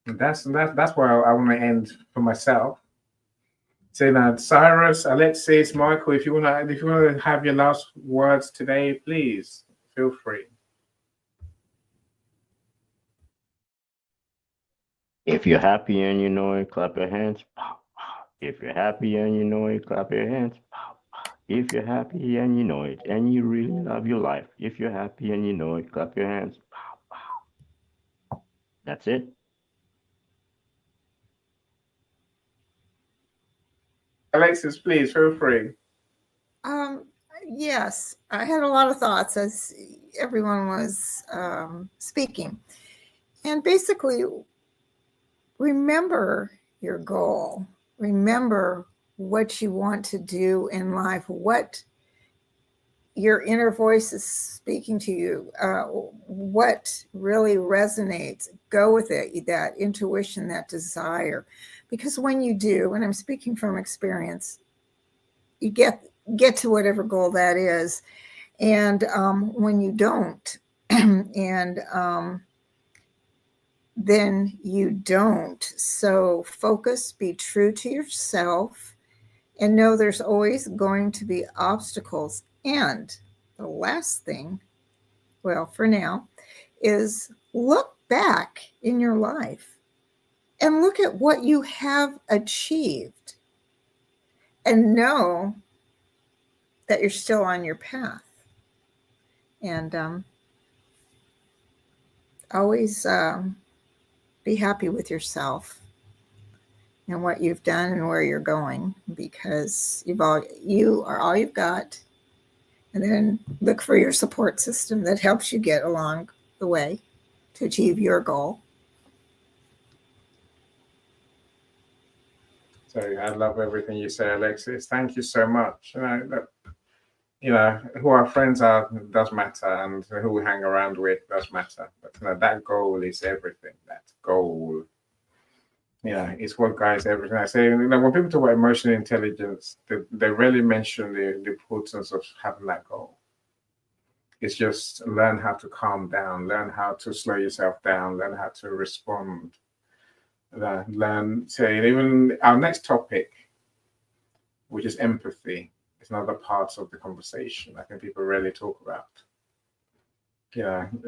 And that's where I want to end for myself. So now, Cyrus, Alexis, Michael, if you want to have your last words today, please feel free. If you're happy and you know it, clap your hands. If you're happy and you know it, clap your hands. Pow, pow. If you're happy and you know it, and you really love your life. If you're happy and you know it, clap your hands. Pow, pow. That's it. Alexis, please feel free. Yes, I had a lot of thoughts as everyone was speaking. And basically, remember your goal. Remember what you want to do in life, what your inner voice is speaking to you, what really resonates. Go with it, that intuition, that desire. Because when you do, and I'm speaking from experience, you get to whatever goal that is. And when you don't, and then you don't. So focus, be true to yourself, and know there's always going to be obstacles. And the last thing, well, for now, is look back in your life and look at what you have achieved and know that you're still on your path. And always be happy with yourself and what you've done and where you're going, because you are all you've got. And then look for your support system that helps you get along the way to achieve your goal. So I love everything you say, Alexis. Thank you so much. Who our friends are does matter, and who we hang around with does matter. But that goal is everything. That goal, it's what guides everything. I say, when people talk about emotional intelligence, they rarely mention the importance of having that goal. It's just learn how to calm down, learn how to slow yourself down, learn how to respond. Learn to even our next topic, which is empathy. It's another part of the conversation I think people rarely talk about.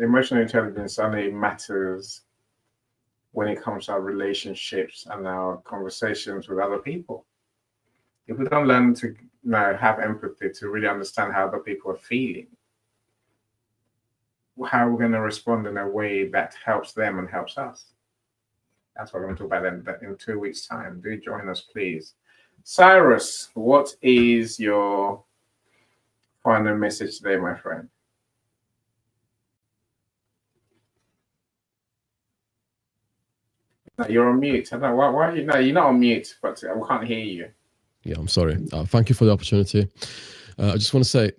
Emotional intelligence only matters when it comes to our relationships and our conversations with other people. If we don't learn to have empathy, to really understand how other people are feeling, how are we going to respond in a way that helps them and helps us? That's what we're going to talk about in 2 weeks' time. Do join us, please. Cyrus, what is your final message today, my friend? No, you're on mute. I don't know why you. No, you're not on mute, but we can't hear you. Yeah, I'm sorry. Thank you for the opportunity. I just want to say,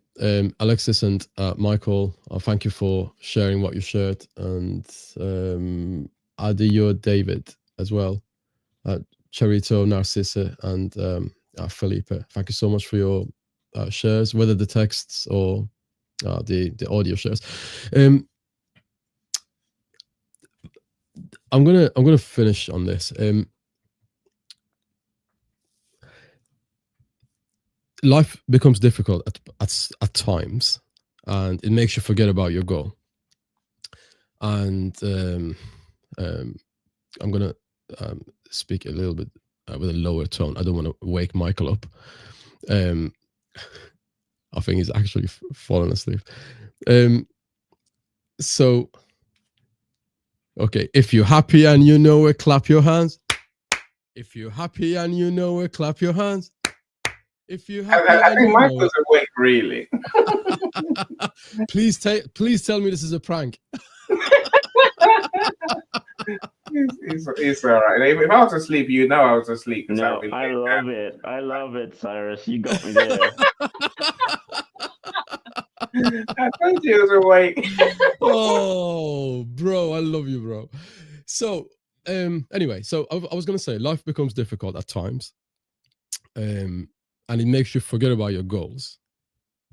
Alexis and Michael, thank you for sharing what you shared, and Adio David as well, Charito, Narcissa, and Felipe. Thank you so much for your shares, whether the texts or the audio shares. I'm gonna finish on this. Life becomes difficult at times, and it makes you forget about your goal. And I'm gonna speak a little bit with a lower tone. I don't want to wake Michael up. I think he's actually fallen asleep. So, okay, if you're happy and you know it, clap your hands. If you're happy and you know it, clap your hands. If you're happy, I think Michael's awake, really. Please tell me this is a prank. It's all right. If I was asleep, I was asleep. No, I love it. I love it, Cyrus. You got me there. I told you he was awake. Oh, bro, I love you, bro. So, anyway, so I was gonna say, life becomes difficult at times, and it makes you forget about your goals,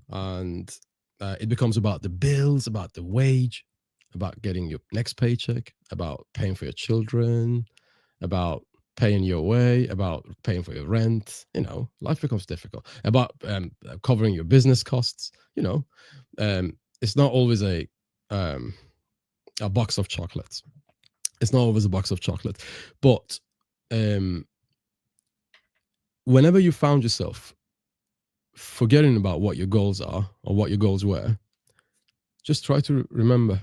and it becomes about the bills, about the wage, about getting your next paycheck, about paying for your children, about paying your way, about paying for your rent. Life becomes difficult, about covering your business costs. It's not always a box of chocolates. It's not always a box of chocolate, but whenever you found yourself forgetting about what your goals are or what your goals were, just try to remember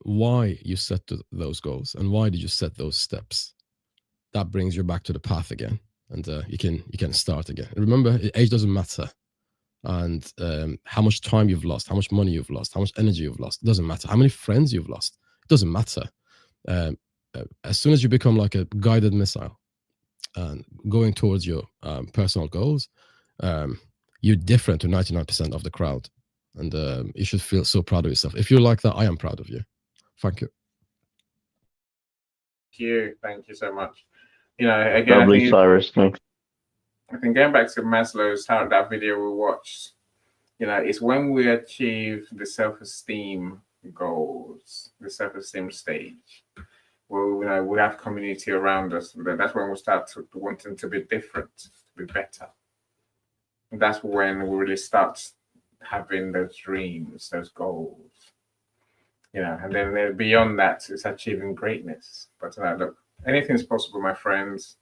why you set those goals and why did you set those steps. That brings you back to the path again, and you can start again. Remember, age doesn't matter, and how much time you've lost, how much money you've lost, how much energy you've lost, it doesn't matter. How many friends you've lost, it doesn't matter. As soon as you become like a guided missile and going towards your personal goals, you're different to 99% of the crowd, and you should feel so proud of yourself. If you're like that, I am proud of you. Thank you. Thank you so much. You know, again, Lovely, Cyrus. Thanks. I think going back to Maslow's, how that video we watched, you know, it's when we achieve the self-esteem goals, the self-esteem stage, where, you know, we have community around us. That's when we start wanting to be different, to be better. And that's when we really start having those dreams, those goals. You know, and then beyond that, it's achieving greatness. But look, anything's possible, my friends.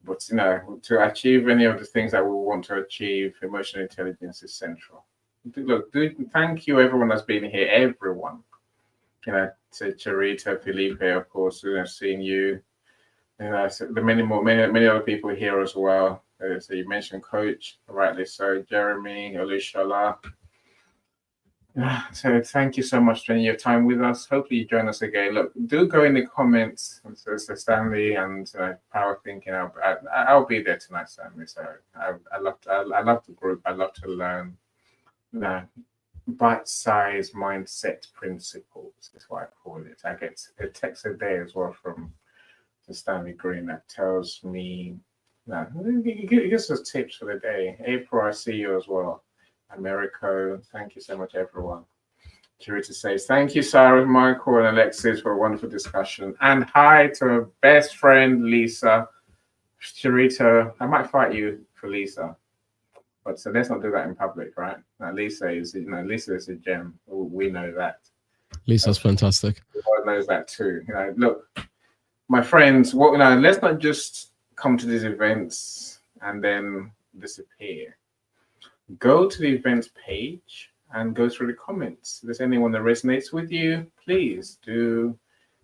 But you know, to achieve any of the things that we want to achieve, emotional intelligence is central. Look, thank you, everyone that's been here, everyone. You know, to Charita, Felipe, of course, you know, seeing you. You know, so the many other people here as well. So you mentioned Coach, rightly so, Jeremy, Olushola. So thank you so much for spending your time with us. Hopefully you join us again. Look, do go in the comments. So Stanley and Power Thinking. I'll be there tonight, Stanley. So I love the group. I love to learn. Bite-sized mindset principles is what I call it. I get a text a day as well from Stanley Green that tells me. He gives us tips for the day. April, I see you as well. Americo, thank you so much, everyone. Charita says, thank you, Sarah, Michael, and Alexis for a wonderful discussion. And hi to her best friend, Lisa. Charita, I might fight you for Lisa. But so let's not do that in public, right? Now, Lisa is a gem. We know that. Lisa's fantastic. The world knows that too. You know, look, my friends, let's not just come to these events and then disappear. Go to the events page and go through the comments. If there's anyone that resonates with you, please do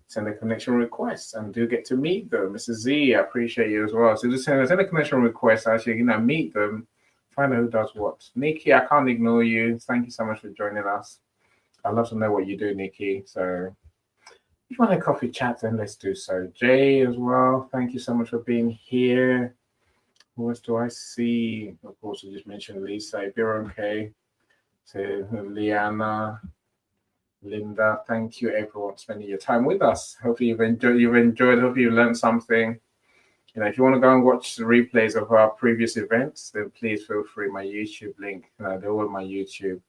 send a connection request and do get to meet them. Mrs. Z, I appreciate you as well. So just send a connection request, actually, meet them, find out who does what. Nikki, I can't ignore you. Thank you so much for joining us. I'd love to know what you do, Nikki. So if you want a coffee chat, then let's do so. Jay as well, thank you so much for being here. Who else do I see? Of course, I just mentioned Lisa, if you're okay. To Liana, Linda, thank you everyone for spending your time with us. Hopefully you've enjoyed, hopefully you learned something. You know, if you want to go and watch the replays of our previous events, then please feel free. My YouTube link, they're all on my YouTube.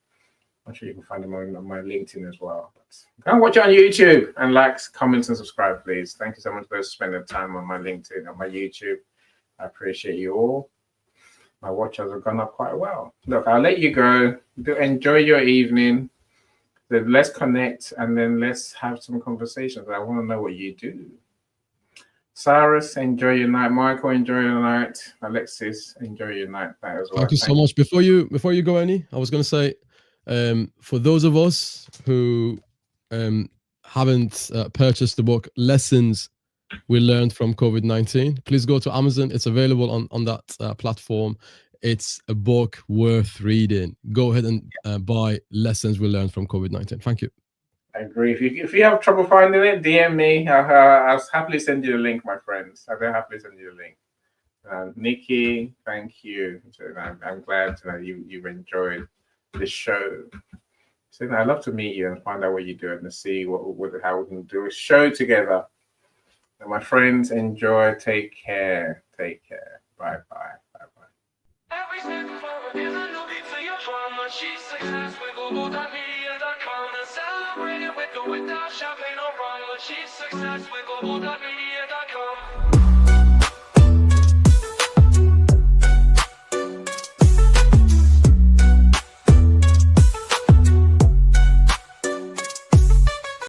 I'm sure you can find them on my LinkedIn as well. But go and watch it on YouTube and like, comment, and subscribe, please. Thank you so much for spending time on my LinkedIn and my YouTube. I appreciate you all. My watchers have gone up quite well. Look, I'll let you go. Enjoy your evening. Then let's connect and then let's have some conversations. I want to know what you do. Cyrus, enjoy your night. Michael, enjoy your night. Alexis, enjoy your night as well. Thank you so much. Before you go, Annie, I was going to say, for those of us who haven't purchased the book Lessons We Learned from COVID-19, please go to Amazon. It's available on that platform. It's a book worth reading. Go ahead and buy Lessons We Learned from COVID-19. Thank you. I agree. If you have trouble finding it, DM me. I'll happily send you the link, my friends. I'll happily send you the link. Nikki, thank you. I'm glad you've enjoyed the show. So I'd love to meet you and find out what you do and see how we can do a show together. And my friends, enjoy. Take care. Take care. Bye bye. Bye bye. Every step forward is a new beat to your drama. She's success with Global.Media.com and celebrating with the without champagne or rum. She's success with Global.Media.